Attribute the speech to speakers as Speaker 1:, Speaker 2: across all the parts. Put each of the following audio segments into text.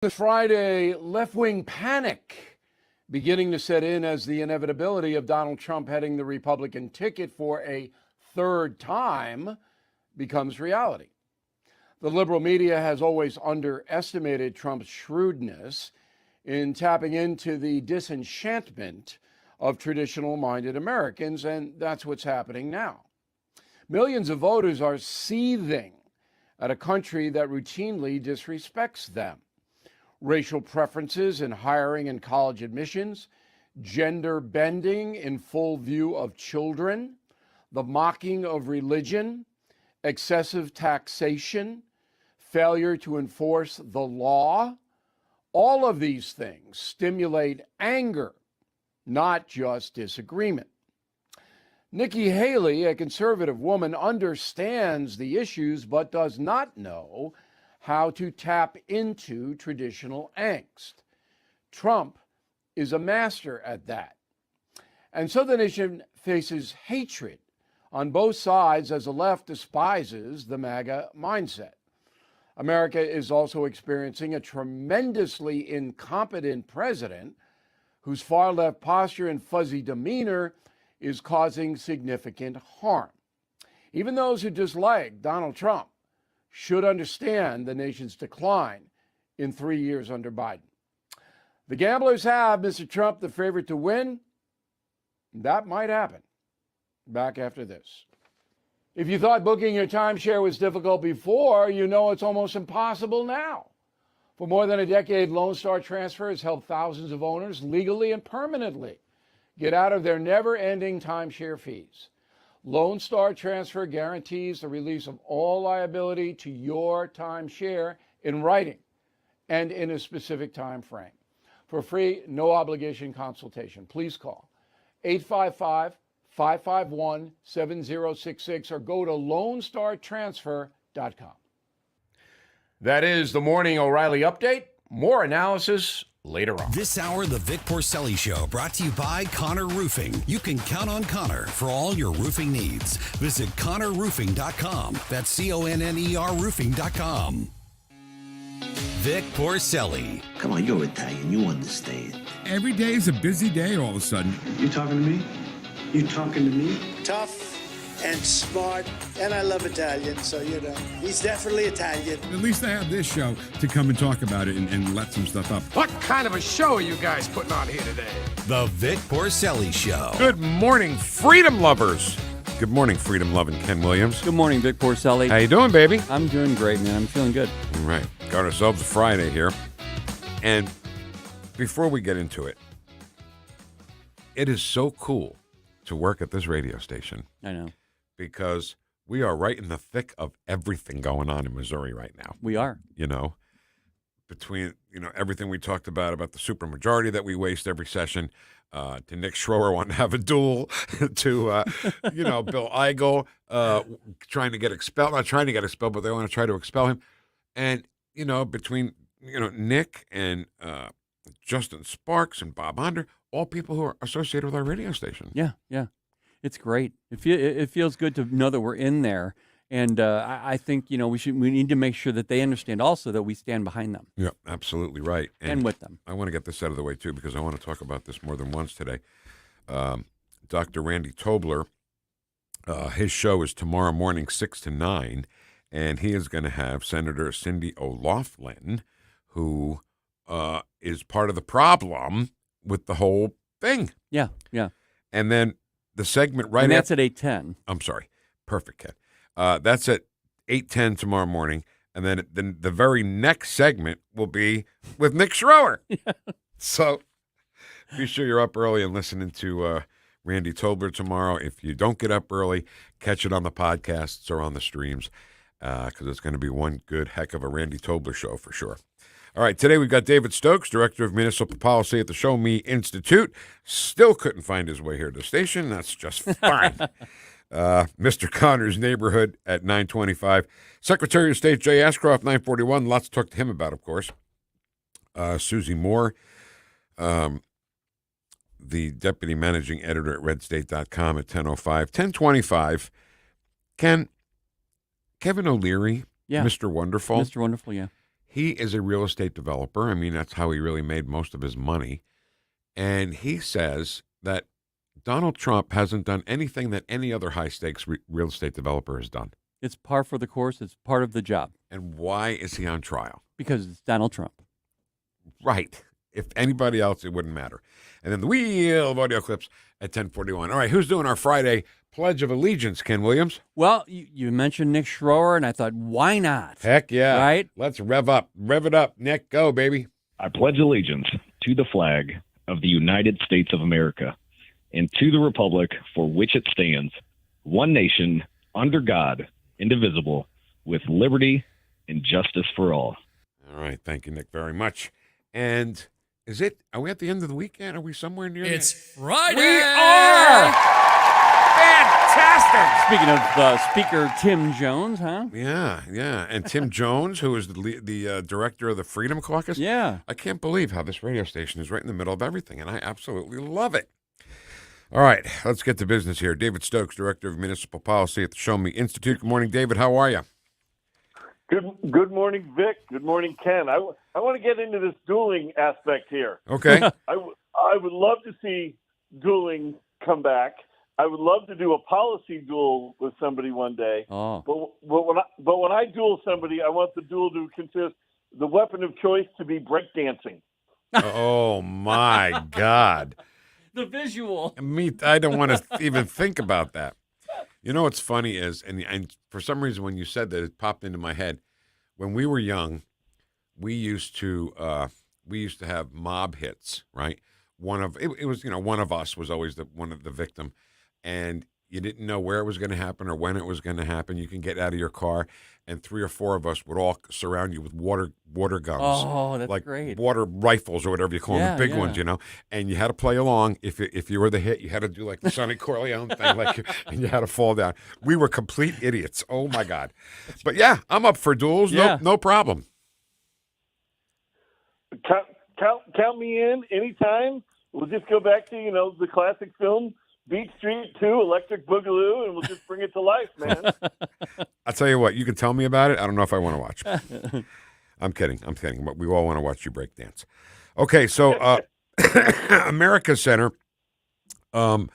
Speaker 1: This Friday, left-wing panic beginning to set in as the inevitability of Donald Trump heading the Republican ticket for a third time becomes reality. The liberal media has always underestimated Trump's shrewdness in tapping into the disenchantment of traditional-minded Americans, and that's what's happening now. Millions of voters are seething at a country that routinely disrespects them. Racial preferences in hiring and college admissions, gender bending in full view of children, the mocking of religion, excessive taxation, failure to enforce the law. All of these things stimulate anger, not just disagreement. Nikki Haley, a conservative woman, understands the issues but does not know how to tap into traditional angst. Trump is a master at that. And so the nation faces hatred on both sides as the left despises the MAGA mindset. America is also experiencing a tremendously incompetent president whose far-left posture and fuzzy demeanor is causing significant harm. Even those who dislike Donald Trump should understand the nation's decline in 3 years under Biden. The gamblers have Mr. Trump the favorite to win. That might happen. Back after this. If you thought booking your timeshare was difficult before, you know it's almost impossible now. For more than a decade, Lone Star Transfer has helped thousands of owners legally and permanently get out of their never-ending timeshare fees. Lone Star Transfer guarantees the release of all liability to your timeshare in writing and in a specific time frame. For free, no obligation consultation, please call 855-551-7066 or go to LoneStarTransfer.com. That is the Morning O'Reilly Update. More analysis later on.
Speaker 2: This hour, the Vic Porcelli Show, brought to you by Connor Roofing. You can count on Connor for all your roofing needs. Visit ConnorRoofing.com. That's CONNER Roofing.com. Vic Porcelli.
Speaker 3: Come on, you're Italian. You understand.
Speaker 4: Every day is a busy day all of a sudden.
Speaker 5: You talking to me? You talking to me?
Speaker 6: Tough and smart, and I love Italian, so, he's definitely Italian.
Speaker 4: At least I have this show to come and talk about it and let some stuff up.
Speaker 7: What kind of a show are you guys putting on here today?
Speaker 2: The Vic Porcelli Show.
Speaker 7: Good morning, freedom lovers. Good morning, freedom loving Ken Williams.
Speaker 8: Good morning, Vic Porcelli.
Speaker 7: How you doing, baby?
Speaker 8: I'm doing great, man. I'm feeling good.
Speaker 7: All right. Got ourselves a Friday here. And before we get into it, it is so cool to work at this radio station.
Speaker 8: I know.
Speaker 7: Because we are right in the thick of everything going on in Missouri right now.
Speaker 8: We are.
Speaker 7: Between, everything we talked about the supermajority that we waste every session, to Nick Schroer wanting to have a duel, to, Bill Eigel trying to get expelled. Not trying to get expelled, but they want to try to expel him. And, between, Nick and Justin Sparks and Bob Onder, all people who are associated with our radio station.
Speaker 8: Yeah. It's great. It feels good to know that we're in there, and I think we need to make sure that they understand also that we stand behind them.
Speaker 7: Yeah, absolutely right,
Speaker 8: and with them.
Speaker 7: I want to get this out of the way too because I want to talk about this more than once today. Dr. Randy Tobler, his show is tomorrow morning 6 to 9, and he is going to have Senator Cindy O'Loughlin, who is part of the problem with the whole thing.
Speaker 8: Yeah.
Speaker 7: And then the segment right
Speaker 8: and that's
Speaker 7: after,
Speaker 8: at 8:10.
Speaker 7: I'm sorry. Perfect, Ken. That's at 8:10 tomorrow morning. And then the very next segment will be with Nick Schroer.
Speaker 8: Yeah.
Speaker 7: So be sure you're up early and listening to Randy Tobler tomorrow. If you don't get up early, catch it on the podcasts or on the streams because it's going to be one good heck of a Randy Tobler show for sure. All right, today we've got David Stokes, Director of Municipal Policy at the Show Me Institute. Still couldn't find his way here to the station. That's just fine. Mr. Connor's Neighborhood at 9:25. Secretary of State Jay Ashcroft, 9:41. Lots to talk to him about, of course. Susie Moore, the Deputy Managing Editor at RedState.com at 10:05. 10:25. Kevin O'Leary,
Speaker 8: yeah.
Speaker 7: Mr. Wonderful.
Speaker 8: Mr. Wonderful, yeah.
Speaker 7: He is a real estate developer. I mean, that's how he really made most of his money. And he says that Donald Trump hasn't done anything that any other high-stakes real estate developer has done.
Speaker 8: It's par for the course. It's part of the job.
Speaker 7: And why is he on trial?
Speaker 8: Because it's Donald Trump.
Speaker 7: Right. If anybody else, it wouldn't matter. And then the wheel of audio clips at 10:41. All right, who's doing our Friday Pledge of Allegiance, Ken Williams?
Speaker 8: Well, you mentioned Nick Schroer, and I thought, why not?
Speaker 7: Heck yeah.
Speaker 8: Right?
Speaker 7: Let's rev it up. Nick, go, baby.
Speaker 9: I pledge allegiance to the flag of the United States of America and to the republic for which it stands, one nation, under God, indivisible, with liberty and justice for all.
Speaker 7: All right. Thank you, Nick, very much. And are we at the end of the weekend? Are we somewhere near
Speaker 10: It's Friday.
Speaker 7: We are! Fantastic!
Speaker 8: Speaking of Speaker Tim Jones, huh?
Speaker 7: Yeah. And Tim Jones, who is the director of the Freedom Caucus.
Speaker 8: Yeah.
Speaker 7: I can't believe how this radio station is right in the middle of everything, and I absolutely love it. All right, let's get to business here. David Stokes, Director of Municipal Policy at the Show Me Institute. Good morning, David. How are you?
Speaker 11: Good morning, Vic. Good morning, Ken. I want to get into this dueling aspect here.
Speaker 7: Okay.
Speaker 11: I would love to see dueling come back. I would love to do a policy duel with somebody one day.
Speaker 8: Oh.
Speaker 11: But when I duel somebody, I want the duel to consist the weapon of choice to be breakdancing.
Speaker 7: Oh my God.
Speaker 8: The visual.
Speaker 7: I don't want to even think about that. You know what's funny is, and for some reason when you said that, it popped into my head. When we were young, we used to have mob hits, right? One of us was always one of the victim, and you didn't know where it was going to happen or when it was going to happen. You can get out of your car, and 3 or 4 of us would all surround you with water guns.
Speaker 8: Oh, that's
Speaker 7: like
Speaker 8: great.
Speaker 7: Water rifles or whatever you call them, the big ones, And you had to play along. If you were the hit, you had to do like the Sonny Corleone thing, and you had to fall down. We were complete idiots. Oh my God! But yeah, I'm up for duels.
Speaker 8: Yeah.
Speaker 7: No problem.
Speaker 11: Count me in anytime. We'll just go back to the classic film Beat Street 2, Electric Boogaloo, and we'll just bring it to life, man.
Speaker 7: I'll tell you what, you can tell me about it. I don't know if I want to watch. I'm kidding. But we all want to watch you break dance. Okay, so America Center want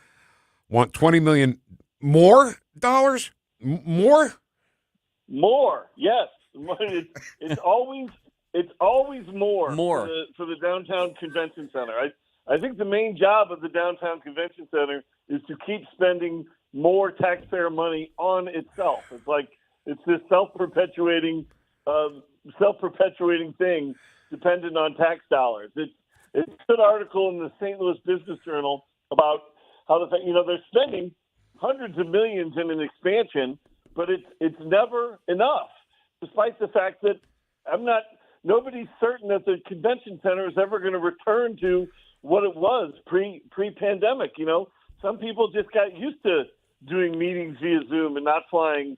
Speaker 7: $20 million more dollars? More,
Speaker 11: yes. It's always more. For the downtown convention center. I think the main job of the downtown convention center is to keep spending more taxpayer money on itself. It's this self-perpetuating thing dependent on tax dollars. It's a good article in the St. Louis Business Journal about how they're spending hundreds of millions in an expansion, but it's never enough, despite the fact that nobody's certain that the convention center is ever going to return to what it was pre-pandemic. Some people just got used to doing meetings via Zoom and not flying,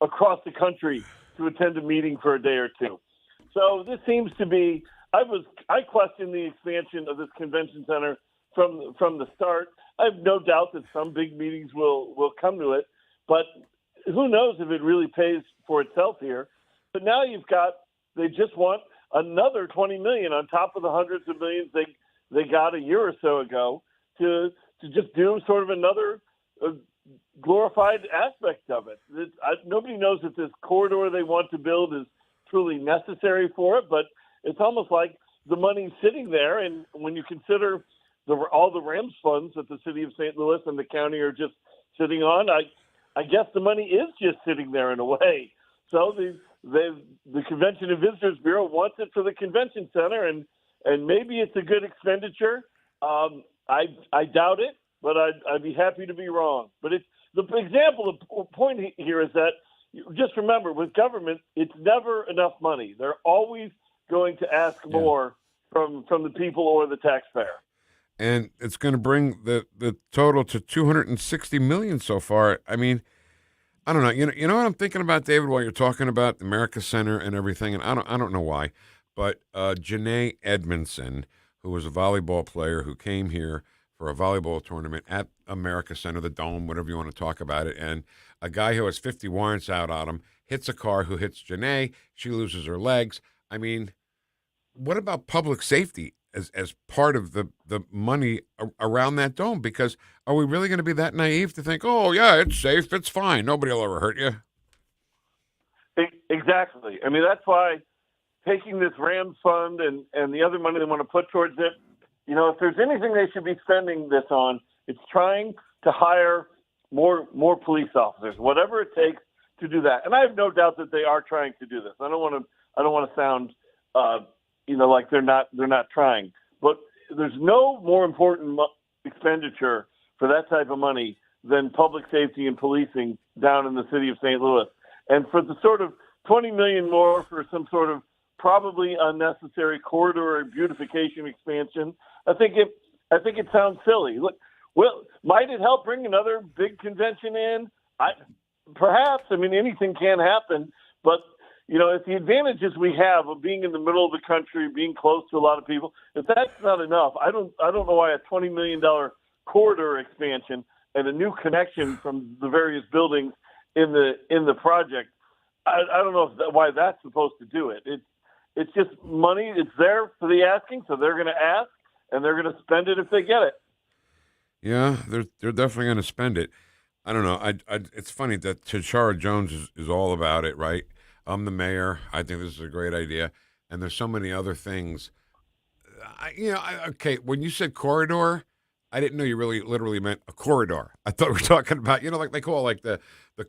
Speaker 11: across the country to attend a meeting for a day or two. So this seems to be. I questioned the expansion of this convention center from the start. I have no doubt that some big meetings will come to it, but who knows if it really pays for itself here. But now they just want another $20 million on top of the hundreds of millions they got a year or so ago to just do sort of another glorified aspect of it. Nobody knows if this corridor they want to build is truly necessary for it, but it's almost like the money's sitting there. And when you consider all the RAMS funds that the city of St. Louis and the county are just sitting on, I guess the money is just sitting there in a way. So the Convention and Visitors Bureau wants it for the convention center, and maybe it's a good expenditure. I doubt it, but I'd be happy to be wrong. But the point here is that just remember, with government, it's never enough money. They're always going to ask more from the people or the taxpayer.
Speaker 7: And it's going to bring the total to $260 million so far. I mean, I don't know. You know what I'm thinking about, David, while you're talking about the America Center and everything, and I don't know why, but Janae Edmondson, who was a volleyball player who came here for a volleyball tournament at America Center, the Dome, whatever you want to talk about it, and a guy who has 50 warrants out on him hits a car who hits Janae. She loses her legs. I mean, what about public safety as part of the money around that dome? Because are we really going to be that naive to think, oh, yeah, it's safe, it's fine, nobody will ever hurt you?
Speaker 11: Exactly. I mean, that's why taking this Rams fund and the other money they want to put towards it, if there's anything they should be spending this on, it's trying to hire more police officers, whatever it takes to do that. And I have no doubt that they are trying to do this. I don't want to sound, like they're not trying. But there's no more important expenditure for that type of money than public safety and policing down in the city of St. Louis. And for the sort of $20 million more for some sort of probably unnecessary corridor beautification expansion, I think it sounds silly. Look, well, might it help bring another big convention in? Perhaps. I mean, anything can happen. But if the advantages we have of being in the middle of the country, being close to a lot of people, if that's not enough, I don't know why a $20 million corridor expansion and a new connection from the various buildings in the project, I don't know why that's supposed to do it. It's just money. It's there for the asking, so they're going to ask, and they're going to spend it if they get it.
Speaker 7: Yeah, they're definitely going to spend it. I don't know. It's funny that Tashara Jones is all about it, right? I'm the mayor. I think this is a great idea, and there's so many other things. Okay, when you said corridor, I didn't know you really literally meant a corridor. I thought we were talking about, like they call like the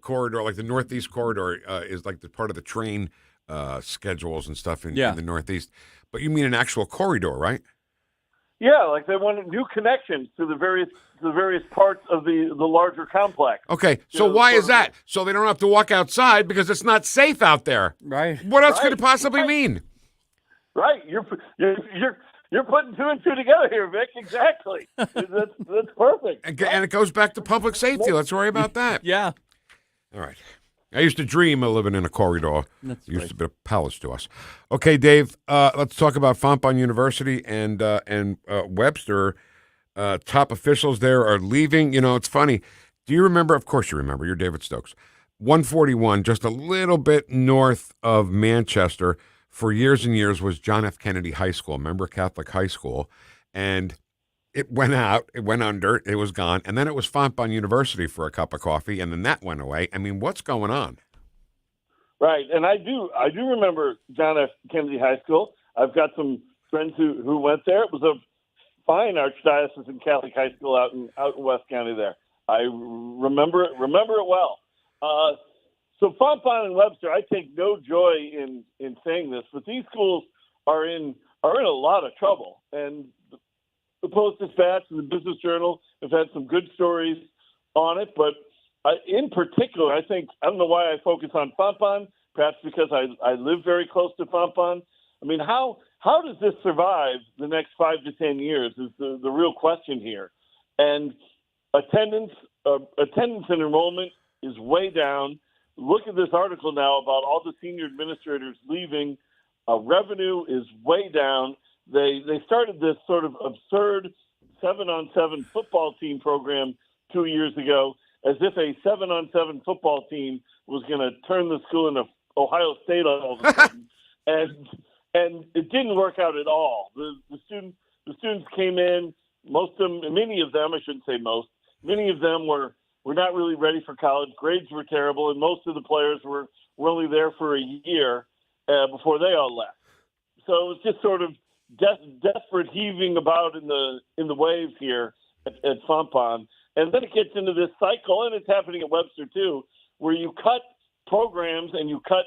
Speaker 7: corridor, like the Northeast corridor is like the part of the train schedules and stuff in the Northeast. But you mean an actual corridor, right?
Speaker 11: Yeah, like they want new connections to the various parts of the larger complex.
Speaker 7: Okay, so why is that? So they don't have to walk outside because it's not safe out there.
Speaker 8: Right.
Speaker 7: What else could it possibly mean?
Speaker 11: Right. You're putting two and two together here, Vic. Exactly. That's perfect.
Speaker 7: And it goes back to public safety. Let's worry about that.
Speaker 8: Yeah.
Speaker 7: All right. I used to dream of living in a corridor.
Speaker 8: That's
Speaker 7: it used
Speaker 8: great.
Speaker 7: to be a palace to us. Okay, Dave, let's talk about Fontbonne University and Webster. Top officials there are leaving. It's funny. Do you remember? Of course you remember. You're David Stokes. 141, just a little bit north of Manchester, for years and years was John F. Kennedy High School, member Catholic high school. And it went out, it went under, it was gone. And then it was Fontbonne University for a cup of coffee, and then that went away. I mean, what's going on?
Speaker 11: Right. And I do remember John F. Kennedy High School. I've got some friends who went there. It was a fine archdiocesan Catholic high school out in West County there. I remember it well. So Fontbonne and Webster, I take no joy in saying this, but these schools are in a lot of trouble. And the Post-Dispatch and the Business Journal have had some good stories on it, but in particular, I don't know why I focus on Fontbonne, perhaps because I live very close to Fontbonne. I mean, how does this survive the next 5 to 10 years is the real question here. And attendance and enrollment is way down. Look at this article now about all the senior administrators leaving. Revenue is way down. They started this sort of absurd 7-on-7 football team program 2 years ago, as if a 7-on-7 football team was going to turn the school into Ohio State all of a sudden, and it didn't work out at all. The students came in, many of them, I shouldn't say most, many of them were not really ready for college. Grades were terrible, and most of the players were only there for a year before they all left. So it was just sort of desperate heaving about in the waves here at Fontbonne. And then it gets into this cycle, and it's happening at Webster too, where you cut programs and you cut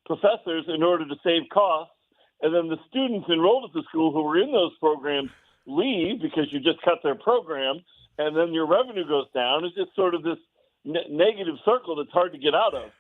Speaker 11: professors in order to save costs, and then the students enrolled at the school who were in those programs leave because you just cut their program, and then your revenue goes down. It's just sort of this negative circle that's hard to get out of.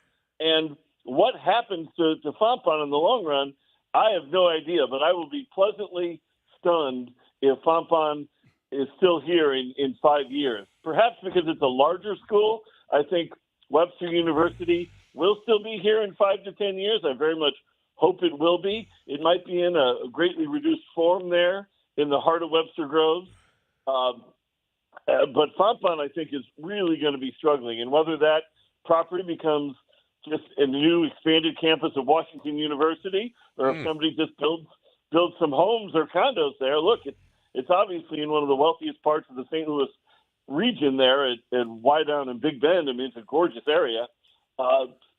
Speaker 11: And what happens to Fontbonne in the long run, I have no idea, but I will be pleasantly stunned if Fontbonne is still here in 5 years. Perhaps because it's a larger school. I think Webster University will still be here in 5 to 10 years. I very much hope it will be. It might be in a greatly reduced form there in the heart of Webster Groves. But Fontbonne, I think, is really going to be struggling. And whether that property becomes just a new expanded campus of Washington University, or if somebody just builds some homes or condos there. Look, it's obviously in one of the wealthiest parts of the St. Louis region there at Wydown and Big Bend. I mean, it's a gorgeous area.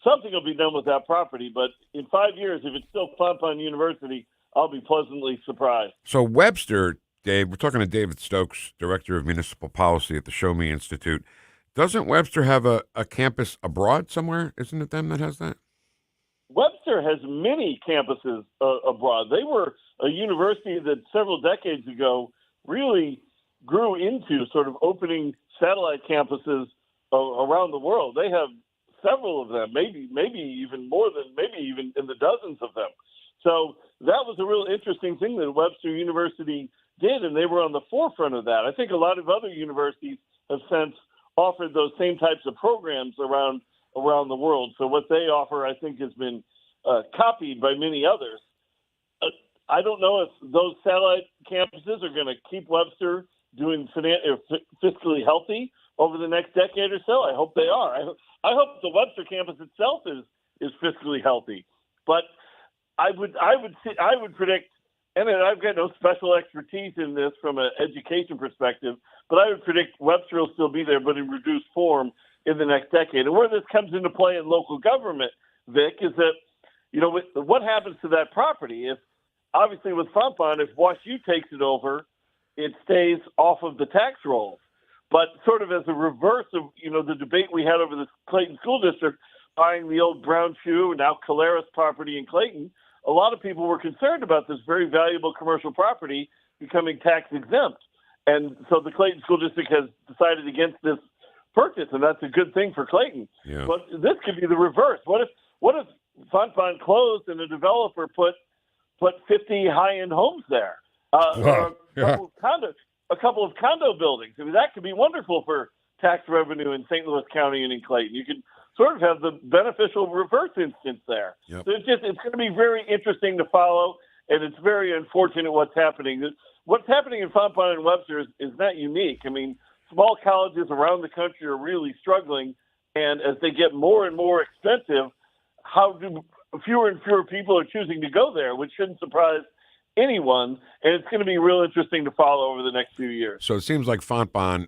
Speaker 11: Something will be done with that property, but in 5 years, if it's still Fontbonne University, I'll be pleasantly surprised.
Speaker 7: So Webster, Dave, we're talking to David Stokes, Director of Municipal Policy at the Show Me Institute. Doesn't Webster have a campus abroad somewhere? Isn't it them that has that?
Speaker 11: Webster has many campuses abroad. They were a university that several decades ago really grew into sort of opening satellite campuses around the world. They have several of them, maybe even more than, maybe even in the dozens of them. So that was a real interesting thing that Webster University did, and they were on the forefront of that. I think a lot of other universities have since offered those same types of programs around the world. So what they offer, I think, has been copied by many others. I don't know if those satellite campuses are going to keep Webster doing fiscally healthy over the next decade or so. I hope they are. I hope the Webster campus itself is fiscally healthy. But I would predict, and I've got no special expertise in this from an education perspective, but I would predict Webster will still be there, but in reduced form in the next decade. And where this comes into play in local government, Vic, is that, what happens to that property? If obviously with Fontbonne, if WashU takes it over, it stays off of the tax rolls. But sort of as a reverse of, the debate we had over the Clayton School District buying the old Brown Shoe, now Caleres property in Clayton, a lot of people were concerned about this very valuable commercial property becoming tax exempt. And so the Clayton School District has decided against this purchase, and that's a good thing for Clayton.
Speaker 7: Yeah.
Speaker 11: But this could be the reverse. What if Fontbonne closed and a developer put 50 high-end homes there? Or a couple of condo buildings. I mean, that could be wonderful for tax revenue in St. Louis County and in Clayton. You could sort of have the beneficial reverse instance there.
Speaker 7: Yep.
Speaker 11: So it's going to be very interesting to follow, and it's very unfortunate what's happening. What's happening in Fontbonne and Webster is not unique. I mean, small colleges around the country are really struggling, and as they get more and more expensive, fewer and fewer people are choosing to go there, which shouldn't surprise anyone, and it's going to be real interesting to follow over the next few years.
Speaker 7: So it seems like Fontbonne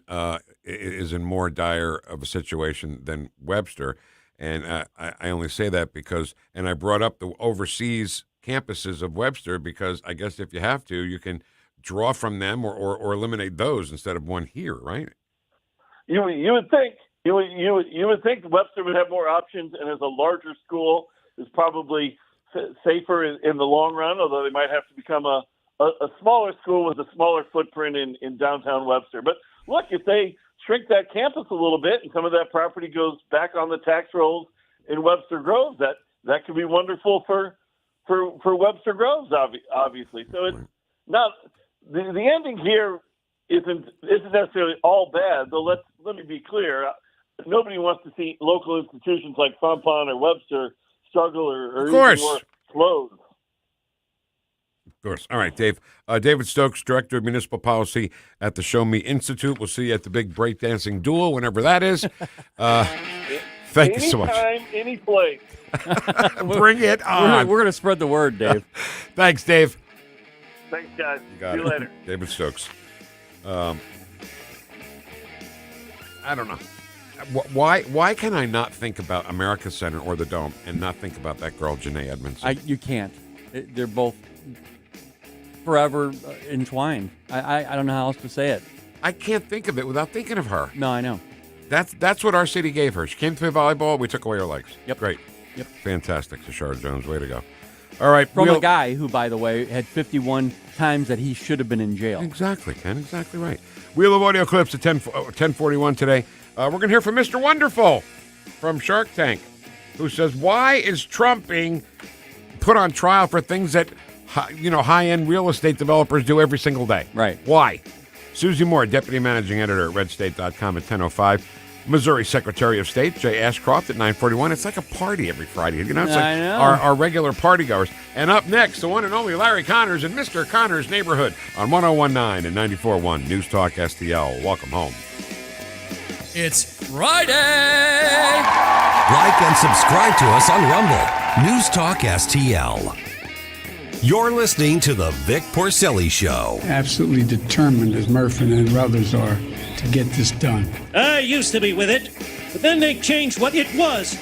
Speaker 7: is in more dire of a situation than Webster, and I only say that because, and I brought up the overseas campuses of Webster because I guess if you have to, you can draw from them or eliminate those instead of one here, right?
Speaker 11: You would think Webster would have more options, and as a larger school is probably safer in the long run, although they might have to become a smaller school with a smaller footprint in downtown Webster. But look, if they shrink that campus a little bit and some of that property goes back on the tax rolls in Webster Groves, that could be wonderful for Webster Groves, obviously. So it's not the ending here isn't necessarily all bad. Though let me be clear, nobody wants to see local institutions like Fontbonne or Webster struggle or even more close.
Speaker 7: Of course. All right, Dave. David Stokes, Director of Municipal Policy at the Show Me Institute. We'll see you at the big breakdancing duel, whenever that is. Thank you so much.
Speaker 11: Anytime, any place.
Speaker 7: Bring it on.
Speaker 8: We're going to spread the word, Dave.
Speaker 7: Thanks, Dave.
Speaker 11: Thanks, guys.
Speaker 7: You got
Speaker 11: See you later.
Speaker 7: David Stokes. I don't know. Why can I not think about America Center or the Dome and not think about that girl, Janae Edmondson?
Speaker 8: You can't. They're both forever entwined. I don't know how else to say it.
Speaker 7: I can't think of it without thinking of her.
Speaker 8: No, I know.
Speaker 7: That's what our city gave her. She came to play volleyball. We took away her legs.
Speaker 8: Yep.
Speaker 7: Great.
Speaker 8: Yep.
Speaker 7: Fantastic, Tashara Jones. Way to go. All right.
Speaker 8: From a guy who, by the way, had 51 times that he should have been in jail.
Speaker 7: Exactly, Ken. Exactly right. Wheel of audio clips at 10:41 today. We're going to hear from Mr. Wonderful from Shark Tank, who says, why is Trump being put on trial for things that, high-end real estate developers do every single day?
Speaker 8: Right.
Speaker 7: Why? Susie Moore, Deputy Managing Editor at redstate.com at 10:05. Missouri Secretary of State, Jay Ashcroft at 9:41. It's like a party every Friday. It's like
Speaker 8: I know.
Speaker 7: Our regular partygoers. And up next, the one and only Larry Connors in Mr. Connors' Neighborhood on 101.9 and 94.1 News Talk STL. Welcome home.
Speaker 10: It's Friday!
Speaker 2: Like and subscribe to us on Rumble. News Talk STL. You're listening to the Vic Porcelli Show.
Speaker 5: Absolutely determined as Murphy and others are to get this done.
Speaker 10: I used to be with it, but then they changed what it was.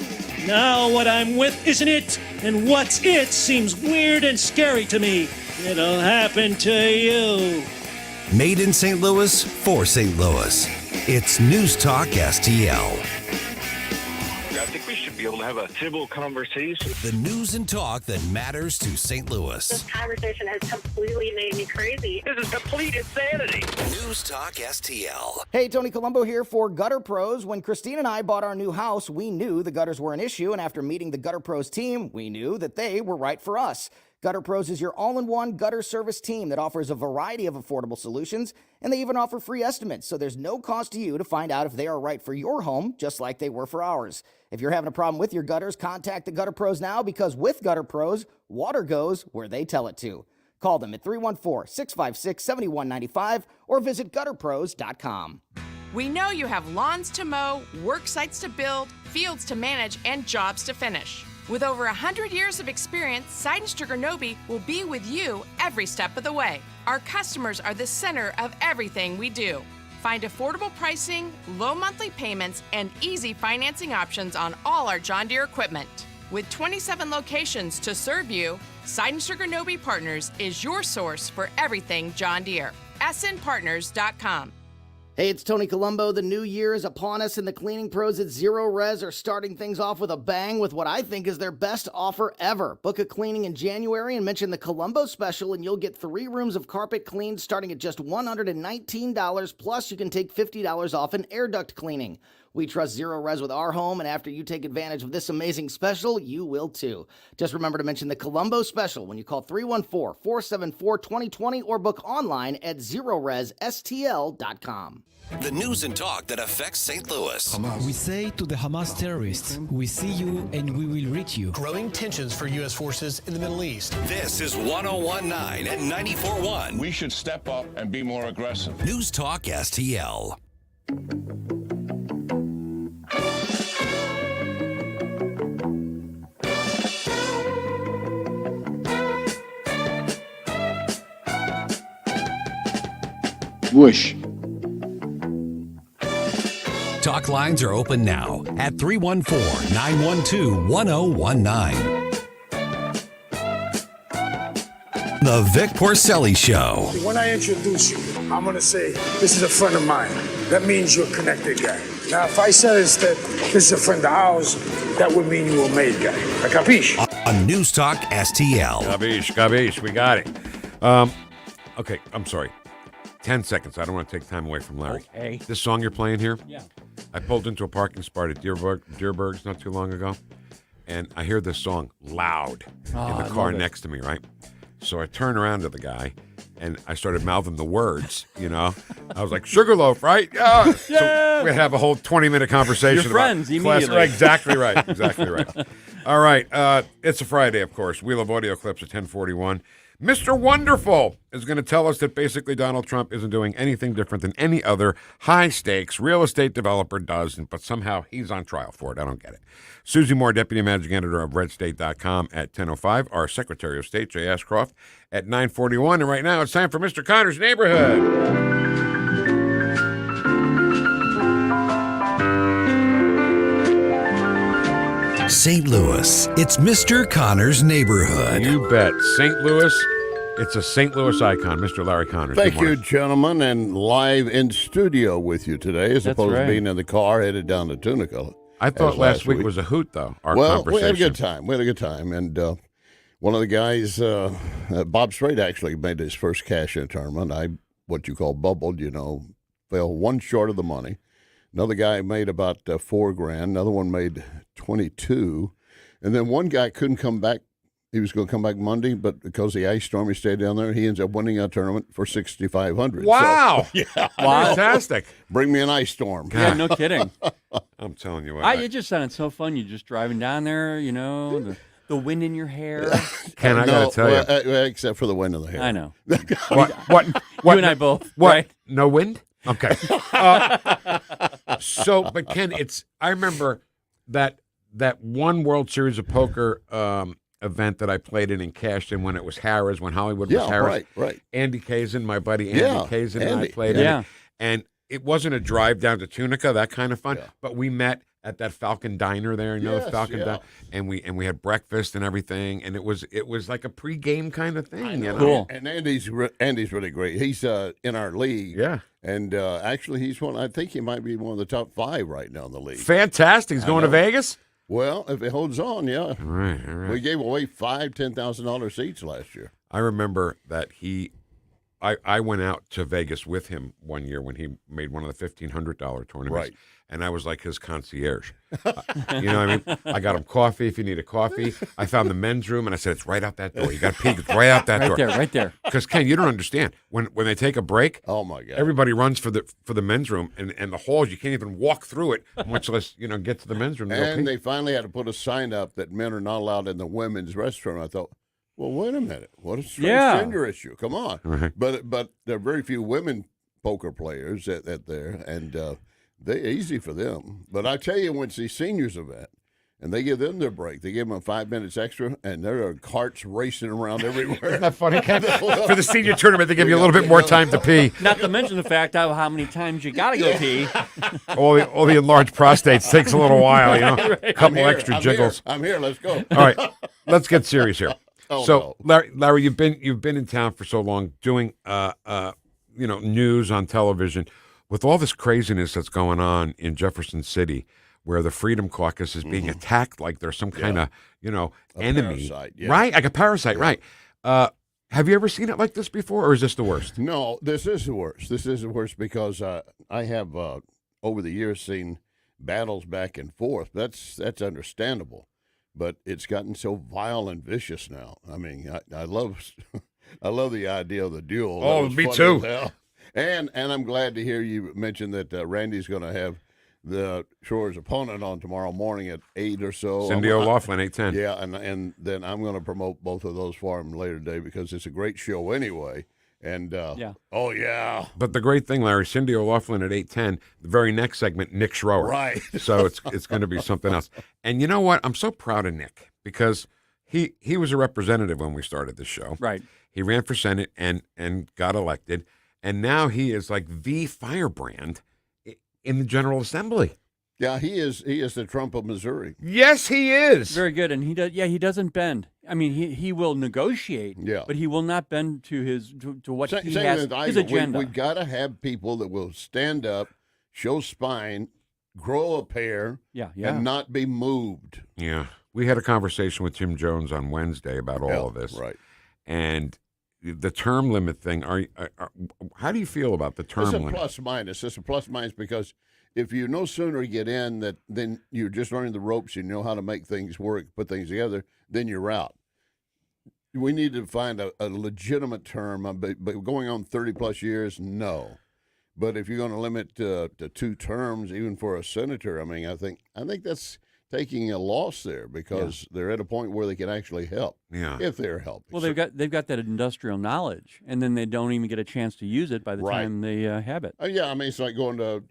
Speaker 10: Now what I'm with isn't it, and what's it seems weird and scary to me. It'll happen to you.
Speaker 2: Made in St. Louis for St. Louis. It's News Talk STL.
Speaker 9: I think we should be able to have a civil conversation.
Speaker 2: The news and talk that matters to St. Louis.
Speaker 12: This conversation has completely made me crazy.
Speaker 9: This is complete insanity.
Speaker 2: News Talk STL.
Speaker 13: Hey, Tony Colombo here for Gutter Pros. When Christine and I bought our new house, we knew the gutters were an issue, and after meeting the Gutter Pros team, we knew that they were right for us. Gutter Pros is your all-in-one gutter service team that offers a variety of affordable solutions, and they even offer free estimates, so there's no cost to you to find out if they are right for your home, just like they were for ours. If you're having a problem with your gutters, contact the Gutter Pros now, because with Gutter Pros, water goes where they tell it to. Call them at 314-656-7195 or visit gutterpros.com.
Speaker 14: We know you have lawns to mow, work sites to build, fields to manage, and jobs to finish. With over 100 years of experience, Seidenstricker Nobe will be with you every step of the way. Our customers are the center of everything we do. Find affordable pricing, low monthly payments, and easy financing options on all our John Deere equipment. With 27 locations to serve you, Seidenstricker Nobe Partners is your source for everything John Deere. snpartners.com.
Speaker 13: Hey, it's Tony Colombo. The new year is upon us, and the cleaning pros at Zero Res are starting things off with a bang with what I think is their best offer ever. Book a cleaning in January and mention the Colombo special, and you'll get 3 rooms of carpet cleaned starting at just $119, plus you can take $50 off an air duct cleaning. We trust Zero Res with our home, and after you take advantage of this amazing special, you will too. Just remember to mention the Colombo special when you call 314-474-2020 or book online at ZeroResSTL.com.
Speaker 2: The news and talk that affects St. Louis.
Speaker 15: We say to the Hamas terrorists, we see you and we will reach you.
Speaker 16: Growing tensions for U.S. forces in the Middle East.
Speaker 2: This is 101.9 and 94.1.
Speaker 17: We should step up and be more aggressive.
Speaker 2: News Talk STL.
Speaker 17: Whoosh.
Speaker 2: Talk lines are open now at 314-912-1019. The Vic Porcelli Show.
Speaker 18: When I introduce you, I'm going to say, this is a friend of mine. That means you're a connected guy. Now, if I said instead, this is a friend of ours, that would mean you were a made guy. Capiche?
Speaker 2: On News Talk STL.
Speaker 7: Capiche, we got it. Okay, I'm sorry. 10 seconds. I don't want to take time away from Larry.
Speaker 8: Okay.
Speaker 7: This song you're playing here?
Speaker 8: Yeah.
Speaker 7: I pulled into a parking spot at Deerberg's not too long ago, and I hear this song loud in the car next to me, right? So I turn around to the guy, and I started mouthing the words, you know? I was like, Sugarloaf, right? Yeah. So we have a whole 20-minute conversation.
Speaker 8: Your friends, immediately.
Speaker 7: Exactly right. Exactly right. All right. It's a Friday, of course. Wheel of Audio Clips at 10:41. Mr. Wonderful is going to tell us that basically Donald Trump isn't doing anything different than any other high-stakes real estate developer does, but somehow he's on trial for it. I don't get it. Susie Moore, Deputy Managing Editor of RedState.com at 10:05. Our Secretary of State, Jay Ashcroft, at 9:41. And right now it's time for Mr. Connor's Neighborhood.
Speaker 2: St. Louis, it's Mr. Connor's Neighborhood.
Speaker 7: You bet. St. Louis, it's a St. Louis icon, Mr. Larry Connors.
Speaker 17: Thank you, gentlemen, and live in studio with you today, as opposed to being in the car headed down to Tunica.
Speaker 7: I thought last week was a hoot, though, our conversation.
Speaker 17: We had a good time. And one of the guys, Bob Strait, actually made his first cash-in tournament. What you call bubbled, fell one short of the money. Another guy made about $4,000. Another one made 22, and then one guy couldn't come back. He was going to come back Monday, but because of the ice storm, he stayed down there. He ends up winning a tournament for $6,500.
Speaker 7: Wow!
Speaker 17: So, yeah,
Speaker 7: Fantastic!
Speaker 17: Bring me an ice storm.
Speaker 8: Yeah, no kidding.
Speaker 7: I'm telling you what.
Speaker 8: It just sounded so fun. You're just driving down there, the wind in your hair.
Speaker 7: Ken, I got to tell you,
Speaker 17: except for the wind in the hair.
Speaker 8: I know.
Speaker 7: What?
Speaker 8: You and I both.
Speaker 7: What?
Speaker 8: Right?
Speaker 7: No wind? Okay. So, but Ken, I remember that one World Series of Poker event that I played in and cashed in when it was Harrah's, when Hollywood was Harrah's.
Speaker 17: Right.
Speaker 7: Andy Kazin, my buddy Andy Kazin, and I played in it. And it wasn't a drive down to Tunica, that kind of fun, but we met at that Falcon Diner there, the Falcon Diner, and we had breakfast and everything, and it was like a pregame kind of thing. You know?
Speaker 8: Cool.
Speaker 17: And Andy's really great. He's in our league.
Speaker 7: Yeah.
Speaker 17: And actually, he's one. I think he might be one of the top 5 right now in the league.
Speaker 7: Fantastic. He's going to Vegas?
Speaker 17: Well, if it holds on, yeah.
Speaker 7: All right.
Speaker 17: We gave away $10,000 each last year.
Speaker 7: I remember that I went out to Vegas with him one year when he made one of the $1,500 tournaments.
Speaker 17: Right.
Speaker 7: And I was like his concierge. You know what I mean? I got him coffee if you need a coffee. I found the men's room, and I said, it's right out that door. You got to peek. It's right out that door.
Speaker 8: Right there.
Speaker 7: Because, Ken, you don't understand. When they take a break,
Speaker 17: oh, my God,
Speaker 7: everybody runs for the men's room, and the halls, you can't even walk through it, much less, get to the men's room.
Speaker 17: And they finally had to put a sign up that men are not allowed in the women's restroom. I thought, well, wait a minute. What a transgender issue. Come on.
Speaker 7: Right.
Speaker 17: But there are very few women poker players at there, and they're easy for them. But I tell you, when it's the seniors event, and they give them their break, they give them 5 minutes extra, and there are carts racing around everywhere.
Speaker 7: Isn't that funny, Ken? For the senior tournament, they give you a little bit more time to pee.
Speaker 8: Not to mention the fact of how many times you got to go pee.
Speaker 7: All the enlarged prostates takes a little while, A couple extra jiggles.
Speaker 17: I'm here. Let's go.
Speaker 7: All right, let's get serious here.
Speaker 17: No.
Speaker 7: Larry, you've been in town for so long doing news on television. With all this craziness that's going on in Jefferson City, where the Freedom Caucus is being attacked like there's some kind of enemy,
Speaker 17: parasite,
Speaker 7: right? Like a parasite, right? Have you ever seen it like this before, or is this the worst?
Speaker 17: No, this is the worst. This is the worst because I have over the years seen battles back and forth. That's understandable, but it's gotten so vile and vicious now. I mean, I love the idea of the duel.
Speaker 7: Oh, me too.
Speaker 17: And I'm glad to hear you mention that Randy's going to have the Shore's opponent on tomorrow morning at 8 or so.
Speaker 7: Cindy O'Loughlin, 8:10.
Speaker 17: Yeah, and then I'm going to promote both of those for him later today because it's a great show anyway. And oh yeah.
Speaker 7: But the great thing, Larry, Cindy O'Loughlin at 8:10. The very next segment, Nick Schroer.
Speaker 17: Right.
Speaker 7: So it's going to be something else. And you know what? I'm so proud of Nick because he was a representative when we started this show.
Speaker 8: Right.
Speaker 7: He ran for Senate and got elected. And now he is like the firebrand in the General Assembly.
Speaker 17: Yeah, he is the Trump of Missouri.
Speaker 7: Yes, he is.
Speaker 8: Very good, and he doesn't bend. I mean, he will negotiate, but he will not bend to what he has, his agenda.
Speaker 17: We've got to have people that will stand up, show spine, grow a pair, and not be moved.
Speaker 7: Yeah. We had a conversation with Tim Jones on Wednesday about all of this.
Speaker 17: Right.
Speaker 7: And the term limit thing, how do you feel about the term limit?
Speaker 17: It's a plus minus. It's a plus minus because if you no sooner get in then you're just learning the ropes, you know how to make things work, put things together, then you're out. We need to find a legitimate term, but going on 30-plus years, no. But if you're going to limit to 2 terms, even for a senator, I mean, I think that's taking a loss there because they're at a point where they can actually help.
Speaker 7: Yeah.
Speaker 17: If they're helping.
Speaker 8: Well, they've got that industrial knowledge, and then they don't even get a chance to use it by the time they have it.
Speaker 17: Yeah, I mean, it's like going to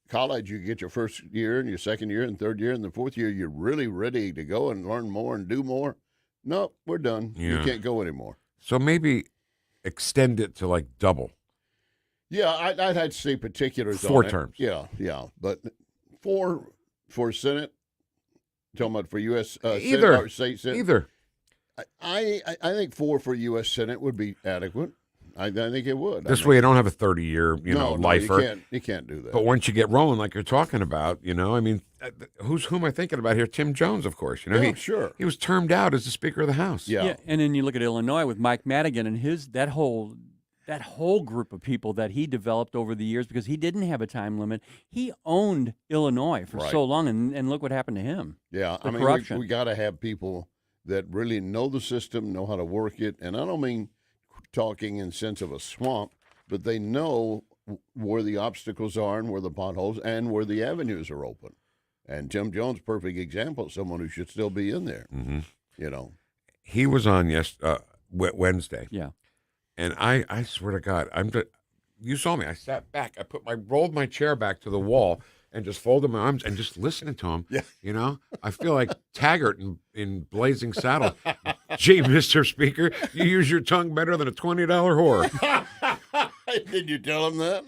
Speaker 17: college. You get your first year and your second year and third year and the fourth year. You're really ready to go and learn more and do more. No, we're done.
Speaker 7: Yeah.
Speaker 17: You can't go anymore.
Speaker 7: So maybe extend it to like double.
Speaker 17: Yeah, I'd have to see particulars
Speaker 7: 4
Speaker 17: on
Speaker 7: terms.
Speaker 17: It. Yeah, but 4 for Senate. Talking about for U.S.
Speaker 7: Either.
Speaker 17: Senate or state Senate?
Speaker 7: Either.
Speaker 17: I think 4 for U.S. Senate would be adequate. I think it would.
Speaker 7: This way you don't have a 30-year, lifer.
Speaker 17: You can't do that.
Speaker 7: But once you get rolling like you're talking about, I mean, who am I thinking about here? Tim Jones, of course.
Speaker 17: Sure.
Speaker 7: He was termed out as the Speaker of the House.
Speaker 8: Yeah. And then you look at Illinois with Mike Madigan and that whole group of people that he developed over the years because he didn't have a time limit. He owned Illinois for so long, and look what happened to him.
Speaker 17: Yeah, I mean,
Speaker 8: corruption.
Speaker 17: we got to have people that really know the system, know how to work it, and I don't mean talking in sense of a swamp, but they know where the obstacles are and where the potholes and where the avenues are open. And Tim Jones, perfect example of someone who should still be in there.
Speaker 7: Mm-hmm. He was on Wednesday.
Speaker 8: Yeah.
Speaker 7: And I swear to God, you saw me. I sat back. Rolled my chair back to the wall, and just folding my arms and just listening to him.
Speaker 17: Yeah.
Speaker 7: You know, I feel like Taggart in Blazing Saddle. Gee, Mr. Speaker, you use your tongue better than a $20 whore.
Speaker 17: Did you tell him that?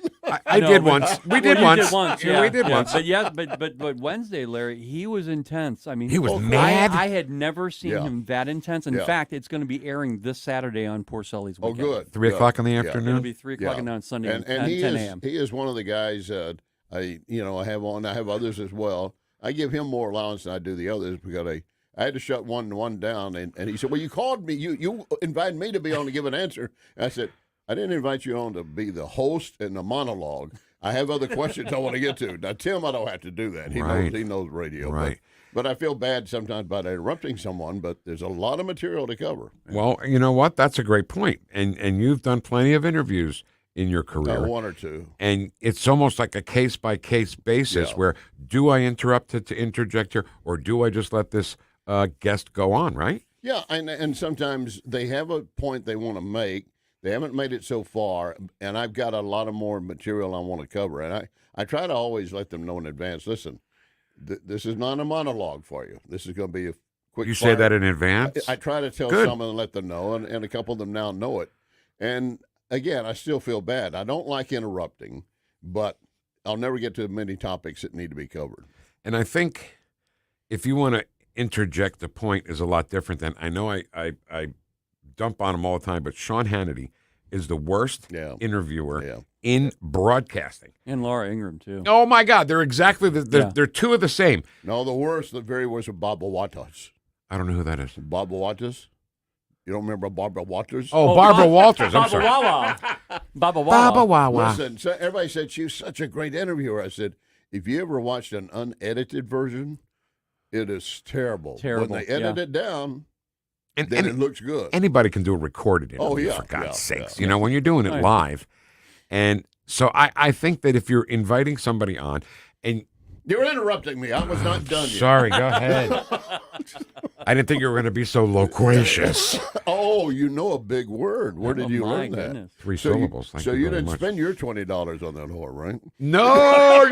Speaker 7: I did once. We did once.
Speaker 8: Yeah,
Speaker 7: we did once.
Speaker 8: But Wednesday, Larry, he was intense. I mean,
Speaker 7: he was mad.
Speaker 8: I had never seen him that intense. In
Speaker 17: Yeah.
Speaker 8: fact, it's going to be airing this Saturday on Porcelli's Weekend.
Speaker 17: Oh, good.
Speaker 7: 3 o'clock in the afternoon.
Speaker 8: It'll be 3 o'clock on Sunday
Speaker 17: and
Speaker 8: at
Speaker 17: he
Speaker 8: 10
Speaker 17: is,
Speaker 8: a.m.
Speaker 17: He is one of the guys I have on. I have others as well. I give him more allowance than I do the others because I had to shut one down. And he said, well, you called me. You invited me to be on to give an answer. And I said, I didn't invite you on to be the host and the monologue. I have other questions I want to get to. Now, Tim, I don't have to do that. He knows radio.
Speaker 7: Right.
Speaker 17: But I feel bad sometimes about interrupting someone, but there's a lot of material to cover.
Speaker 7: Well, you know what? That's a great point. And you've done plenty of interviews in your career.
Speaker 17: One or two.
Speaker 7: And it's almost like a case-by-case basis where do I interrupt to interject here, or do I just let this guest go on, right?
Speaker 17: Yeah, and sometimes they have a point they want to make. They haven't made it so far, and I've got a lot of more material I want to cover. And I try to always let them know in advance, listen, this is not a monologue for you. This is going to be a quick
Speaker 7: You
Speaker 17: fire.
Speaker 7: say that in advance?
Speaker 17: I try to tell
Speaker 7: Good.
Speaker 17: some and let them know, and a couple of them now know it. And, again, I still feel bad. I don't like interrupting, but I'll never get to many topics that need to be covered.
Speaker 7: And I think if you want to interject a point is a lot different than, I know I dump on him all the time, but Sean Hannity is the worst interviewer in broadcasting.
Speaker 8: And Laura Ingraham, too.
Speaker 7: Oh, my God. They're exactly, they're two of the same.
Speaker 17: No, the very worst of Barbara Waters.
Speaker 7: I don't know who that is.
Speaker 17: Barbara Waters? You don't remember Barbara Waters?
Speaker 7: Oh, Barbara Walters. I'm sorry.
Speaker 8: Baba Wawa.
Speaker 7: Baba Wawa.
Speaker 17: Listen, so everybody said she was such a great interviewer. I said, if you ever watched an unedited version, it is terrible.
Speaker 8: Terrible,
Speaker 17: When they edit it down,
Speaker 7: And
Speaker 17: it looks good.
Speaker 7: Anybody can do a recorded interview,
Speaker 17: Oh, yeah,
Speaker 7: for God's
Speaker 17: yeah,
Speaker 7: sakes.
Speaker 17: yeah.
Speaker 7: You know, when you're doing it
Speaker 8: Right.
Speaker 7: live. And so I think that if you're inviting somebody on, and
Speaker 17: You're interrupting me. I was not done yet.
Speaker 7: sorry, go ahead. I didn't think you were going to be so loquacious.
Speaker 17: Oh, you know a big word. Where did you
Speaker 8: my
Speaker 17: learn that?
Speaker 8: goodness.
Speaker 7: 3
Speaker 17: So
Speaker 7: syllables. Thank
Speaker 17: so
Speaker 7: you
Speaker 17: you
Speaker 7: very
Speaker 17: didn't
Speaker 7: much.
Speaker 17: spend your $20 on that whore, right?
Speaker 7: No.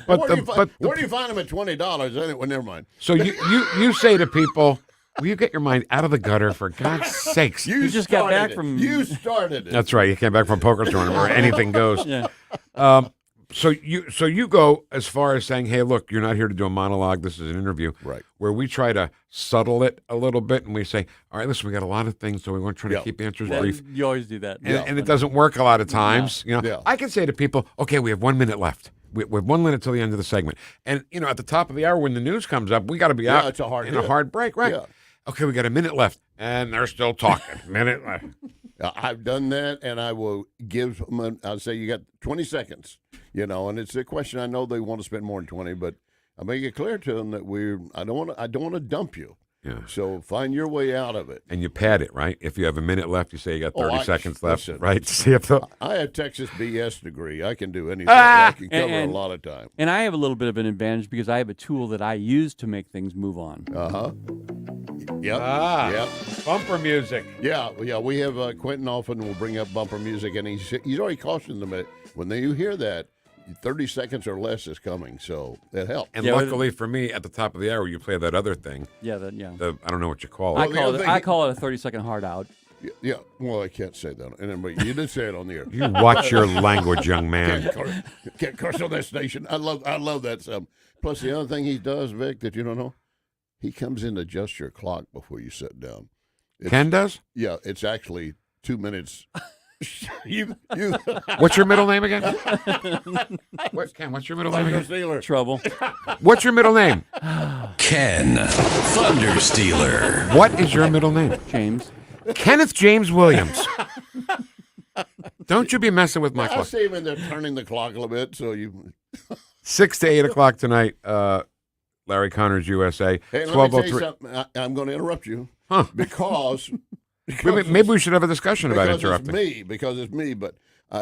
Speaker 7: But
Speaker 17: where do you find them at $20? Anyway, never mind.
Speaker 7: So you say to people, will you get your mind out of the gutter, for God's sakes?
Speaker 17: You
Speaker 8: just got
Speaker 17: started
Speaker 8: back
Speaker 17: it.
Speaker 8: from-
Speaker 17: You started it.
Speaker 7: That's right. You came back from a poker tournament where anything goes.
Speaker 8: Yeah.
Speaker 7: So you go as far as saying, hey, look, you're not here to do a monologue. This is an interview.
Speaker 17: Right.
Speaker 7: Where we try to subtle it a little bit, and we say, all right, listen, we got a lot of things, so we want to try to keep answers brief.
Speaker 8: You always do that.
Speaker 7: And it doesn't work a lot of times. You know,
Speaker 17: Yeah.
Speaker 7: I can say to people, okay, we have 1 minute left. We have 1 minute till the end of the segment. And, you know, at the top of the hour when the news comes up, we got to be out
Speaker 17: it's a hard
Speaker 7: in
Speaker 17: hit.
Speaker 7: a hard break, right?
Speaker 17: Yeah.
Speaker 7: Okay, we got a minute left. And they're still talking. Minute left.
Speaker 17: I've done that, and I will give them. I'll say you got 20 seconds, you know, and it's a question. I know they want to spend more than 20, but I make it clear to them that I don't want to dump you.
Speaker 7: Yeah.
Speaker 17: So find your way out of it.
Speaker 7: And you pad it, right? If you have a minute left, you say you got 30 seconds left,
Speaker 17: listen,
Speaker 7: right? See if the
Speaker 17: I have Texas BS degree. I can do anything. I can cover a lot of time.
Speaker 8: And I have a little bit of an advantage because I have a tool that I use to make things move on.
Speaker 17: Yep. Yep.
Speaker 7: Bumper music.
Speaker 17: Yeah. We have Quentin often will bring up bumper music, and he's already cautioned them that when you hear that, 30 seconds or less is coming, so it helps.
Speaker 7: And luckily for me, at the top of the hour, you play that other thing.
Speaker 8: Yeah,
Speaker 7: I don't know what you call it.
Speaker 8: I call it a 30-second hard out.
Speaker 17: Yeah, well, I can't say that. And you did say it on the air.
Speaker 7: You watch your language, young man.
Speaker 17: Can't curse on that station. I love that. Plus, the other thing he does, Vic, that you don't know, he comes in to adjust your clock before you sit down.
Speaker 7: Ken does?
Speaker 17: Yeah, it's actually 2 minutes.
Speaker 7: What's your middle name again? Ken, what's your middle name again?
Speaker 17: Stealer.
Speaker 8: Trouble.
Speaker 7: What's your middle name?
Speaker 2: Ken Thunderstealer.
Speaker 7: What is your middle name?
Speaker 8: James.
Speaker 7: Kenneth James Williams. Don't you be messing with my
Speaker 17: I
Speaker 7: clock.
Speaker 17: see him in there turning the clock a little bit, so you.
Speaker 7: 6 to 8 o'clock tonight, Larry Connors, USA.
Speaker 17: Hey, let me tell you
Speaker 7: 12:03.
Speaker 17: something. I'm going to interrupt you.
Speaker 7: Huh.
Speaker 17: Because
Speaker 7: Maybe we should have a discussion about interrupting.
Speaker 17: Because it's me. But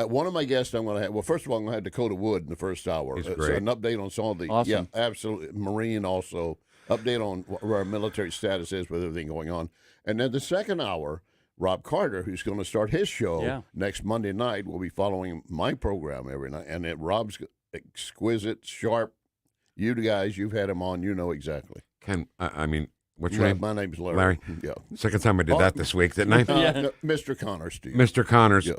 Speaker 17: one of my guests I'm going to have, well, first of all, I'm going to have Dakota Wood in the first hour.
Speaker 7: He's
Speaker 17: So
Speaker 7: great.
Speaker 17: an update on some of the,
Speaker 8: Awesome.
Speaker 17: yeah, absolutely. Marine also. Update on where our military status is with everything going on. And then the second hour, Rob Carter, who's going to start his show next Monday night. We'll be following my program every night. And Rob's exquisite, sharp. You guys, you've had him on. You know exactly.
Speaker 7: Ken, what's your name?
Speaker 17: My name's Larry. Yeah.
Speaker 7: Second time I did that this week, didn't I?
Speaker 17: Mr. Connors, Steve.
Speaker 7: Mr. Connors. Yeah.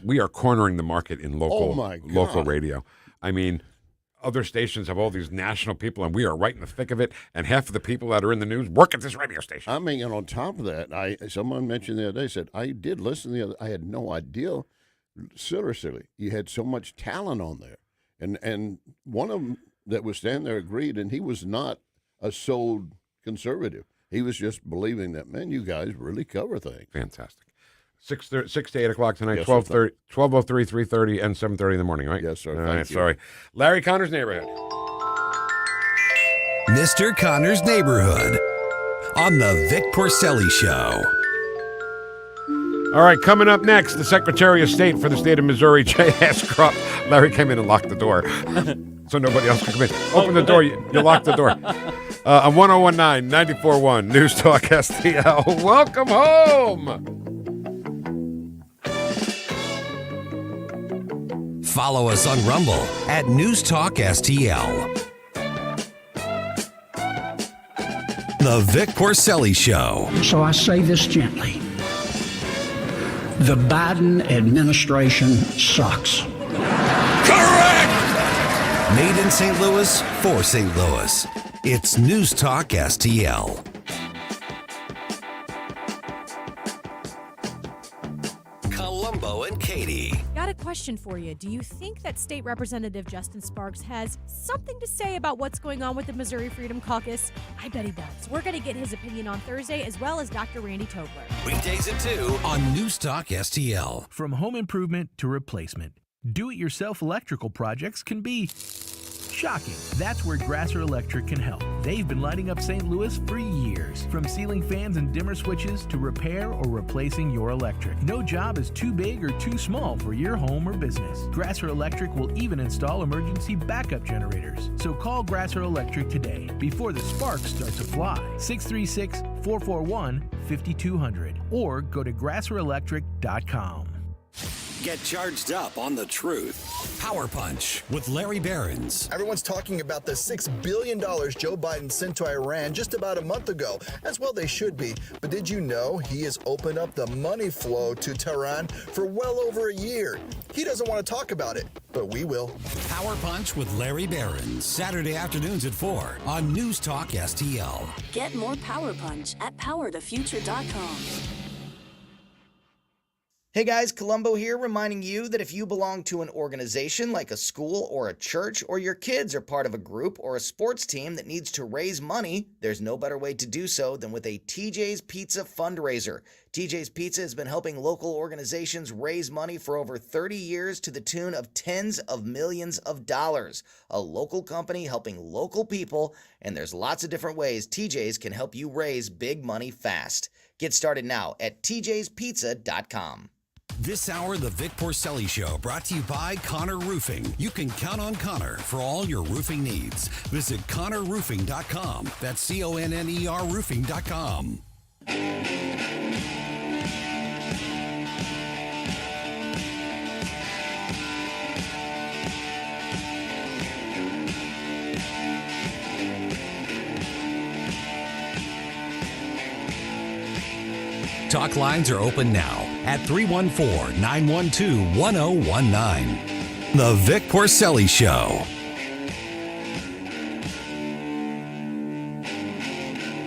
Speaker 7: We are cornering the market in local radio. I mean, other stations have all these national people, and we are right in the thick of it. And half of the people that are in the news work at this radio station.
Speaker 17: I mean, and on top of that, someone mentioned the other day, said, I did listen I had no idea, seriously, you had so much talent on there. And one of them that was standing there agreed, and he was not a sold conservative. He was just believing that, man, you guys really cover things.
Speaker 7: Fantastic. 6 to 8 o'clock tonight, 12:03, 3:30, and 7:30 in the morning, right?
Speaker 17: Yes, sir.
Speaker 7: All
Speaker 17: Thank
Speaker 7: right,
Speaker 17: you.
Speaker 7: sorry. Larry Connor's Neighborhood.
Speaker 2: Mr. Connor's Neighborhood on the Vic Porcelli Show.
Speaker 7: All right, coming up next, the Secretary of State for the state of Missouri, Jay Ashcroft. Larry came in and locked the door so nobody else could come in. Open the door. You locked the door. On 1019, 94.1, News Talk STL. Welcome home.
Speaker 2: Follow us on Rumble at News Talk STL. The Vic Porcelli Show.
Speaker 5: So I say this gently. The Biden administration sucks.
Speaker 2: Made in St. Louis for St. Louis. It's News Talk STL. Columbo and Katie.
Speaker 19: Got a question for you. Do you think that State Representative Justin Sparks has something to say about what's going on with the Missouri Freedom Caucus? I bet he does. We're going to get his opinion on Thursday, as well as Dr. Randy Tobler.
Speaker 2: Weekdays at 2 on News Talk STL.
Speaker 20: From home improvement to replacement, do-it-yourself electrical projects can be shocking. That's where Grasser Electric can help. They've been lighting up St. Louis for years. From ceiling fans and dimmer switches to repair or replacing your electric. No job is too big or too small for your home or business. Grasser Electric will even install emergency backup generators. So call Grasser Electric today before the sparks start to fly. 636-441-5200 or go to grasserelectric.com.
Speaker 2: Get charged up on the truth. Power Punch with Larry Behrens.
Speaker 21: Everyone's talking about the $6 billion Joe Biden sent to Iran just about a month ago. As well they should be. But did you know he has opened up the money flow to Tehran for well over a year? He doesn't want to talk about it, but we will.
Speaker 2: Power Punch with Larry Behrens. Saturday afternoons at 4 on News Talk STL.
Speaker 22: Get more Power Punch at powerthefuture.com.
Speaker 13: Hey guys, Columbo here, reminding you that if you belong to an organization like a school or a church, or your kids are part of a group or a sports team that needs to raise money, there's no better way to do so than with a TJ's Pizza fundraiser. TJ's Pizza has been helping local organizations raise money for over 30 years to the tune of tens of millions of dollars. A local company helping local people, and there's lots of different ways TJ's can help you raise big money fast. Get started now at tjspizza.com.
Speaker 2: This hour, the Vic Porcelli Show, brought to you by Connor Roofing. You can count on Connor for all your roofing needs. Visit ConnorRoofing.com. That's CONNER Roofing.com. Talk lines are open now at 314-912-1019. The Vic Porcelli Show.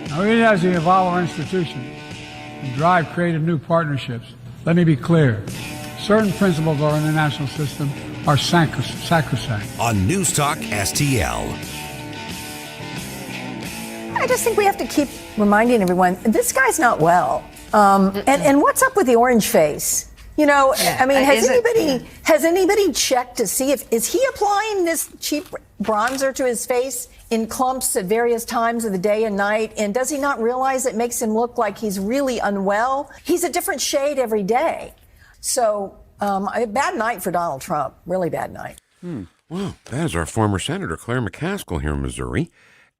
Speaker 5: Now, even as we evolve our institution and drive creative new partnerships, let me be clear. Certain principles of our international system are sacrosanct.
Speaker 2: On News Talk STL.
Speaker 23: I just think we have to keep reminding everyone, this guy's not well. And what's up with the orange face? You know, yeah. I mean, has anybody checked to see is he applying this cheap bronzer to his face in clumps at various times of the day and night? And does he not realize it makes him look like he's really unwell? He's a different shade every day. So, a bad night for Donald Trump. Really bad night.
Speaker 7: Well, that is our former Senator Claire McCaskill here in Missouri.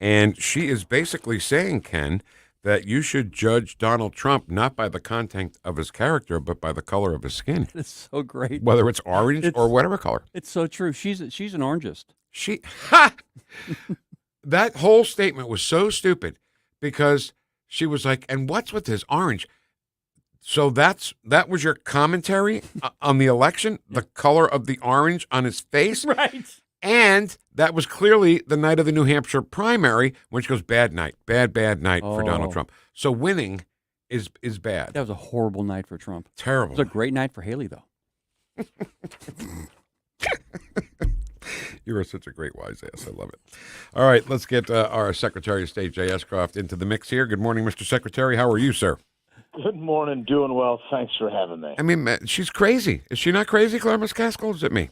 Speaker 7: And she is basically saying, Ken, that you should judge Donald Trump not by the content of his character, but by the color of his skin.
Speaker 8: It's so great.
Speaker 7: Whether it's orange or whatever color.
Speaker 8: It's so true. She's an orangist.
Speaker 7: That whole statement was so stupid because she was like, and what's with his orange? So that was your commentary on the election, the color of the orange on his face?
Speaker 8: Right.
Speaker 7: And that was clearly the night of the New Hampshire primary when she goes, bad night for Donald Trump. So winning is bad.
Speaker 8: That was a horrible night for Trump.
Speaker 7: Terrible.
Speaker 8: It was a great night for Haley, though.
Speaker 7: You are such a great wise ass. I love it. All right, let's get our Secretary of State, Jay Ashcroft, into the mix here. Good morning, Mr. Secretary. How are you, sir?
Speaker 1: Good morning. Doing well. Thanks for having me.
Speaker 7: I mean, she's crazy. Is she not crazy, Claire McCaskill? Is it me?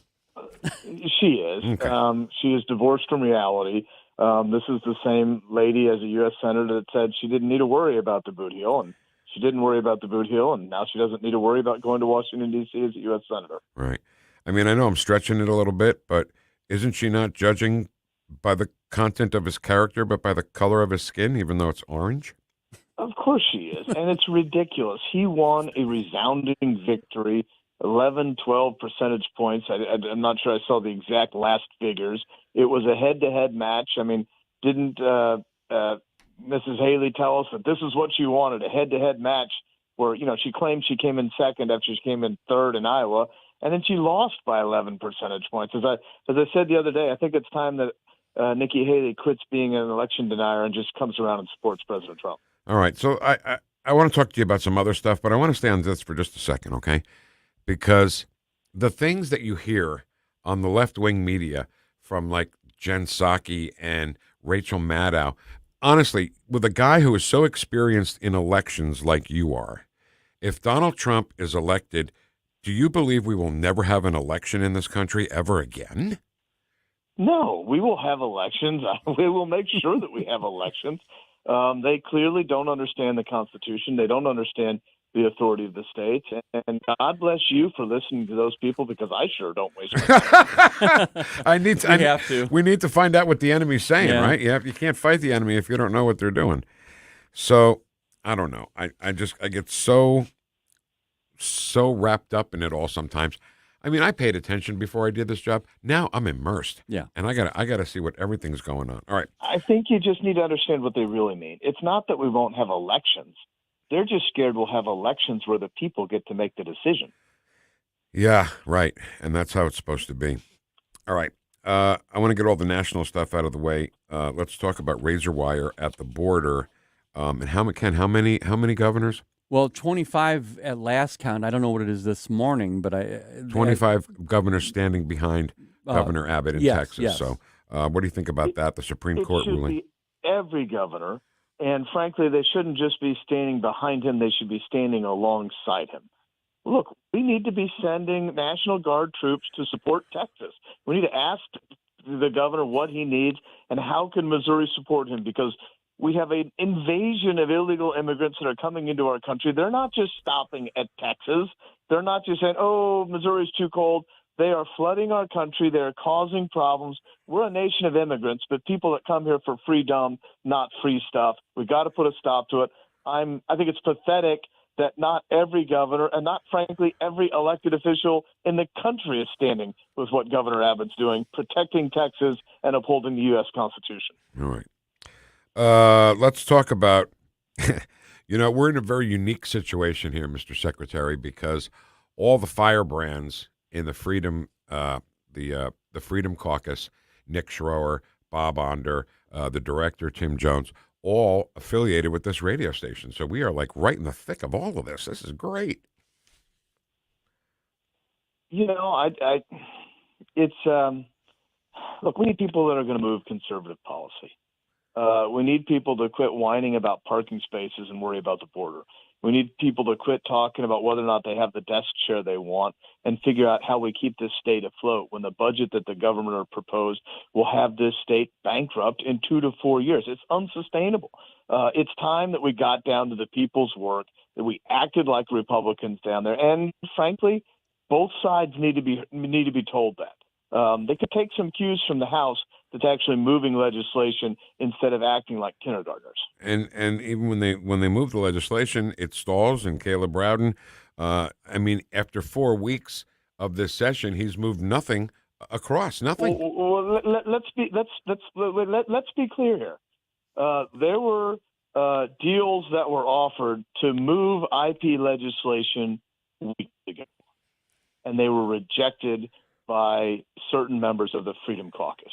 Speaker 1: She is.
Speaker 7: Okay.
Speaker 1: She is divorced from reality. This is the same lady as a U.S. Senator that said she didn't need to worry about the boot heel, and she didn't worry about the boot heel, and now she doesn't need to worry about going to Washington, D.C. as a U.S. Senator.
Speaker 7: Right. I mean, I know I'm stretching it a little bit, but isn't she not judging by the content of his character, but by the color of his skin, even though it's orange?
Speaker 1: Of course she is, and it's ridiculous. He won a resounding victory, 11, 12 percentage points. I'm not sure I saw the exact last figures. It was a head-to-head match. I mean, didn't Mrs. Haley tell us that this is what she wanted, a head-to-head match where, she claimed she came in second after she came in third in Iowa, and then she lost by 11 percentage points. As I said the other day, I think it's time that Nikki Haley quits being an election denier and just comes around and supports President Trump.
Speaker 7: All right, so I want to talk to you about some other stuff, but I want to stay on this for just a second, okay? Because the things that you hear on the left-wing media from like Jen Psaki and Rachel Maddow, honestly, with a guy who is so experienced in elections like you are, if Donald Trump is elected, do you believe we will never have an election in this country ever again?
Speaker 1: No, we will have elections. We will make sure that we have elections. They clearly don't understand the Constitution. They don't understand the authority of the states. And God bless you for listening to those people, because I sure don't waste my time.
Speaker 7: We need to find out what the enemy's saying, right? You can't fight the enemy if you don't know what they're doing. So I don't know. I get so wrapped up in it all sometimes. I mean, I paid attention before I did this job. Now I'm immersed.
Speaker 8: Yeah.
Speaker 7: And I gotta see what everything's going on. All right.
Speaker 1: I think you just need to understand what they really mean. It's not that we won't have elections. They're just scared we'll have elections where the people get to make the decision.
Speaker 7: Yeah, right. And that's how it's supposed to be. All right. I want to get all the national stuff out of the way. Let's talk about razor wire at the border. And how many governors?
Speaker 8: Well, 25 at last count. I don't know what it is this morning, but
Speaker 7: 25 governors standing behind Governor Abbott in Texas.
Speaker 8: Yes.
Speaker 7: So what do you think about that, the Supreme Court ruling?
Speaker 1: Be every governor, and frankly, they shouldn't just be standing behind him. They should be standing alongside him. Look, we need to be sending National Guard troops to support Texas. We need to ask the governor what he needs and how can Missouri support him, because we have an invasion of illegal immigrants that are coming into our country. They're not just stopping at Texas. They're not just saying, oh, Missouri's too cold. They are flooding our country. They're causing problems. We're a nation of immigrants, but people that come here for freedom, not free stuff. We've got to put a stop to it. I think it's pathetic that not every governor and not, frankly, every elected official in the country is standing with what Governor Abbott's doing, protecting Texas and upholding the U.S. Constitution.
Speaker 7: All right. Let's talk about, we're in a very unique situation here, Mr. Secretary, because all the firebrands in the Freedom, the Freedom Caucus, Nick Schroer, Bob Onder, the director, Tim Jones, all affiliated with this radio station. So we are like right in the thick of all of this. This is great.
Speaker 1: Look, we need people that are going to move conservative policy. We need people to quit whining about parking spaces and worry about the border. We need people to quit talking about whether or not they have the desk chair they want and figure out how we keep this state afloat when the budget that the governor proposed will have this state bankrupt in 2 to 4 years. It's unsustainable. It's time that we got down to the people's work, that we acted like Republicans down there. And frankly, both sides need to be told that. They could take some cues from the House that's actually moving legislation instead of acting like kindergartners.
Speaker 7: And even when they move the legislation, it stalls. And Caleb Rowden, after 4 weeks of this session, he's moved nothing across. Nothing.
Speaker 1: Well, let's be clear here. There were deals that were offered to move IP legislation weeks ago, and they were rejected by certain members of the Freedom Caucus.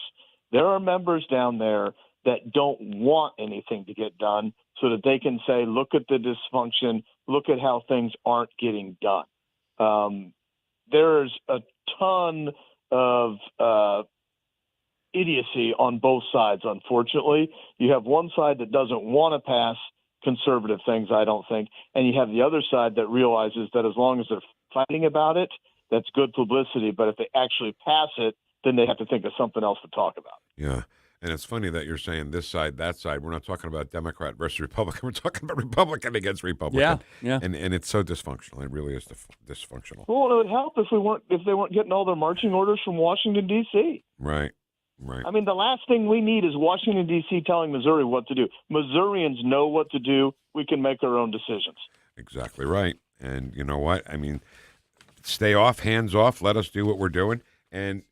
Speaker 1: There are members down there that don't want anything to get done so that they can say, look at the dysfunction, look at how things aren't getting done. There's a ton of idiocy on both sides, unfortunately. You have one side that doesn't want to pass conservative things, I don't think, and you have the other side that realizes that as long as they're fighting about it, that's good publicity, but if they actually pass it, then they have to think of something else to talk about.
Speaker 7: Yeah, and it's funny that you're saying this side, that side. We're not talking about Democrat versus Republican. We're talking about Republican against Republican.
Speaker 8: Yeah.
Speaker 7: And it's so dysfunctional. It really is dysfunctional.
Speaker 1: Well, it would help if they weren't getting all their marching orders from Washington, D.C.
Speaker 7: Right.
Speaker 1: I mean, the last thing we need is Washington, D.C. telling Missouri what to do. Missourians know what to do. We can make our own decisions.
Speaker 7: Exactly right. And you know what? I mean, stay off, hands off. Let us do what we're doing. And,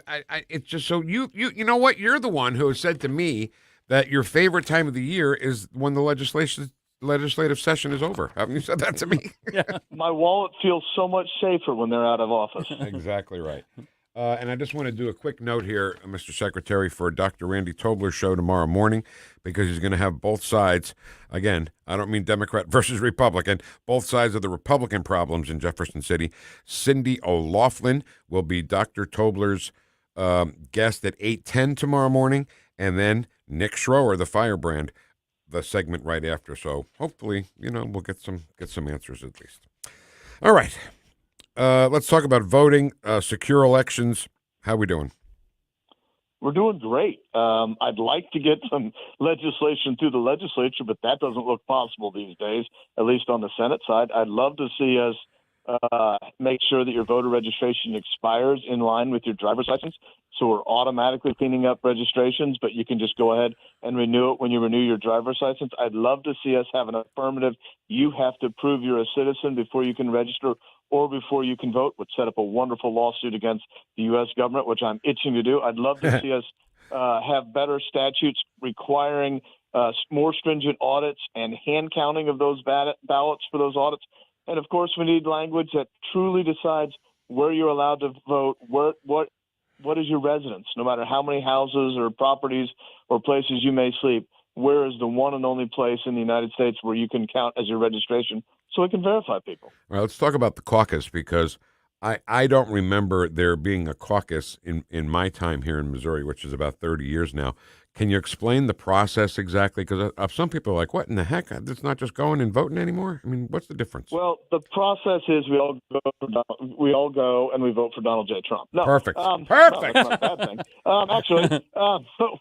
Speaker 7: I it's just so you know what? You're the one who has said to me that your favorite time of the year is when the legislative session is over. Haven't you said that to me?
Speaker 1: Yeah. My wallet feels so much safer when they're out of office.
Speaker 7: Exactly right. And I just want to do a quick note here, Mr. Secretary, for Dr. Randy Tobler's show tomorrow morning, because he's going to have both sides. Again, I don't mean Democrat versus Republican, both sides of the Republican problems in Jefferson City. Cindy O'Laughlin will be Dr. Tobler's guest at 8:10 tomorrow morning, and then Nick Schroer, the firebrand, the segment right after. So hopefully, we'll get some answers at least. All right. Let's talk about voting, secure elections. How are we doing?
Speaker 1: We're doing great. I'd like to get some legislation through the legislature, but that doesn't look possible these days, at least on the Senate side. I'd love to see us make sure that your voter registration expires in line with your driver's license. So we're automatically cleaning up registrations, but you can just go ahead and renew it when you renew your driver's license. I'd love to see us have an affirmative. You have to prove you're a citizen before you can register or before you can vote, which set up a wonderful lawsuit against the U.S. government, which I'm itching to do. I'd love to see us have better statutes requiring more stringent audits and hand counting of those ballots for those audits. And, of course, we need language that truly decides where you're allowed to vote, what is your residence, no matter how many houses or properties or places you may sleep, where is the one and only place in the United States where you can count as your registration so we can verify people.
Speaker 7: All right, let's talk about the caucus, because I don't remember there being a caucus in my time here in Missouri, which is about 30 years now. Can you explain the process exactly? Because some people are like, what in the heck? It's not just going and voting anymore? I mean, what's the difference?
Speaker 1: Well, the process is we all go and we vote for Donald J. Trump. No,
Speaker 7: Perfect.
Speaker 1: Perfect. No, that's not a bad thing. Actually, so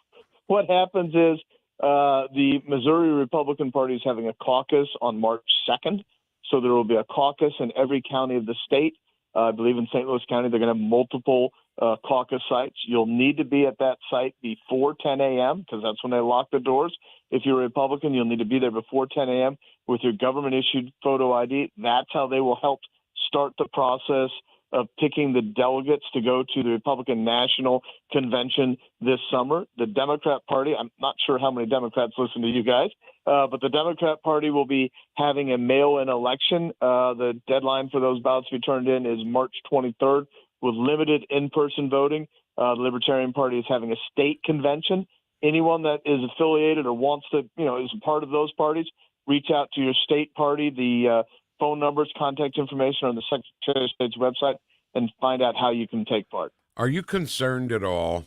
Speaker 1: what happens is the Missouri Republican Party is having a caucus on March 2nd. So there will be a caucus in every county of the state. I believe in St. Louis County, they're going to have multiple caucus sites. You'll need to be at that site before 10 a.m. because that's when they lock the doors. If you're a Republican, you'll need to be there before 10 a.m. with your government-issued photo ID. That's how they will help start the process of picking the delegates to go to the Republican National Convention this summer. The Democrat Party, I'm not sure how many Democrats listen to you guys, but the Democrat Party will be having a mail-in election. The deadline for those ballots to be turned in is March 23rd with limited in-person voting. The Libertarian Party is having a state convention. Anyone that is affiliated or wants to, is a part of those parties, reach out to your state party. The phone numbers, contact information on the Secretary of State's website, and find out how you can take part.
Speaker 7: Are you concerned at all?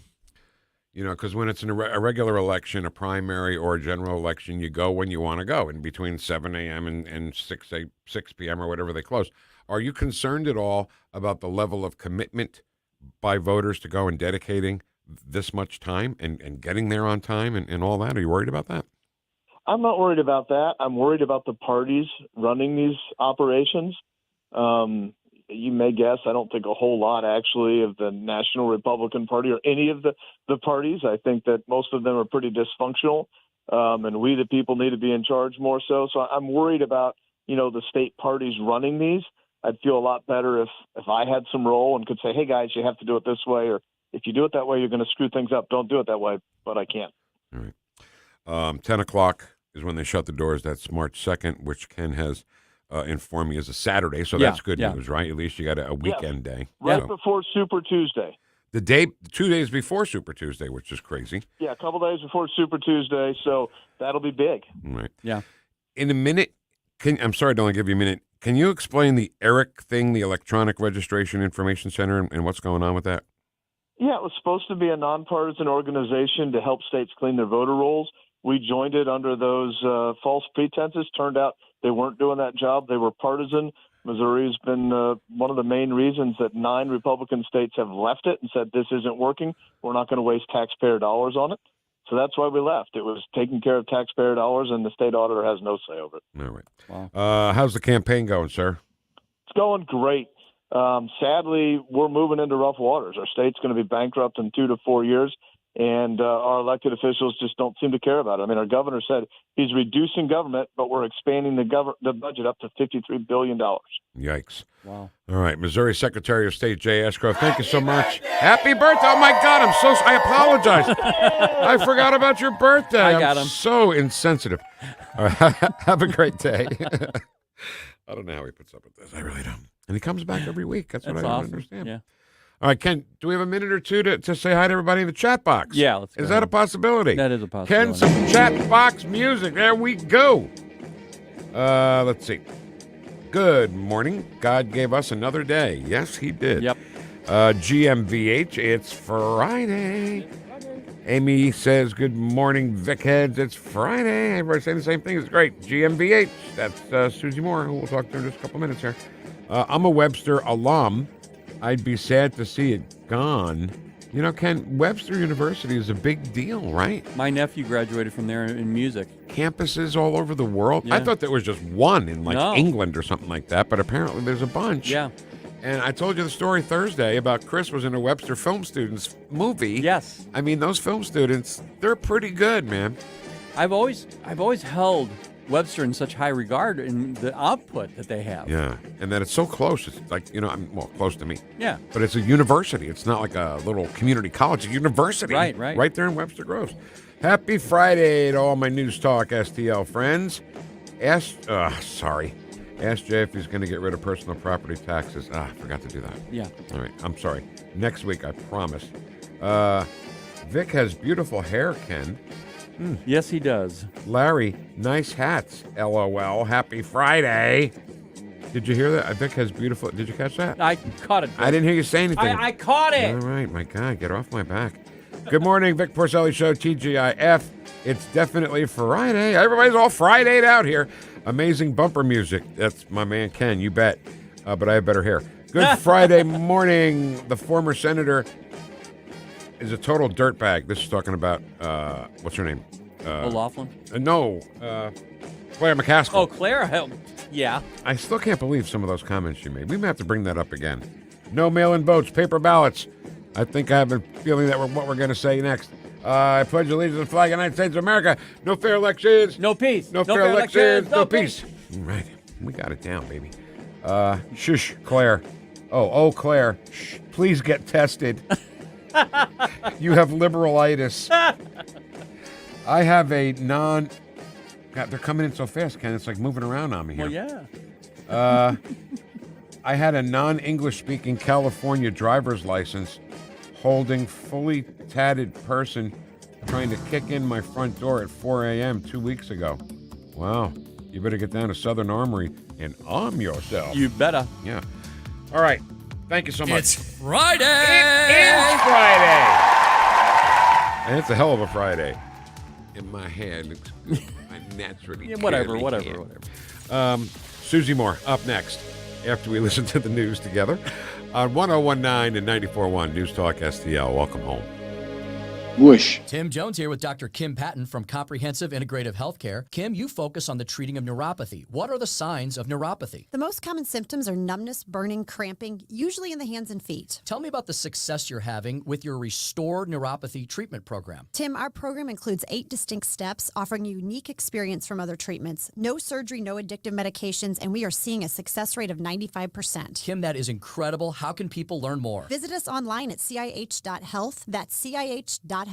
Speaker 7: Because when it's a regular election, a primary or a general election, you go when you want to go, in between 7 a.m. and 6 p.m. or whatever they close. Are you concerned at all about the level of commitment by voters to go and dedicating this much time and getting there on time and all that? Are you worried about that?
Speaker 1: I'm not worried about that. I'm worried about the parties running these operations. you may guess, I don't think a whole lot, actually, of the National Republican Party or any of the parties. I think that most of them are pretty dysfunctional, and we, the people, need to be in charge more so. So I'm worried about, the state parties running these. I'd feel a lot better if I had some role and could say, hey, guys, you have to do it this way, or if you do it that way, you're going to screw things up. Don't do it that way, but I can't.
Speaker 7: All right. 10 o'clock is when they shut the doors. That's March 2nd, which Ken has informed me is a Saturday, so that's good news, right? At least you got a weekend day.
Speaker 1: Right before Super Tuesday.
Speaker 7: 2 days before Super Tuesday, which is crazy.
Speaker 1: Yeah, a couple days before Super Tuesday, so that'll be big.
Speaker 7: Right.
Speaker 8: Yeah.
Speaker 7: In a minute, I'm sorry to only give you a minute. Can you explain the ERIC thing, the Electronic Registration Information Center, and what's going on with that?
Speaker 1: Yeah, it was supposed to be a nonpartisan organization to help states clean their voter rolls. We joined it under those false pretenses. Turned out they weren't doing that job. They were partisan. Missouri's been one of the main reasons that 9 Republican states have left it and said this isn't working. We're not going to waste taxpayer dollars on it. So that's why we left. It was taking care of taxpayer dollars, and the state auditor has no say over it.
Speaker 7: All right. Wow. How's the campaign going, sir?
Speaker 1: It's going great. Sadly, we're moving into rough waters. Our state's going to be bankrupt in 2 to 4 years, and our elected officials just don't seem to care about it. I mean, our governor said he's reducing government, but we're expanding the budget up to $53 billion.
Speaker 7: Yikes.
Speaker 8: Wow.
Speaker 7: All right, Missouri Secretary of State Jay Ashcroft, thank you so much. Happy birthday. Oh, my God, I apologize. I forgot about your birthday.
Speaker 8: I got him.
Speaker 7: I'm so insensitive. All right, have a great day. I don't know how he puts up with this. I really don't. And he comes back every week. That's what I don't understand.
Speaker 8: Yeah.
Speaker 7: All right, Ken, do we have a minute or two to say hi to everybody in the chat box?
Speaker 8: Yeah, let's go
Speaker 7: Is that a possibility?
Speaker 8: That is a possibility.
Speaker 7: Ken, some chat box music. There we go. Let's see. Good morning. God gave us another day. Yes, he did.
Speaker 8: Yep.
Speaker 7: GMVH, it's Friday. Amy says, good morning, Vic Heads. It's Friday. Everybody's saying the same thing. It's great. GMVH. That's Susie Moore, who we'll talk to in just a couple minutes here. I'm a Webster alum. I'd be sad to see it gone. Ken, Webster University is a big deal, right?
Speaker 8: My nephew graduated from there in music.
Speaker 7: Campuses all over the world.
Speaker 8: Yeah.
Speaker 7: I thought there was just one in England or something like that, but apparently there's a bunch.
Speaker 8: Yeah.
Speaker 7: And I told you the story Thursday about Chris was in a Webster Film Students movie.
Speaker 8: Yes.
Speaker 7: I mean, those film students, they're pretty good, man.
Speaker 8: I've always held Webster in such high regard in the output that they have.
Speaker 7: Yeah, and that it's so close. It's like, close to me.
Speaker 8: Yeah.
Speaker 7: But it's a university. It's not like a little community college. It's a university.
Speaker 8: Right.
Speaker 7: Right there in Webster Groves. Happy Friday to all my News Talk STL friends. Ask Jay if he's going to get rid of personal property taxes. I forgot to do that.
Speaker 8: Yeah.
Speaker 7: All right, I'm sorry. Next week, I promise. Vic has beautiful hair, Ken.
Speaker 8: Yes, he does.
Speaker 7: Larry, nice hats. LOL. Happy Friday. Did you hear that? Vic has beautiful. Did you catch that?
Speaker 8: I caught it.
Speaker 7: I didn't hear you say anything.
Speaker 8: I caught it.
Speaker 7: All right, my God, get off my back. Good morning, Vic Porcelli Show, TGIF. It's definitely Friday. Everybody's all Friday'd out here. Amazing bumper music. That's my man Ken, you bet. But I have better hair. Good Friday morning. The former senator is a total dirtbag. This is talking about, what's her name?
Speaker 8: O'Loughlin?
Speaker 7: No, Claire McCaskill.
Speaker 8: Oh, Claire? Yeah.
Speaker 7: I still can't believe some of those comments she made. We may have to bring that up again. No mail-in votes, paper ballots. I think I have a feeling that what we're going to say next. I pledge allegiance to the flag of the United States of America. No fair elections.
Speaker 8: No peace.
Speaker 7: No fair elections. No peace. Right. We got it down, baby. Shush, Claire. Oh, Claire. Shh, please get tested. You have liberalitis. I have a God, they're coming in so fast, Ken. It's like moving around on me here.
Speaker 8: Well, yeah.
Speaker 7: I had a non-English speaking California driver's license holding fully tatted person trying to kick in my front door at 4 a.m. 2 weeks ago. Wow. You better get down to Southern Armory and arm yourself.
Speaker 8: You better.
Speaker 7: Yeah. All right. Thank you so much.
Speaker 3: It's Friday.
Speaker 7: It is Friday. And it's a hell of a Friday. In my head, looks good. I naturally
Speaker 8: whatever.
Speaker 7: Susie Moore up next after we listen to the news together on 101.9 and 94.1 News Talk STL. Welcome home.
Speaker 3: Whoosh.
Speaker 4: Tim Jones here with Dr. Kim Patton from Comprehensive Integrative Healthcare. Kim, you focus on the treating of neuropathy. What are the signs of neuropathy?
Speaker 6: The most common symptoms are numbness, burning, cramping, usually in the hands and feet.
Speaker 4: Tell me about the success you're having with your Restore Neuropathy treatment program.
Speaker 6: Tim, our program includes 8 distinct steps, offering a unique experience from other treatments. No surgery, no addictive medications, and we are seeing a success rate of 95%.
Speaker 4: Kim, that is incredible. How can people learn more?
Speaker 6: Visit us online at CIH.health. That's CIH.health.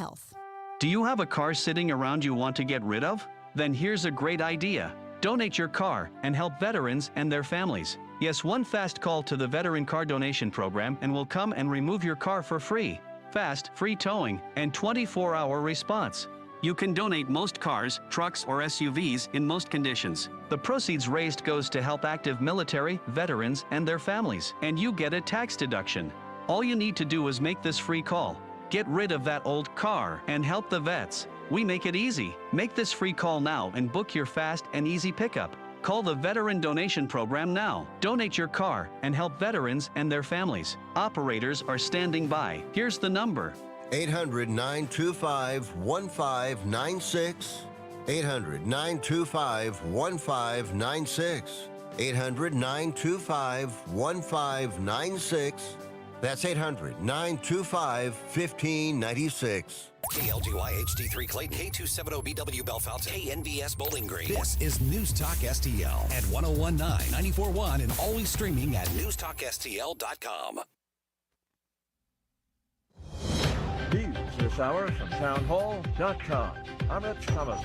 Speaker 24: Do you have a car sitting around you want to get rid of? Then here's a great idea. Donate your car and help veterans and their families. Yes, one fast call to the Veteran Car Donation Program and we'll come and remove your car for free. Fast, free towing, and 24-hour response. You can donate most cars, trucks, or SUVs in most conditions. The proceeds raised goes to help active military, veterans, and their families, and you get a tax deduction. All you need to do is make this free call. Get rid of that old car and help the vets. We make it easy. Make this free call now and book your fast and easy pickup. Call the Veteran Donation Program now. Donate your car and help veterans and their families. Operators are standing by. Here's the number.
Speaker 25: 800-925-1596. 800-925-1596. 800-925-1596. That's 800-925-1596.
Speaker 2: KLGY HD3 Clayton, K270BW Bellefonte, KNBS Bowling Green. This is News Talk STL at 1019, 94.1, and always streaming at NewstalkSTL.com.
Speaker 26: News this hour from townhall.com. I'm Rich Thomas.